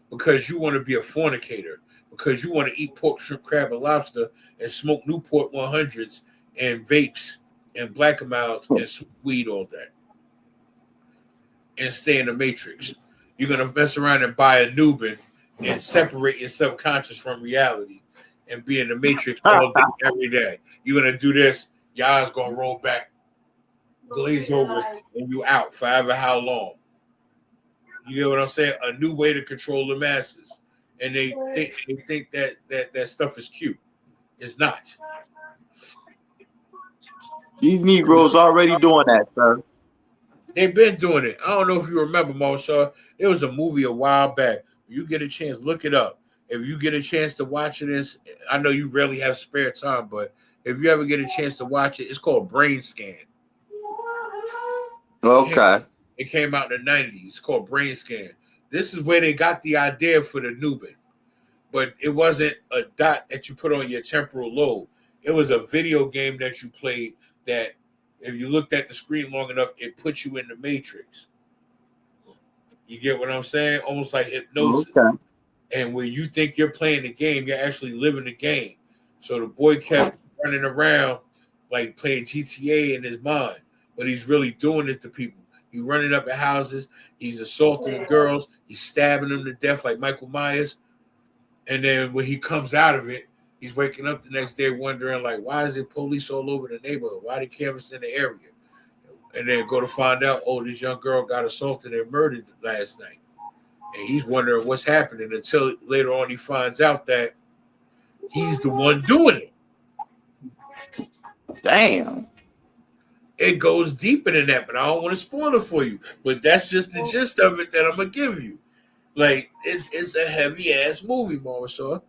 because you want to be a fornicator, because you want to eat pork, shrimp, crab, and lobster and smoke Newport 100s and vapes and Black and Milds and smoke weed all day and stay in the matrix. You're going to mess around and buy a Nubian and separate your subconscious from reality and be in the matrix all day, every day. You're going to do this, your eyes going to roll back, glaze over, and you out forever. How long? You get what I'm saying? A new way to control the masses. And they think that stuff is cute. It's not. These Negroes already doing that, sir. They've been doing it. I don't know if you remember, Marshaw. There was a movie a while back. You get a chance, look it up. If you get a chance to watch this, I know you rarely have spare time, but if you ever get a chance to watch it, it's called Brain Scan. Okay. It came out in the 90s. It's called Brain Scan. This is where they got the idea for the Nubian. But it wasn't a dot that you put on your temporal lobe. It was a video game that you played that if you looked at the screen long enough, it put you in the matrix. You get what I'm saying? Almost like hypnosis. Okay. And when you think you're playing the game, you're actually living the game. So the boy kept running around like playing GTA in his mind, but he's really doing it to people. He's running up at houses. He's assaulting girls. He's stabbing them to death like Michael Myers. And then when he comes out of it, he's waking up the next day wondering, like, why is there police all over the neighborhood? Why are they canvassing in the area? And then go to find out, oh, this young girl got assaulted and murdered last night. And he's wondering what's happening until later on he finds out that he's the one doing it. Damn. It goes deeper than that, but I don't want to spoil it for you. But that's just the gist of it that I'm going to give you. Like, it's a heavy-ass movie, Marshall.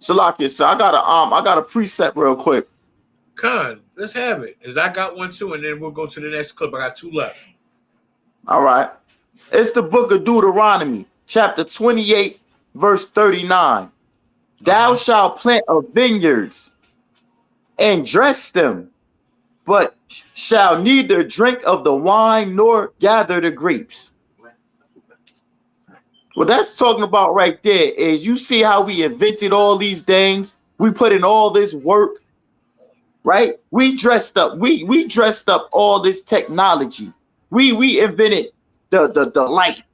Salakia, so I got a preset real quick. Con, let's have it. Because I got one too, and then we'll go to the next clip. I got two left. All right. It's the book of Deuteronomy, chapter 28, verse 39. Thou shalt plant of vineyards and dress them, but shall neither drink of the wine nor gather the grapes. What that's talking about right there is, you see how we invented all these things. We put in all this work, right? We dressed up. We dressed up all this technology. We invented the light.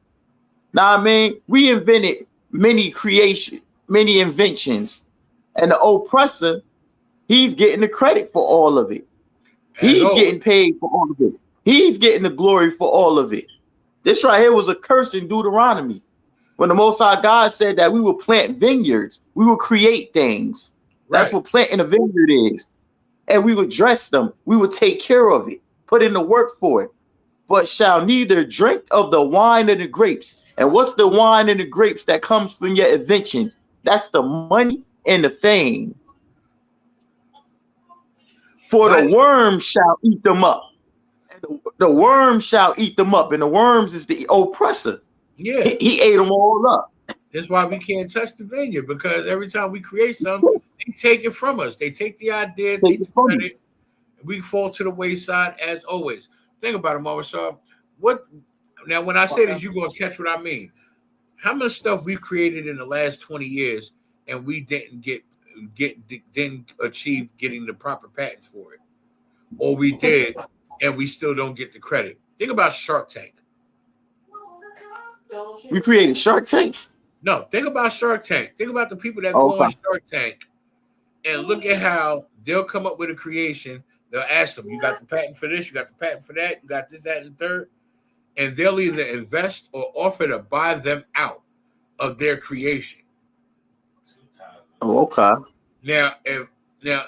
Now I mean, we invented many inventions, and the oppressor, he's getting the credit for all of it. He's getting paid for all of it. He's getting the glory for all of it. This right here was a curse in Deuteronomy. When the Most High God said that we will plant vineyards, we will create things. That's what planting a vineyard is. And we would dress them. We would take care of it, put in the work for it. But shall neither drink of the wine and the grapes. And what's the wine and the grapes that comes from your invention? That's the money and the fame. For the worms shall eat them up. And the worms shall eat them up. And the worms is the oppressor. Yeah. He ate them all up. That's why we can't touch the vineyard, because every time we create something, they take it from us. They take the idea, take the credit, and we fall to the wayside as always. Think about it, Mama Shaw. Now, when I say this, you're gonna catch what I mean. How much stuff we created in the last 20 years, and we didn't didn't achieve getting the proper patents for it, or we did, and we still don't get the credit. Think about Shark Tank. We created Shark Tank. No, think about Shark Tank. Think about the people that go on Shark Tank, and look at how they'll come up with a creation. They'll ask them, "You got the patent for this? You got the patent for that? You got this, that, and the third?" And they'll either invest or offer to buy them out of their creation. Oh, okay. Now,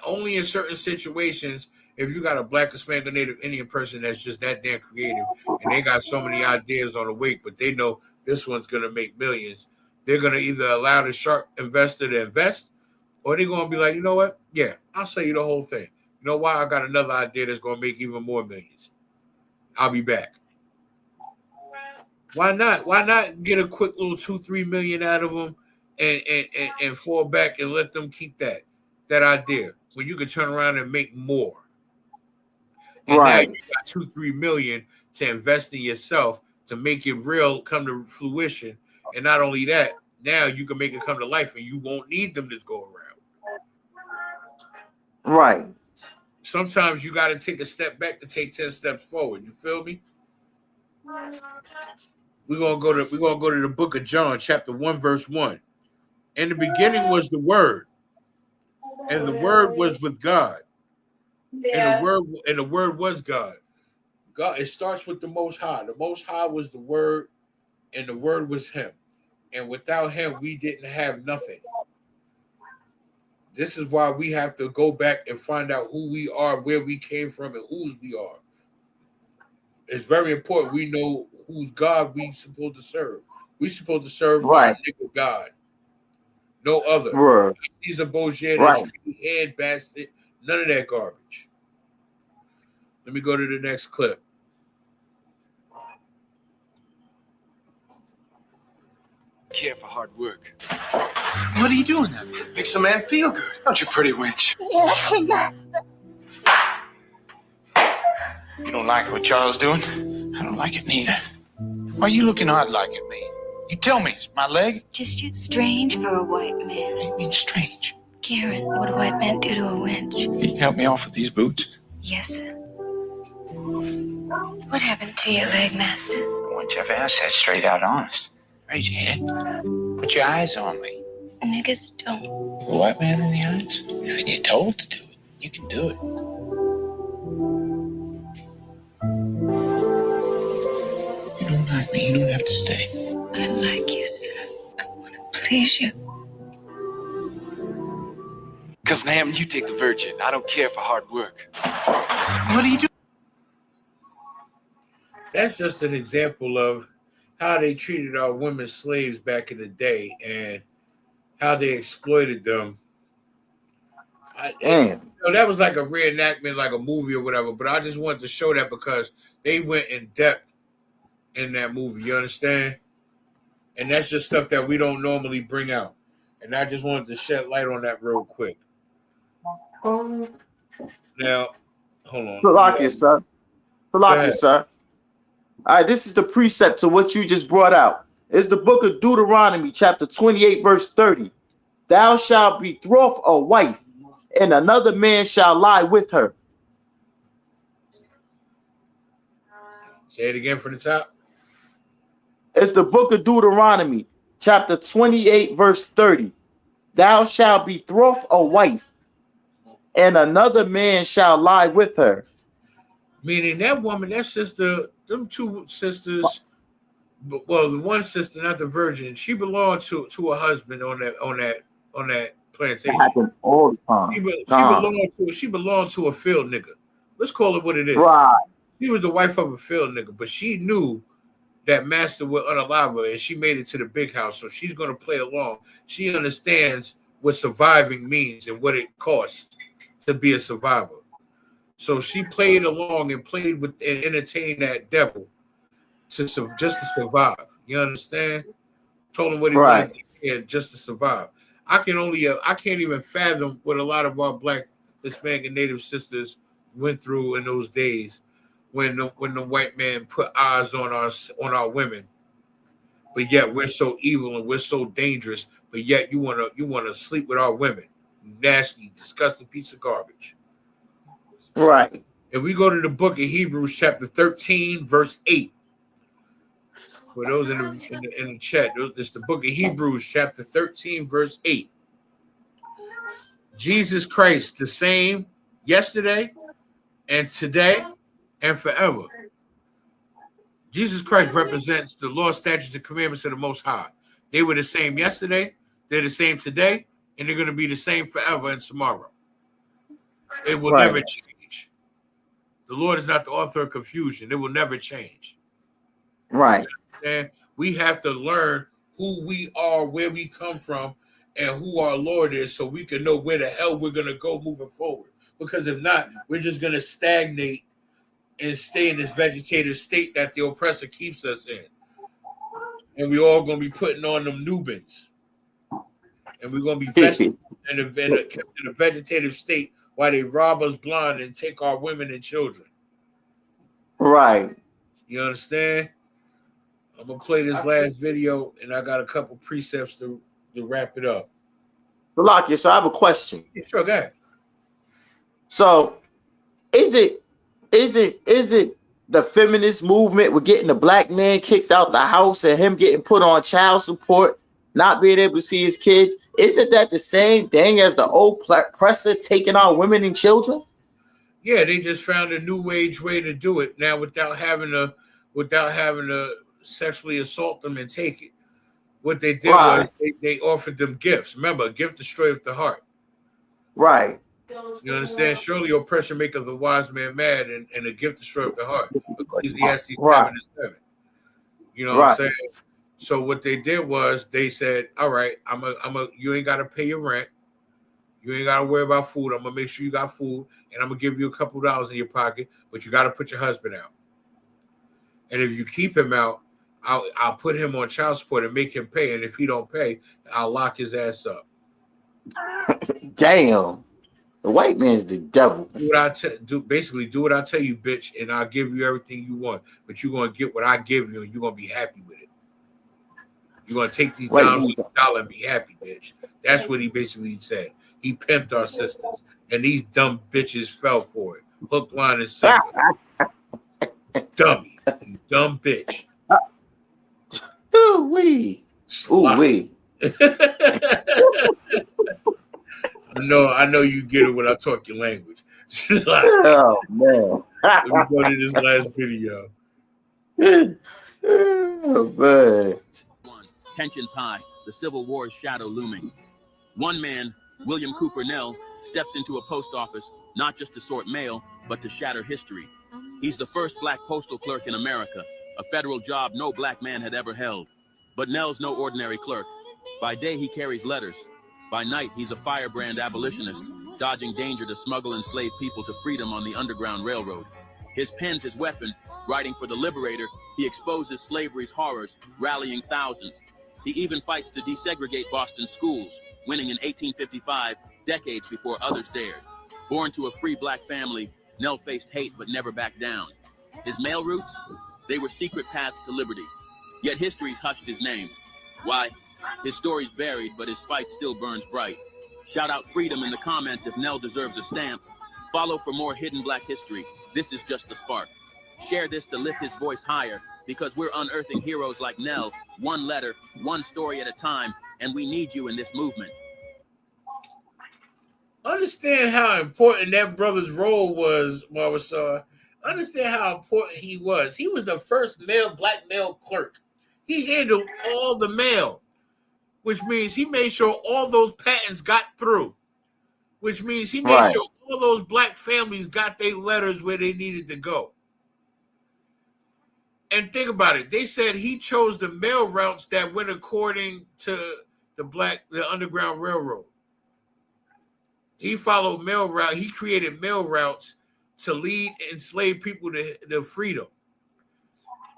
only in certain situations, if you got a Black, Hispanic, Native Indian person that's just that damn creative, and they got so many ideas on the wake, but they know this one's gonna make millions, they're gonna either allow the shark investor to invest, or they're gonna be like, you know what? Yeah, I'll sell you the whole thing. You know why? I got another idea that's gonna make even more millions. I'll be back. Why not? Why not get a quick little 2-3 million out of them and fall back and let them keep that idea when you can turn around and make more? And right. Now you got 2-3 million to invest in yourself to make it real, come to fruition. And not only that, now you can make it come to life and you won't need them to go around. Right. Sometimes you got to take a step back to take 10 steps forward. You feel me? We're gonna go to the book of John, chapter 1, verse 1. In the beginning was the Word, and the Word was with God, and the Word was God. God. It starts with the Most High. The Most High was the Word, and the Word was Him. And without Him, we didn't have nothing. This is why we have to go back and find out who we are, where we came from, and whose we are. It's very important we know whose God we supposed to serve. We supposed to serve our nigga God. No other. Right. He's a bullshit, head bastard, none of that garbage. Let me go to the next clip. Care for hard work. What are you doing that for? Makes a man feel good, don't you, pretty wench? You don't like what Charles doing? I don't like it neither. Why are you looking odd like at me? You tell me, is my leg? Just you strange for a white man. What do you mean strange? Karen, what do white men do to a wench? Can you help me off with these boots? Yes, sir. What happened to your leg, master? What Jeff asked, said straight out honest. Raise your head. Put your eyes on me. Niggas don't. A white man in the eyes? If you're told to do it, you can do it. You don't like me, you don't have to stay. I like you, sir. I want to please you. Cousin Hammond, you take the virgin. I don't care for hard work. What are you doing? That's just an example of how they treated our women slaves back in the day and how they exploited them. That was like a reenactment, like a movie or whatever, but I just wanted to show that because they went in depth in that movie, you understand? And that's just stuff that we don't normally bring out. And I just wanted to shed light on that real quick. Now, hold on. Salakia, sir. Salakia, sir. All right, this is the precept to what you just brought out. It's the book of Deuteronomy, chapter 28, verse 30. Thou shalt betroth a wife, and another man shall lie with her. Say it again from the top. It's the book of Deuteronomy, chapter 28, verse 30. Thou shalt betroth a wife, and another man shall lie with her. Meaning that woman, that sister, them two sisters, well, the one sister, not the virgin, she belonged to a husband on that plantation. That happens all the time. She belonged to a field nigga. Let's call it what it is. Right. She was the wife of a field nigga, but she knew that master would unalive her, and she made it to the big house, so she's gonna play along. She understands what surviving means and what it costs to be a survivor. So she played along and played with and entertained that devil just to survive. You understand? Told him what he wanted to hear just to survive. I can't even fathom what a lot of our Black, Hispanic, and Native sisters went through in those days when the white man put eyes on our women, but yet we're so evil and we're so dangerous, but yet you wanna sleep with our women. You nasty, disgusting piece of garbage. Right. And we go to the book of Hebrews, chapter 13, verse 8. For those in the chat, it's the book of Hebrews, chapter 13, verse 8. Jesus Christ, the same yesterday and today and forever. Jesus Christ represents the law, statutes, and commandments of the Most High. They were the same yesterday, they're the same today, and they're going to be the same forever and tomorrow. It will never change. The Lord is not the author of confusion. It will never change. Right. And we have to learn who we are, where we come from, and who our Lord is, so we can know where the hell we're going to go moving forward. Because if not, we're just going to stagnate and stay in this vegetative state that the oppressor keeps us in. And we're all going to be putting on them Nubans. And we're going to be kept in a vegetative state while they rob us blind and take our women and children. Right. You understand? I'm going to play this last video, and I got a couple precepts to wrap it up. Salakia, so I have a question. Yeah, sure, go ahead. So is it the feminist movement with getting the black man kicked out the house and him getting put on child support, not being able to see his kids? Isn't that the same thing as the oppressor taking our women and children? Yeah, they just found a new age way to do it now without having to sexually assault them and take it. What they did was they offered them gifts. Remember, a gift destroyeth the heart. Right. You understand? Surely oppression maketh the wise man mad, and a gift destroyeth the heart. Ecclesiastes 7:7. You know what I'm saying? So what they did was they said, all right, you ain't gotta pay your rent. You ain't gotta worry about food. I'm gonna make sure you got food, and I'm gonna give you a couple dollars in your pocket, but you gotta put your husband out. And if you keep him out, I'll put him on child support and make him pay. And if he don't pay, I'll lock his ass up. Damn. The white man's the devil. Do what I tell you, bitch, and I'll give you everything you want. But you're gonna get what I give you, and you're gonna be happy with it. You're gonna take these dollars with a dollar and be happy, bitch. That's what he basically said. He pimped our sisters, and these dumb bitches fell for it. Hook, line, and sinker. Dummy, you dumb bitch. Ooh-wee. Ooh-wee. I know you get it when I talk your language. Oh man. Let me go to this last video. Oh man. Tensions high, the Civil War's shadow looming. One man, William Cooper Nell, steps into a post office not just to sort mail, but to shatter history. He's the first black postal clerk in America, a federal job no black man had ever held. But Nell's no ordinary clerk. By day, he carries letters. By night, he's a firebrand abolitionist, dodging danger to smuggle enslaved people to freedom on the Underground Railroad. His pen's his weapon. Writing for the Liberator, he exposes slavery's horrors, rallying thousands. He even fights to desegregate Boston schools, winning in 1855, decades before others dared. Born to a free black family, Nell faced hate but never backed down. His mail routes? They were secret paths to liberty. Yet history's hushed his name. Why? His story's buried, but his fight still burns bright. Shout out freedom in the comments if Nell deserves a stamp. Follow for more hidden black history. This is just the spark. Share this to lift his voice higher, because we're unearthing heroes like Nell, one letter, one story at a time, and we need you in this movement. Understand how important that brother's role was, Marvasar. Understand how important he was. He was the first black male clerk. He handled all the mail, which means he made sure all those patents got through, which means he made sure all those black families got their letters where they needed to go. And think about it. They said he chose the mail routes that went according to the Underground Railroad. He followed mail route. He created mail routes to lead enslaved people to freedom.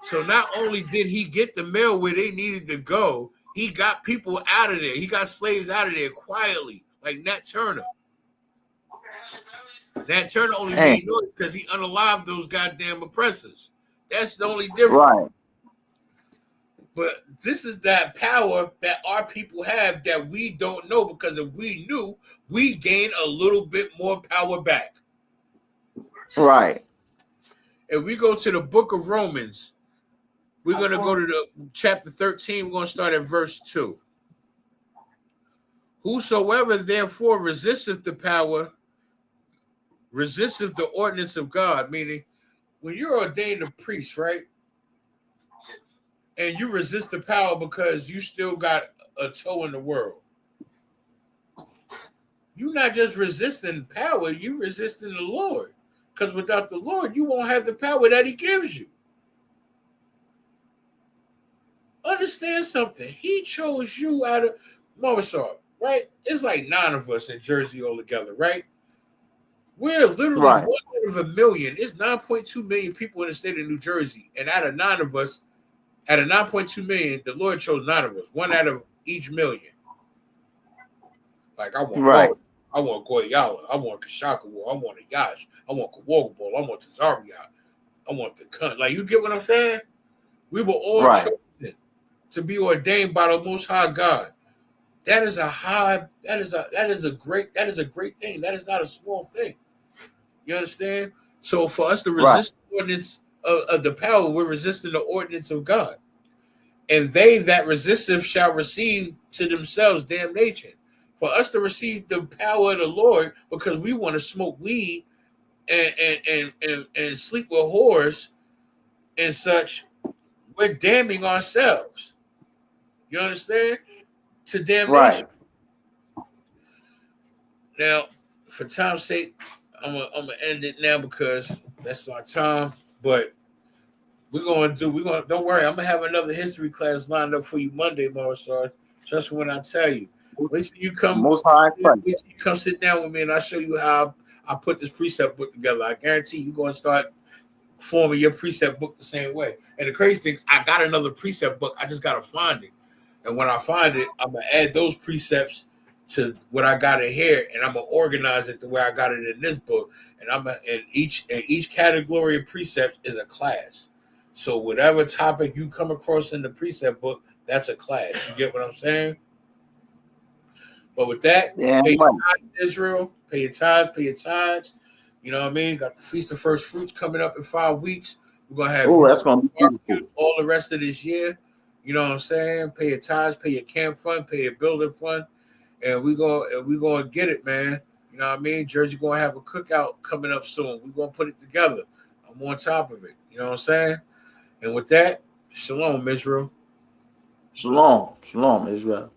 So not only did he get the mail where they needed to go, he got people out of there. He got slaves out of there quietly, like Nat Turner. Nat Turner only Dang. made noise because he unalived those goddamn oppressors. That's the only difference. Right. But this is that power that our people have that we don't know, because if we knew, we gain a little bit more power back. Right. If we go to the book of Romans, we're going to go to the chapter 13. We're going to start at verse 2. Whosoever therefore resisteth the power, resisteth the ordinance of God, meaning when you're ordained a priest, right? And you resist the power because you still got a toe in the world. You're not just resisting power, you're resisting the Lord. Because without the Lord, you won't have the power that he gives you. Understand something. He chose you out of Marshall, right? It's like 9 of us in Jersey all together, right? We're literally Right. 1 out of a million. It's 9.2 million people in the state of New Jersey. And out of 9 of us, out of 9.2 million, the Lord chose 9 of us, 1 out of each million. Like I want Right. Mo, I want Goyala, I want Kashakawa, I want a Yash, I want Kawogabol, I want Tazaria, I want the cunt. Like, you get what I'm saying? We were all Right. chosen to be ordained by the Most High God. That is a great thing. That is not a small thing. You understand? So for us to resist the ordinance of the power, we're resisting the ordinance of God. And they that resisteth shall receive to themselves damnation. For us to receive the power of the Lord because we want to smoke weed and sleep with whores and such, we're damning ourselves. You understand? To damnation. Right. Now, for time's sake, I'm gonna end it now because that's our time. But don't worry, I'm gonna have another history class lined up for you Monday, Marshall. Just when I tell you. Wait till you come. Most High. Wait till you come sit down with me and I'll show you how I put this precept book together. I guarantee you're gonna start forming your precept book the same way. And the crazy thing is, I got another precept book. I just gotta find it. And when I find it, I'm gonna add those precepts to what I got in here, and I'm gonna organize it the way I got it in this book. And each category of precepts is a class. So whatever topic you come across in the precept book, that's a class. You get what I'm saying? But with that, Yeah, pay your tithes, Israel. Pay your tithes. Pay your tithes. You know what I mean? Got the Feast of First Fruits coming up in 5 weeks. We're gonna have that's gonna be beautiful. all the rest of this year. You know what I'm saying? Pay your tithes, pay your camp fund, pay your building fund, and we gonna get it, man. You know what I mean? Jersey gonna have a cookout coming up soon. We're gonna put it together. I'm on top of it. You know what I'm saying? And with that, shalom, Israel. Shalom. Shalom, Israel.